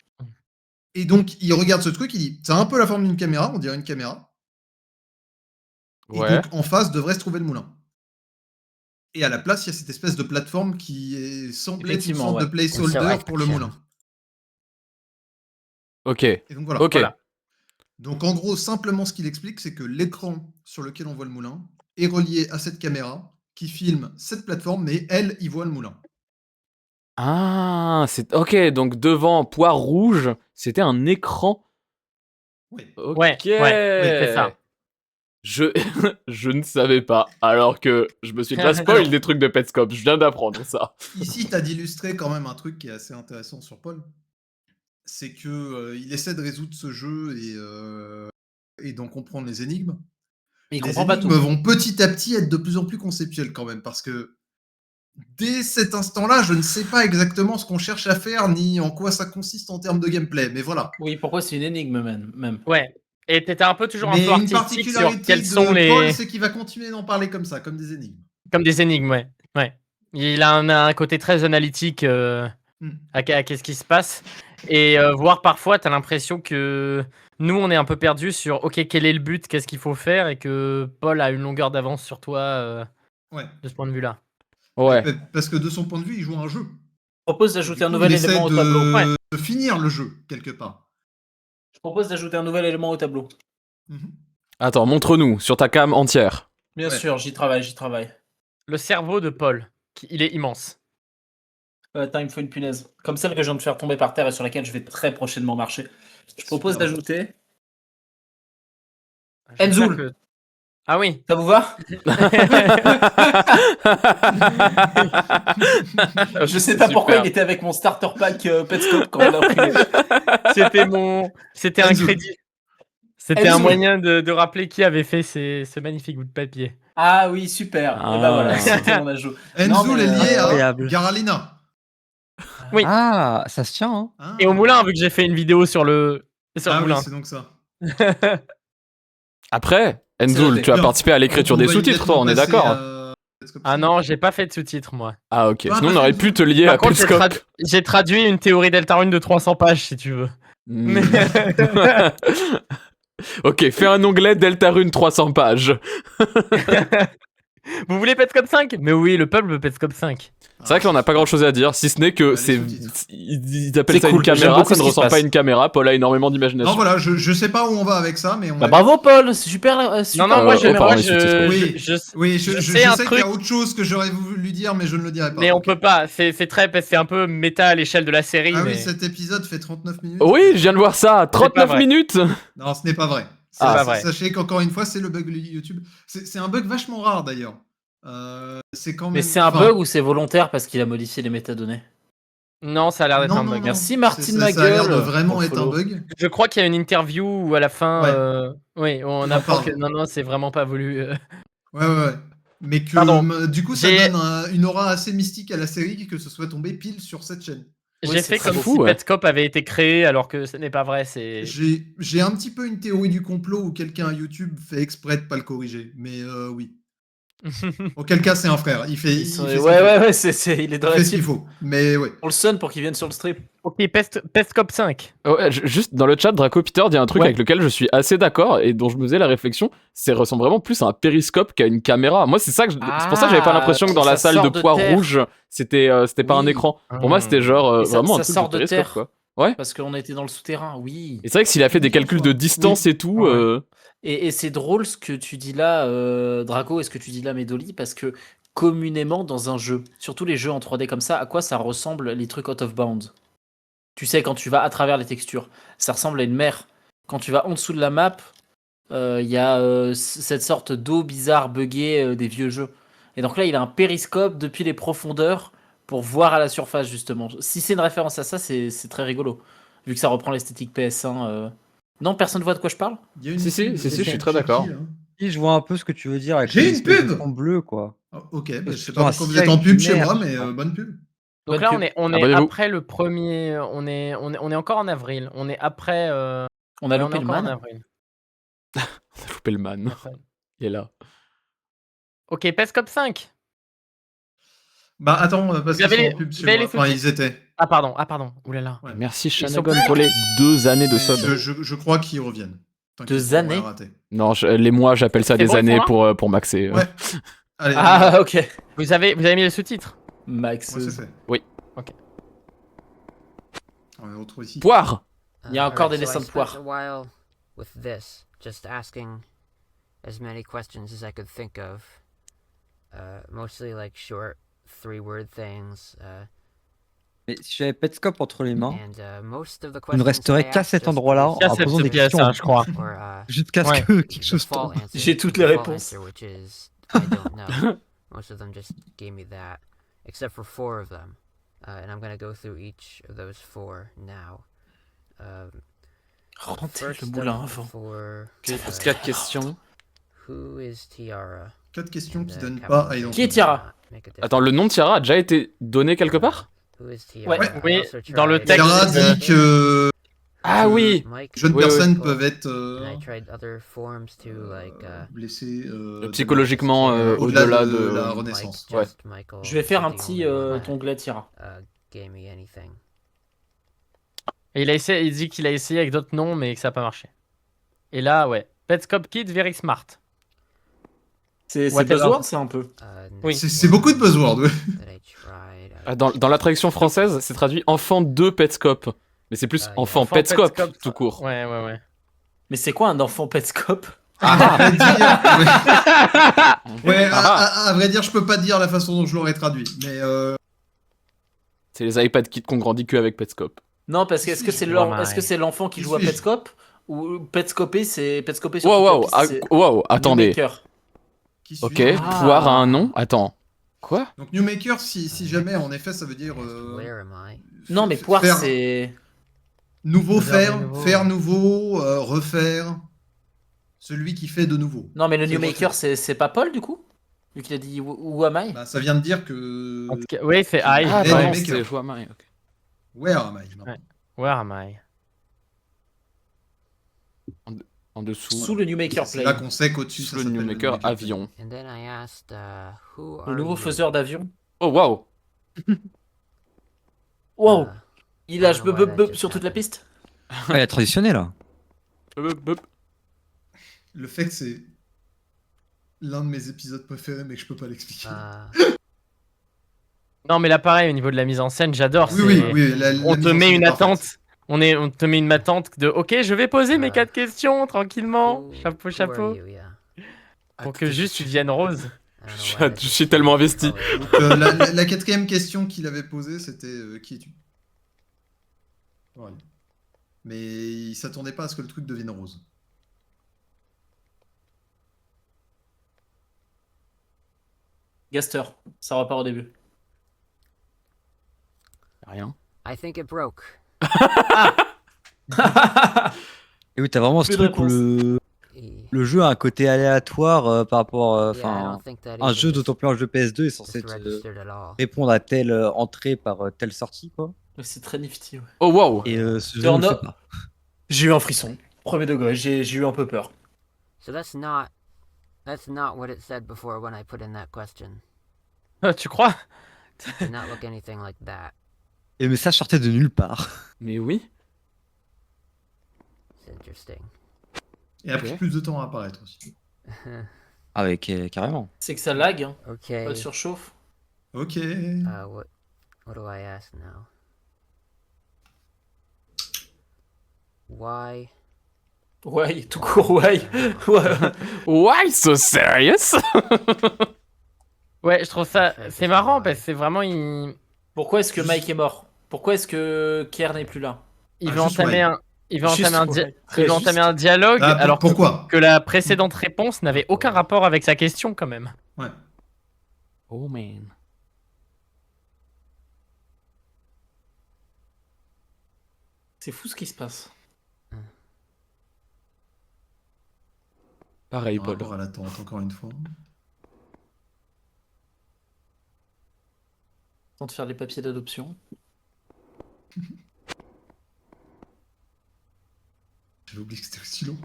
Et donc, il regarde ce truc, il dit ça a un peu la forme d'une caméra, on dirait une caméra. Et Ouais. donc, en face devrait se trouver le moulin. Et à la place, il y a cette espèce de plateforme semble être une Effectivement, sorte de ouais. placeholder pour le Insurrection. moulin. Ok. Et donc voilà. Ok. Voilà. Donc en gros, simplement ce qu'il explique, c'est que l'écran sur lequel on voit le moulin est relié à cette caméra qui filme cette plateforme, mais elle, il voit le moulin. Ah, c'est ok. Donc devant Poire Rouge, c'était un écran. Oui. Ok. Ouais, c'est ça. Je je ne savais pas. Alors que je me suis déjà spoil Alors- des trucs de Petscop. Je viens d'apprendre ça. Ici, tu as d'illustrer quand même un truc qui est assez intéressant sur Paul. C'est que il essaie de résoudre ce jeu et d'en comprendre les énigmes. Il Les comprend pas énigmes tout. vont petit à petit être de plus en plus conceptuelles quand même, parce que dès cet instant-là, je ne sais pas exactement ce qu'on cherche à faire, ni en quoi ça consiste en termes de gameplay, mais voilà. Oui, pourquoi c'est une énigme même. Ouais. Et t'étais un peu toujours un Mais peu une artistique sur particularité quels sont de Paul, les. c'est qu'il va continuer d'en parler comme ça, comme des énigmes. Comme des énigmes, ouais. Ouais. Il a un côté très analytique Hmm. à qu'est-ce qui se passe. Et voire parfois, t'as l'impression que nous, on est un peu perdus sur OK, quel est le but, qu'est-ce qu'il faut faire, et que Paul a une longueur d'avance sur toi Ouais. de ce point de vue-là. Ouais. Parce que de son point de vue, il joue à un jeu. Je propose Du d'ajouter coup, un nouvel il essaie élément au tableau. Ouais. de finir le jeu, quelque part. Je propose d'ajouter un nouvel élément au tableau. Mhm. Attends, montre-nous sur ta cam entière. Bien Ouais. sûr, j'y travaille. Le cerveau de Paul, il est immense. Attends, il me faut une punaise. Comme celle que je viens de faire tomber par terre et sur laquelle je vais très prochainement marcher. Je propose Super. d'ajouter. J'espère Enzoul. que- Ah oui. Ça vous va? Je sais pas pourquoi Super. il était avec mon starter pack Petscope quand on l'a pris. C'était un Enzo. crédit. C'était un Enzo. moyen de rappeler qui avait fait ce magnifique bout de papier. Ah oui, super. Ah. Et bah voilà, c'était mon ajout. Non, Enzo mais, est lié à incroyable. Garalina. Oui. Ah, ça se tient, hein. Ah. Et au moulin, vu que j'ai fait une vidéo sur le Ah oui, moulin. c'est donc ça. Après, C'est Enzoul, noté. tu as Bien. participé à l'écriture On des va sous-titres, toi, on est immédiatement d'accord. passer à Petscope Ah 5. non, j'ai pas fait de sous-titres, moi. Ah ok. Ah, Sinon, on bah, aurait Enzo. pu te lier à Par contre, Petscop. j'ai traduit une théorie Deltarune de 300 pages, si tu veux. Hmm. Ok, fais un onglet Deltarune 300 pages. Vous voulez Petscope 5? Mais oui, le peuple veut Petscope 5. C'est vrai qu'on n'a pas grand chose à dire, si ce n'est que les c'est. sous-titres. Ils appellent C'est ça cool, une j'aime caméra, beaucoup ça ce ne qui se ressemble pas à passe. une caméra. Paul a énormément d'imagination. Non, voilà, je sais pas où on va avec ça, mais on Bah va- bravo Paul, c'est super. super Non, moi, oh, pardon, moi, les sous-titres, oui. Oui, je je sais un sais qu'il y truc, a autre chose que j'aurais voulu lui dire, mais je ne le dirai pas. mais on Ok. peut pas. C'est un peu méta à l'échelle de la série. Ah mais... oui, cet épisode fait 39 minutes. Oui, je viens de voir ça, pas 39 vrai. minutes. Non, ce n'est pas vrai. C'est pas vrai. Sachez qu'encore une fois, c'est le bug YouTube. C'est un bug vachement rare d'ailleurs. C'est quand même. Mais c'est un enfin, bug ou c'est volontaire parce qu'il a modifié les métadonnées? Non, ça a l'air d'être non, un non, bug. non. Merci, Martine Ça a l'air de Magueule, vraiment pour le être un follow. bug. Je crois qu'il y a une interview où à la fin, Ouais. oui, on On en apprend parle. que non, c'est vraiment pas voulu. Ouais. Mais que Pardon. du coup, ça J'ai- donne une aura assez mystique à la série que ce soit tombé pile sur cette chaîne. Oui, J'ai c'est fait très comme fou, si ouais. Petscope avait été créé alors que ce n'est pas vrai. C'est J'ai un petit peu une théorie du complot où quelqu'un à YouTube fait exprès de pas le corriger. Mais oui. Auquel cas, c'est un frère. Il fait Ils ce sont- qu'il Ouais, faut. il est dans Il la fait ce qu'il team. faut. Mais ouais. On le sonne pour qu'il vienne sur le stream. Ok, Petscope 5. Ouais, juste dans le chat, Draco Peter dit un truc Ouais. avec lequel je suis assez d'accord et dont je me faisais la réflexion. C'est ressemble vraiment plus à un périscope qu'à une caméra. Moi, c'est ça que c'est pour ça que j'avais pas l'impression que dans la ça salle de sort de Poire terre. Rouge, c'était pas un Oui. écran. Pour moi, c'était genre Et ça- vraiment ça un truc sort de de périscope, terre. quoi. Ouais. Parce qu'on était dans le souterrain, oui. Et c'est vrai que s'il a fait des calculs de distance et tout. Ouais. Et c'est drôle ce que tu dis là, Draco, et ce que tu dis là, Medoli, parce que communément dans un jeu, surtout les jeux en 3D comme ça, à quoi ça ressemble les trucs out of bounds? Tu sais, quand tu vas à travers les textures, ça ressemble à une mer. Quand tu vas en dessous de la map, il y a cette sorte d'eau bizarre, buggée des vieux jeux. Et donc là, il a un périscope depuis les profondeurs pour voir à la surface, justement. Si c'est une référence à ça, c'est très rigolo. vu que ça reprend l'esthétique PS1. Non, personne voit de quoi je parle? Il y a une Si, si, pub, si, c'est je suis chez très qui, d'accord. là Si, je vois un peu ce que tu veux dire avec J'ai les une espèces de pub fonds bleus, quoi. Oh, ok, bah, je sais Putain, pas pourquoi vous s'il y a êtes en une pub chez merde, moi, mais je crois. bonne pub. Donc Bonne là, pub. on est Abonnez-vous. après le premier. On est encore en avril. On est après. On a ouais, loupé est le encore en man. avril. On a loupé le man. Après. Il est là. Ok, Pescop 5. Bah attends, parce Vous qu'ils avez sont les- en pub vous chez avez moi. les Enfin, sous-titres ils étaient. Ah, pardon. Ah, pardon. Oulala. Ouais. Merci sont Shanagon plus- pour les 2 années de Mais sub. je crois qu'ils reviennent. T'inquiète 2 pas, on va années les rater. Non, les mois, j'appelle ça C'est des bon, années Florent pour maxer. Ouais. Allez, Ah, ok. Vous avez mis les sous-titres Max. moi, c'est fait. Oui. Ok. On va retrouver ici. Poire. Il y a encore des Alright, so dessins I de poire. spent a while with this, just asking as many questions as I could think of. Mostly like short 3-word things. Mais si j'avais Petscope entre les mains, And most of the je ne questions resterais I qu'à asked cet just endroit-là produced en Qu'à cette posant des pièce, questions. je crois. or, Jusqu'à ce Ouais. que quelque the chose default tombe. answer, J'ai toutes the les default réponses. answer, which is I don't know. Most of them just gave me that, except for 4 of them. And I'm gonna go through each of those 4 now. Rentez First le of moulin the avant. 4, Ok, plus 4 questions. who is Tiara? 4 questions And, qui uh, donnent capital pas à T identifier. Qui est Tiara? make a Attends, le nom de Tiara a déjà été donné quelque part? Who is Tiara? Ouais. I Oui, also dans le tried, texte. Tiara dit que Ah que oui. Mike, jeunes Oui, oui. personnes peuvent être and I tried other forms too, like blessées Psychologiquement, au-delà au-delà de de... la Mike, renaissance. Ouais. just Michael. Je vais faire un was the petit only one that, onglet Tira. gave me anything. Et il dit qu'il a essayé avec d'autres noms, mais que ça n'a pas marché. Et là, ouais. Petscop Kid, very smart. C'est Whatever. buzzword, c'est un peu. Oui. C'est beaucoup de buzzwords, ouais. That I tried, Ah, dans la traduction française, c'est traduit enfant de Petscope. Mais c'est plus enfant Enfant Petscope, Petscope. tout court. Ouais, ouais, ouais. Mais c'est quoi un enfant Petscope? À vrai dire, ouais, Ah. à vrai dire, je peux pas te dire la façon dont je l'aurais traduit. Mais C'est les iPad Kids qu'on grandit que avec Petscope. Non, parce que est-ce que je vois c'est l'enfant qui Qui joue à suis-je Petscope? Ou Petscopé, c'est Petscopé sur Wow, toute la wow, piste, c'est wow, attendez. Newmaker. qui Ok, suis-je Ah. Poire a un nom. Attends. Quoi? Donc Newmaker, si jamais, en effet, ça veut dire where am I? Non, mais Poire, faire c'est... nouveau, Faire de nouveau. faire nouveau, refaire. Celui qui fait de nouveau. Non, mais le C'est Newmaker, refaire. c'est pas Paul, du coup? Vu qu'il a dit Who am I? Bah, ça vient de dire que. En tout cas, oui, c'est I. Ah, Les pardon, Newmaker. c'était Joamai, ok. Where am I non. Ouais. Where am I? En dessous. Sous le Newmaker C'est là Plane. qu'on sait qu'au-dessus, Sous ça le s'appelle Newmaker Plane. avion. And then I asked, who are Le nouveau you? faiseur d'avion. Oh, wow. Wow! Uh, Il lâche I don't know why that just sur toute la happened. piste? Ouais, la traditionnelle, là. Le fait que c'est l'un de mes épisodes préférés, mais que je peux pas l'expliquer. Non, mais là, pareil, au niveau de la mise en scène, j'adore. Oui, c'est- oui, oui. On te met une attente. On te met une attente de OK, je vais poser mes 4 questions tranquillement. who- Chapeau, who are chapeau. you? Yeah. Pour que juste tu deviennes rose. I don't know why that Je just suis tellement happened. investi. Probably. La quatrième question qu'il avait posée, c'était qui es-tu? Voilà. Mais il s'attendait pas à ce que le truc devienne rose. Gaster, ça repart au début. Rien. I think it broke. Et oui, t'as vraiment ce Plus de truc où réponse. le jeu a un côté aléatoire par rapport. Yeah, I Enfin, don't think that un even jeu, just- d'autant plus un jeu PS2, est just censé te registered at all. répondre à telle entrée par telle sortie, quoi. C'est très nifty, ouais. Oh, wow. Et ce jeu Turn ne le up. fait pas. J'ai eu un frisson. Premier degré, j'ai eu un peu peur. So that's not what it said before when I put in that question. Tu crois? It did not look anything like that. Et le message sortait de nulle part. Mais oui. It's interesting. Et a pris Ok. plus de temps à apparaître aussi. Ah, ouais, carrément. C'est que ça lag, hein. Okay. Pas surchauffe. Ok. What do I ask now? Why? Ouais, tout court, ouais. Ouais. Why so serious? Ouais, je trouve ça. C'est marrant parce que c'est vraiment. Pourquoi est-ce que Mike est mort? Pourquoi est-ce que Kier n'est plus là? Il Ah, veut juste entamer ouais. un. Il veut Juste entamer un, ouais, très il veut juste. entamer un dialogue Ah, alors pourquoi que la précédente réponse n'avait aucun rapport avec sa question quand même. Ouais. Oh, man. C'est fou ce qui se passe. Pareil, Par Paul. rapport à l'attente, encore une fois. Temps de faire les papiers d'adoption. J'avais oublié que c'était aussi long.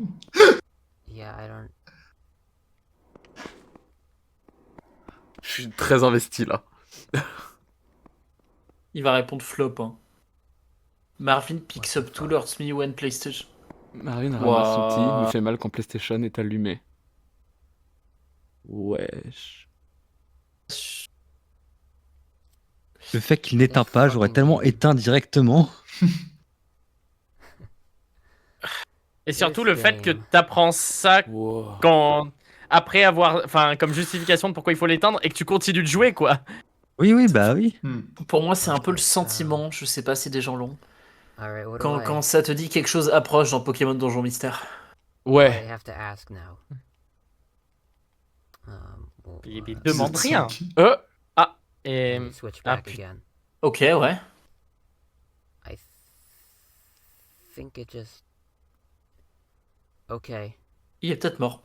Yeah, I don't. Je suis très investi là. Il va répondre flop. Hein. Marvin picks up tool hurts me when PlayStation. Marvin Wow. ramasse outil, me fait mal quand PlayStation est allumé. Wesh. Le fait qu'il n'éteint pas, j'aurais tellement éteint directement. Et surtout This le fait que game. t'apprends ça Wow. quand après avoir, enfin, comme justification de pourquoi il faut l'éteindre et que tu continues de jouer, quoi. Oui, bah oui. Pour moi, c'est un peu le sentiment. Je sais pas si des gens l'ont. Alright, what do Quand ça te dit quelque chose approche dans Pokémon Donjon Mystère. I Ouais. have to ask now? Il Well, demande C'est rien. cinq. Et let me switch ah, back putain. again. Ok, ouais. I think it just. Okay. Il est peut-être mort.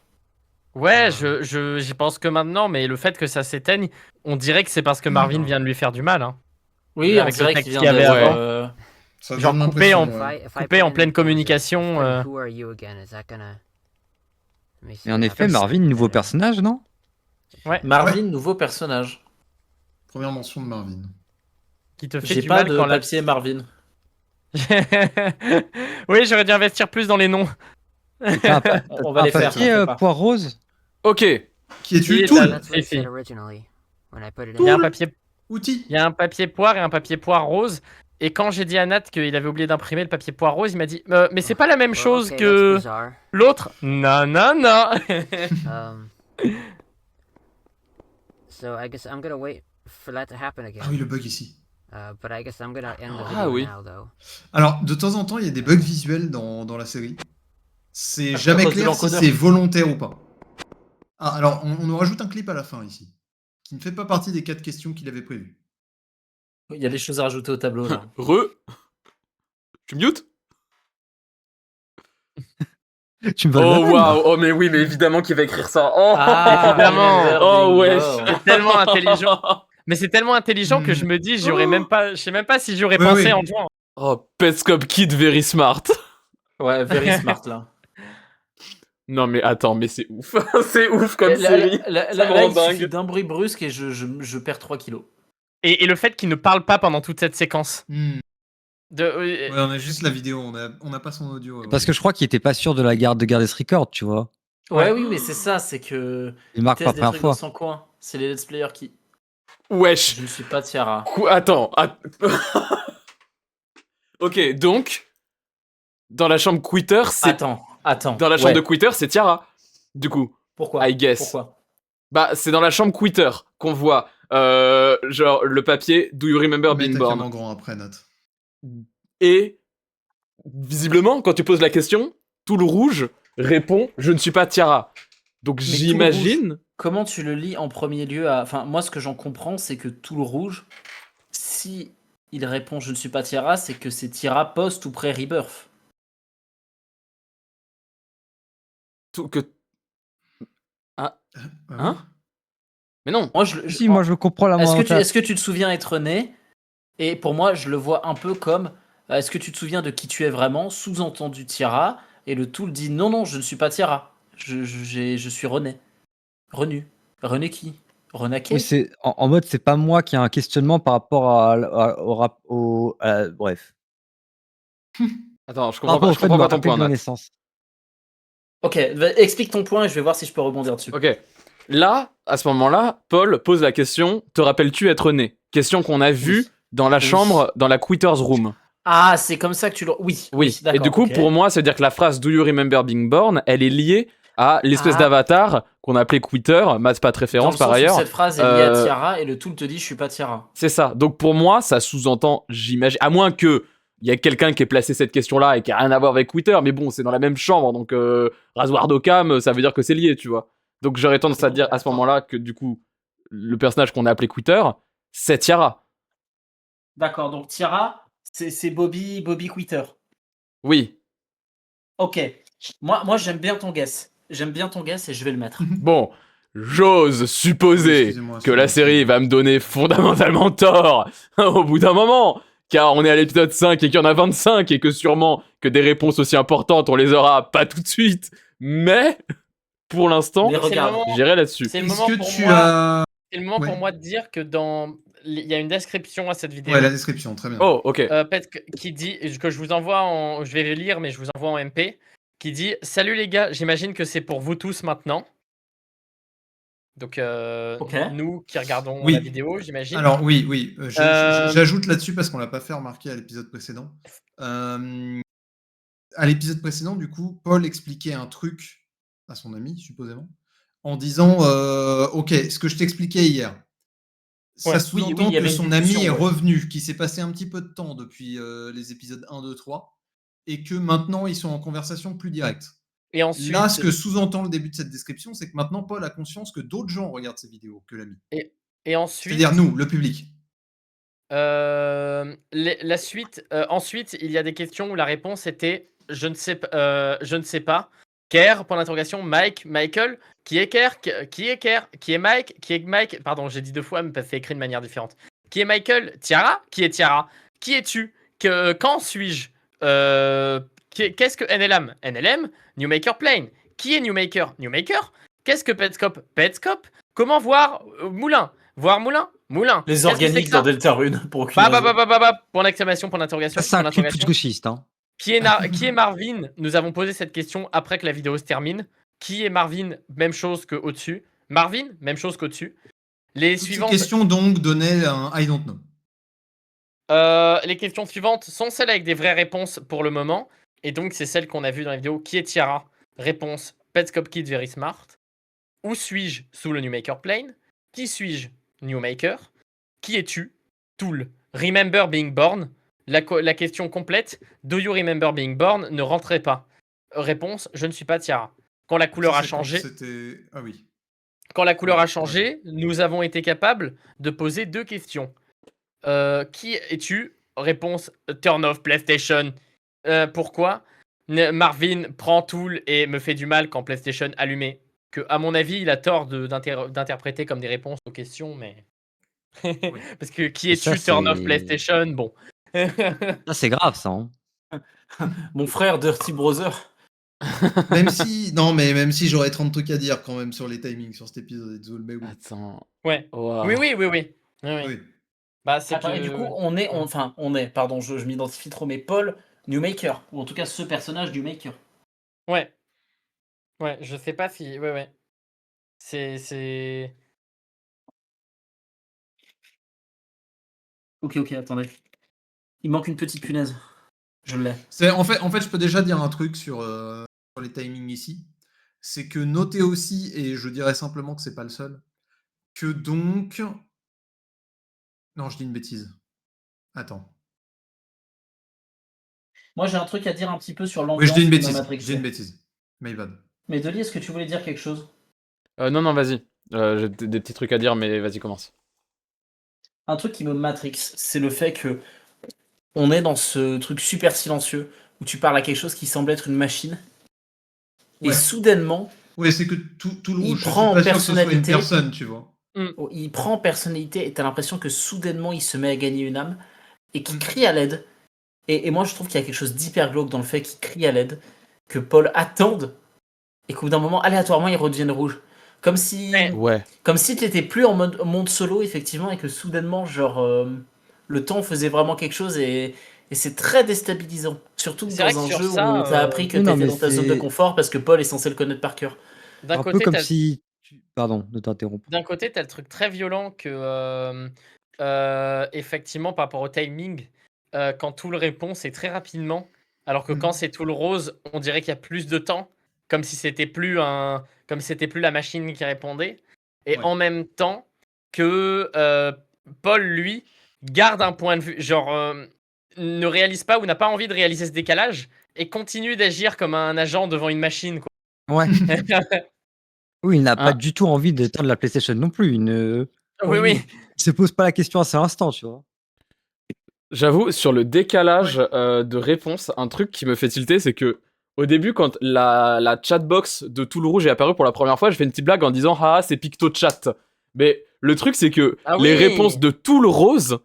ouais, j'y pense que maintenant, mais le fait que ça s'éteigne, on dirait que c'est parce que Marvin vient de lui faire du mal. Hein. Oui, on Avec le dirait texte qu'il qu'il y vient avait de... avant. Ça Genre donne coupé l'impression, en- ouais. If I Coupé put en in pleine the pause, communication. friend, who are you again? Is that gonna. Let me see Et en what effet, happens. Marvin, nouveau personnage, non? Marvin, nouveau personnage. Première mention de Marvin. Qui te fait J'ai du pas mal de quand la... papier Marvin. Oui, j'aurais dû investir plus dans les noms. On va les faire. Papier t'en fais pas. poire rose. Ok. Qui es-tu? est Tool. That's what it Si, si. said originally when I put it Il y a in. un papier, Outil. il y a un papier poire et un papier poire rose. Et quand j'ai dit à Nat qu'il avait oublié d'imprimer le papier poire rose, il m'a dit mais c'est pas la même Well, chose okay, que that's bizarre. l'autre. Non, non, non. Um. So I guess I'm gonna wait for that to happen again. Ah oui, le bug ici. But I guess I'm gonna end the Ah video oui. now, though. Alors, de temps en temps, il y a des bugs visuels dans la série. C'est À jamais cause de clair si l'encodeur. c'est volontaire ou pas. Ah, alors, on nous rajoute un clip à la fin ici, qui ne fait pas partie des 4 questions qu'il avait prévues. Il y a des choses à rajouter au tableau là. Tu mute? Tu me voles la Oh vanne, waouh. Oh mais oui, mais évidemment qu'il va écrire ça. Oh, Évidemment. Oh wesh. C'est tellement intelligent. Mais c'est tellement intelligent que je me dis, j'aurais même pas, je sais même pas si j'aurais Oui, pensé oui. en jouant. Oh, Petscop Kid very smart. Ouais, very smart là. Non mais attends, mais c'est ouf. C'est ouf comme Et là, série. là, Ça me là, rend il suffit dingue. d'un bruit brusque et je perds 3 kilos. Et le fait qu'il ne parle pas pendant toute cette séquence. Hmm. De, Ouais, on a juste la vidéo, on n'a pas son audio. Parce que je crois qu'il était pas sûr de de garder ce record, tu vois. Ouais, oui, mais c'est ça, c'est que. Il marque Il pas teste la des première trucs dans fois. son coin. C'est les let's players qui. Wesh. Je ne suis pas Tiara. Attends. Ok, donc dans la chambre Quitter, c'est Attends. dans la chambre Ouais. de Quitter, c'est Tiara. Du coup, Pourquoi I guess. Pourquoi bah c'est dans la chambre Quitter qu'on voit genre le papier Do you remember Mets being ta born? cam en grand après, Nat. Et visiblement, quand tu poses la question, tout le rouge répond je ne suis pas Tiara. Donc Mais tout le j'imagine. Comment tu le lis en premier lieu Enfin, moi, ce que j'en comprends, c'est que tout le rouge, si il répond je ne suis pas Tiara, c'est que c'est Tiara post ou pré-rebirth. Tout que. Ah Hein? oui. Mais non. Moi, Si, moi je comprends la Est-ce que tu te souviens être né? Et pour moi, je le vois un peu comme est-ce que tu te souviens de qui tu es vraiment? Sous-entendu Tiara. Et le tout le dit non, je ne suis pas Tiara. Je suis René. Renu. René qui? Renaquet? Oui, c'est en mode, c'est pas moi qui ai un questionnement par rapport bref. Attends, je Par comprends rapport pas, au je fait de comprends me pas ton rappeler point, de ma Nat. naissance. Ok, explique ton point et je vais voir si je peux rebondir dessus. Ok. Là, à ce moment-là, Paul pose la question te rappelles-tu être né? Question qu'on a vue dans la Oui. chambre, dans la Quitter's Room. Ah, c'est comme ça que tu le. Oui. Oui. Et d'accord, du coup, ok. pour moi, ça veut dire que la phrase Do you remember being born, elle est liée à l'espèce Ah. d'avatar qu'on a appelé Quitter. Matt, pas de Dans référence le par sens où ailleurs. cette phrase est liée à Tiara et le tout te dit je suis pas Tiara. C'est ça. Donc pour moi, ça sous-entend, j'imagine, à moins que il y a quelqu'un qui ait placé cette question-là et qui a rien à voir avec Twitter, mais bon, c'est dans la même chambre, donc rasoir d'Occam, ça veut dire que c'est lié, tu vois. Donc j'aurais tendance à dire à ce moment-là que du coup, le personnage qu'on a appelé Twitter, c'est Tiara. D'accord, donc Tiara, c'est Bobby Quitter. Oui. Ok. Moi j'aime bien ton guess. J'aime bien ton guess et je vais le mettre. Bon, j'ose Oui, supposer excusez-moi, que la excusez-moi, série excusez-moi. va me donner fondamentalement tort au bout d'un moment, car on est à l'épisode 5 et qu'il y en a 25 et que sûrement que des réponses aussi importantes, on les aura pas tout de suite, mais pour l'instant, Mais regarde. j'irai là-dessus. C'est le Est-ce moment que pour tu moi. as... C'est le moment pour Ouais. moi de dire que il y a une description à cette vidéo. Ouais, la description, très bien. Oh, ok. Qui dit que je vous envoie je vais le lire, mais je vous envoie en MP, qui dit: Salut les gars, j'imagine que c'est pour vous tous maintenant. Donc Ok. nous qui regardons Oui. la vidéo, j'imagine. Alors oui, Euh, j'ajoute là-dessus parce qu'on l'a pas fait remarquer à l'épisode précédent. À l'épisode précédent, du coup, Paul expliquait un truc à son ami, supposément, en disant Ok, ce que je t'expliquais hier, ça Ouais. sous-entend Oui, il y que avait une son ami discussion, est ouais. revenu, qu'il s'est passé un petit peu de temps depuis les épisodes 1, 2, 3, et que maintenant ils sont en conversation plus directe. Et ensuite, Là, ce que sous-entend le début de cette description, c'est que maintenant Paul a conscience que d'autres gens regardent ces vidéos que l'ami. et ensuite, C'est-à-dire nous, le public. la suite. Ensuite, il y a des questions où la réponse était je ne sais pas. Kerr, point d'interrogation, Mike, Michael, qui est Kerr, qui est Kerr, qui est Mike, pardon, j'ai dit 2 fois, mais parce que c'est écrit de manière différente. Qui est Michael, Tiara, qui est Tiara, qui es-tu, quand suis-je, qu'est-ce que NLM, NLM, Newmaker Plane, qui est Newmaker, Newmaker, qu'est-ce que Petscope, Petscope, comment voir Moulin, voir Moulin, Moulin, Les qu'est-ce que c'est organiques que ça dans Deltarune, pour aucune Bah, raison. point d'exclamation, point d'interrogation, Ça, c'est point un clip d'interrogation. gauchiste. Hein. Qui est Marvin? Nous avons posé cette question après que la vidéo se termine. Qui est Marvin? Même chose que au-dessus. Marvin? Même chose qu'au-dessus. Les Toutes ces suivantes. questions donc donnaient un I don't know. Les questions suivantes sont celles avec des vraies réponses pour le moment. Et donc, c'est celles qu'on a vues dans la vidéo. Qui est Tiara? Réponse: Petscope Kid Very Smart. Où suis-je sous le Newmaker Plane? Qui suis-je? Newmaker. Qui es-tu? Tool. Remember being born. La question complète: Do you remember being born? Ne rentrez pas. Réponse: Je ne suis pas Tiara. Quand la couleur Ça, a c'est quand changé, c'était... Ah oui. quand la couleur Ouais, a changé, nous avons été capables de poser 2 questions. Qui es-tu? Réponse: Turn off PlayStation. Pourquoi? Marvin prend Tool et me fait du mal quand PlayStation allumé. Que, à mon avis, il a tort d'interpréter comme des réponses aux questions, mais. Parce que qui Et ça, es-tu? Turn off c'est PlayStation. Bon. ça, c'est grave, ça. Hein. Mon frère Dirty Brother. Même si... Non, mais même si j'aurais 30 trucs à dire quand même sur les timings sur cet épisode de Zool, mais oui. Attends. Ouais. Wow. Oui. Oui. Bah, c'est Attends, que... et du coup, pardon, je m'identifie trop, mais Paul Newmaker, ou en tout cas ce personnage Newmaker. Ouais. Ouais, je sais pas si... Ouais. C'est... Ok, attendez. Il manque une petite punaise. Je l'ai. En fait, je peux déjà dire un truc sur les timings ici. C'est que notez aussi, et je dirais simplement que c'est pas le seul, que donc... Non, je dis une bêtise. Attends. Moi, j'ai un truc à dire un petit peu sur Oui, l'ambiance je dis une qui m'a bêtise. matrixé. Je dis une bêtise. My bad. Mais Dolly, est-ce que tu voulais dire quelque chose? Non, vas-y. J'ai des petits trucs à dire, mais vas-y, commence. Un truc qui me matrix, c'est le fait que on est dans ce truc super silencieux où tu parles à quelque chose qui semble être une machine. Et Ouais. soudainement, Oui, c'est que tout le il rouge, je prend suis pas sûr que ce soit une personnalité. personne, tu vois. il prend personnalité et t'as l'impression que soudainement il se met à gagner une âme et qu'il Mm. crie à l'aide. Et moi je trouve qu'il y a quelque chose d'hyper glauque dans le fait qu'il crie à l'aide, que Paul attende et qu'au bout d'un moment aléatoirement il redevienne rouge. Comme si Ouais. t'étais plus en monde solo effectivement et que soudainement genre le temps faisait vraiment quelque chose et c'est très déstabilisant. Surtout C'est vrai dans que un sur jeu ça, où t'as appris que Oui, non, t'étais mais dans ta zone de c'est confort parce que Paul est censé le connaître par cœur. d'un un peu côté, comme t'as si... Pardon de t'interrompre. d'un côté, t'as le truc très violent que, effectivement, par rapport au timing, quand Tool répond, c'est très rapidement. Alors que quand c'est Tool rose, on dirait qu'il y a plus de temps, comme si c'était plus la machine qui répondait. Et Ouais. en même temps que Paul, lui, garde un point de vue, genre ne réalise pas ou n'a pas envie de réaliser ce décalage et continue d'agir comme un agent devant une machine, quoi. Ouais. Oui, il n'a pas Ah. du tout envie d'éteindre la PlayStation non plus. Il ne Oui. il se pose pas la question à cet instant, tu vois. J'avoue, sur le décalage de réponse, un truc qui me fait tilter, c'est que au début, quand la chatbox de Tool Rouge est apparue pour la première fois, je fais une petite blague en disant ah c'est PictoChat. Mais le truc, c'est que Ah les oui. réponses de Tool Rose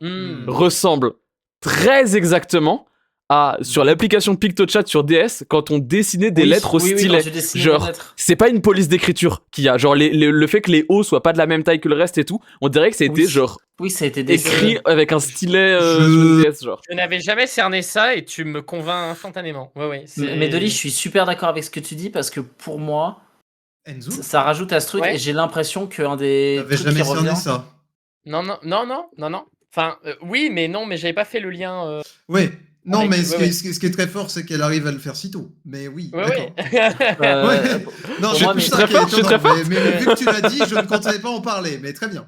ressemblent très exactement à sur l'application PictoChat sur DS quand on dessinait des lettres au oui, stylet. quand tu dessines Genre, des lettres. c'est pas une police d'écriture qu'il y a. Genre, le fait que les O soient pas de la même taille que le reste et tout, on dirait que ça a été Oui. genre Oui, ça a été écrit avec un stylet Je- sur DS, genre. Je n'avais jamais cerné ça et tu me convaincs instantanément. Ouais, c'est- Mais Dolly, je suis super d'accord avec ce que tu dis parce que pour moi, Enzo, ça rajoute à ce truc Ouais. et j'ai l'impression qu'un des t'avais trucs qui jamais cerné revient. ça. Non. Enfin, oui, mais non, mais j'avais pas fait le lien. Oui. Non, Avec- mais ouais, ce ouais. qui est très fort, c'est qu'elle arrive à le faire si tôt. Mais oui, Ouais, d'accord. ouais. Ouais. Non, pour c'est moi, plus mais- ça très qui est fort, je suis étonnant, très fort. mais vu que tu l'as dit, je ne comptais pas en parler, mais très bien.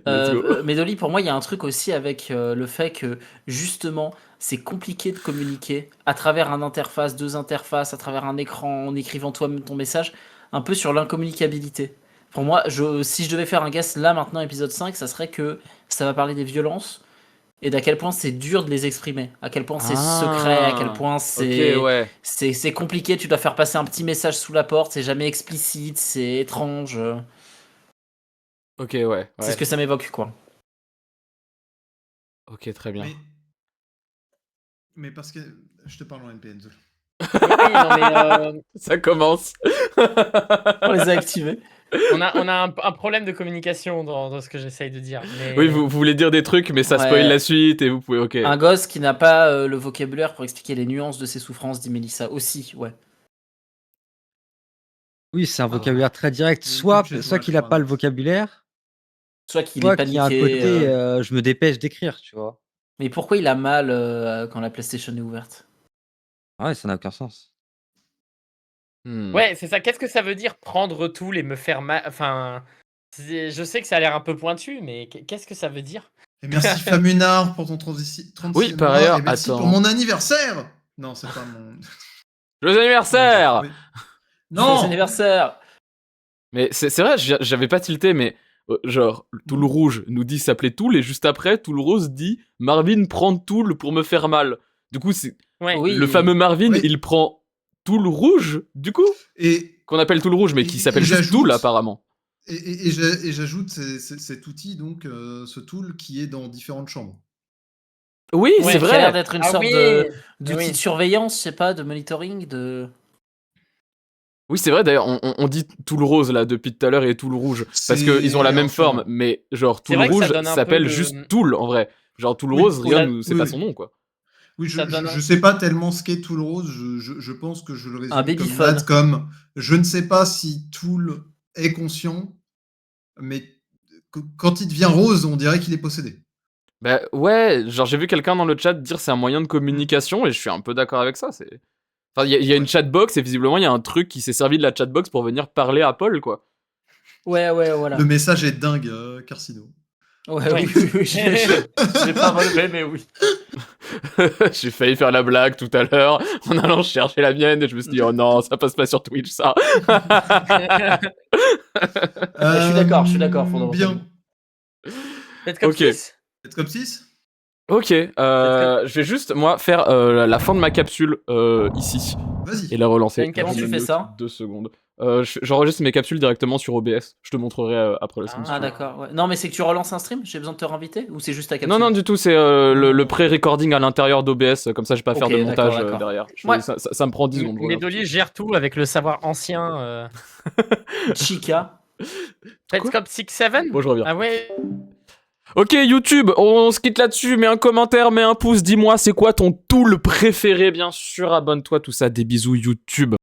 Let's go. Mais Dolly, pour moi, il y a un truc aussi avec le fait que justement, c'est compliqué de communiquer à travers un interface, deux interfaces, à travers un écran, en écrivant toi-même ton message, un peu sur l'incommunicabilité. Pour moi, si je devais faire un guess là maintenant, épisode 5, ça serait que ça va parler des violences et d'à quel point c'est dur de les exprimer, à quel point c'est secret, à quel point c'est Ok, ouais. c'est compliqué, tu dois faire passer un petit message sous la porte, c'est jamais explicite, c'est étrange. Ok, ouais. C'est ce que ça m'évoque, quoi. Ok, très bien. Mais parce que je te parle en NP, Enzo. Oui, non, mais Ça commence. On les a activés. on a un problème de communication dans ce que j'essaye de dire. Mais... Oui, vous voulez dire des trucs, mais ça Ouais. spoil la suite et vous pouvez. Ok. Un gosse qui n'a pas le vocabulaire pour expliquer les nuances de ses souffrances, dit Mélissa aussi, ouais. Oui, c'est un Alors, vocabulaire très direct. il y a une Soit, coupe chez soit toi, qu'il je a crois, pas le non. vocabulaire, Soit qu'il soit est qu'il y a un paniqué. côté je me dépêche d'écrire, tu vois. Mais pourquoi il a mal quand la PlayStation est ouverte? Ouais, ça n'a aucun sens. Hmm. Ouais, c'est ça. Qu'est-ce que ça veut dire prendre tout et me faire mal? Enfin, je sais que ça a l'air un peu pointu, mais qu'est-ce que ça veut dire? Et merci Famunard pour ton 36 Oui, par ailleurs, et merci attends. pour mon anniversaire. Non, c'est pas mon. Joyeux anniversaire. Oui. Joyeux Non. anniversaire. Mais c'est vrai, j'avais pas tilté, mais genre, Tool Rouge nous dit s'appeler Tool, et juste après, Tool Rose dit Marvin prend Tool pour me faire mal. Du coup, c'est Ouais. Oui. le fameux Marvin, Oui. il prend Tool Rouge, du coup, Et qu'on appelle Tool Rouge, mais qui Et s'appelle juste j'ajoute- Tool apparemment. Et j'ajoute cet outil, donc ce tool qui est dans différentes chambres. Oui, Ouais, c'est Qui a l'air vrai. d'être une Ah sorte oui. d'outil Oui. de surveillance, je sais pas, de monitoring, de. Oui, c'est vrai, d'ailleurs, on dit Tool Rose là depuis tout à l'heure et Tool Rouge. Parce C'est qu'ils ont la même enfin, forme, mais genre C'est Tool vrai que ça Rouge donne un peu s'appelle le- juste Tool en vrai. Genre Tool Oui, Rose, rien, oui, c'est pas oui. son nom quoi. Oui, Ça donne un- je sais pas tellement ce qu'est Tool Rose. Je pense que je le résume Un comme babyphone. Matt, comme je ne sais pas si Tool est conscient, mais quand il devient rose, on dirait qu'il est possédé. Bah ouais, genre j'ai vu quelqu'un dans le chat dire c'est un moyen de communication et je suis un peu d'accord avec ça. C'est, enfin il y a une chatbox et visiblement il y a un truc qui s'est servi de la chatbox pour venir parler à Paul quoi. Ouais, voilà. Le message est dingue, Carcino. Ouais, Oui. oui. J'ai pas relevé, mais oui. J'ai failli faire la blague tout à l'heure en allant chercher la mienne et je me suis dit oh non ça passe pas sur Twitch ça. Je suis d'accord, fondamentalement. Bien. Peut-être comme Ok. 6. Peut-être comme 6. Ok, je vais juste moi faire la fin de ma capsule ici Vas-y. et la relancer. T'as une capsule, Je tu me fais note ça 2 secondes. J'enregistre mes capsules directement sur OBS. Je te montrerai après le stream. si Ah, tu veux. d'accord. Ouais. Non, mais c'est que tu relances un stream? J'ai besoin de te réinviter? Ou c'est juste ta capsule? Non, du tout, c'est le pré-recording à l'intérieur d'OBS, comme ça je vais pas faire Ok, de montage d'accord. derrière. Ouais. Ça me prend 10 secondes. Mais voilà. Dolly gère tout avec le savoir ancien. Chica. Petscop 6-7 Bon, je reviens. Ah ouais. Ok, YouTube, on se quitte là-dessus. Mets un commentaire, mets un pouce, dis-moi c'est quoi ton tool préféré, bien sûr. Abonne-toi, tout ça. Des bisous, YouTube.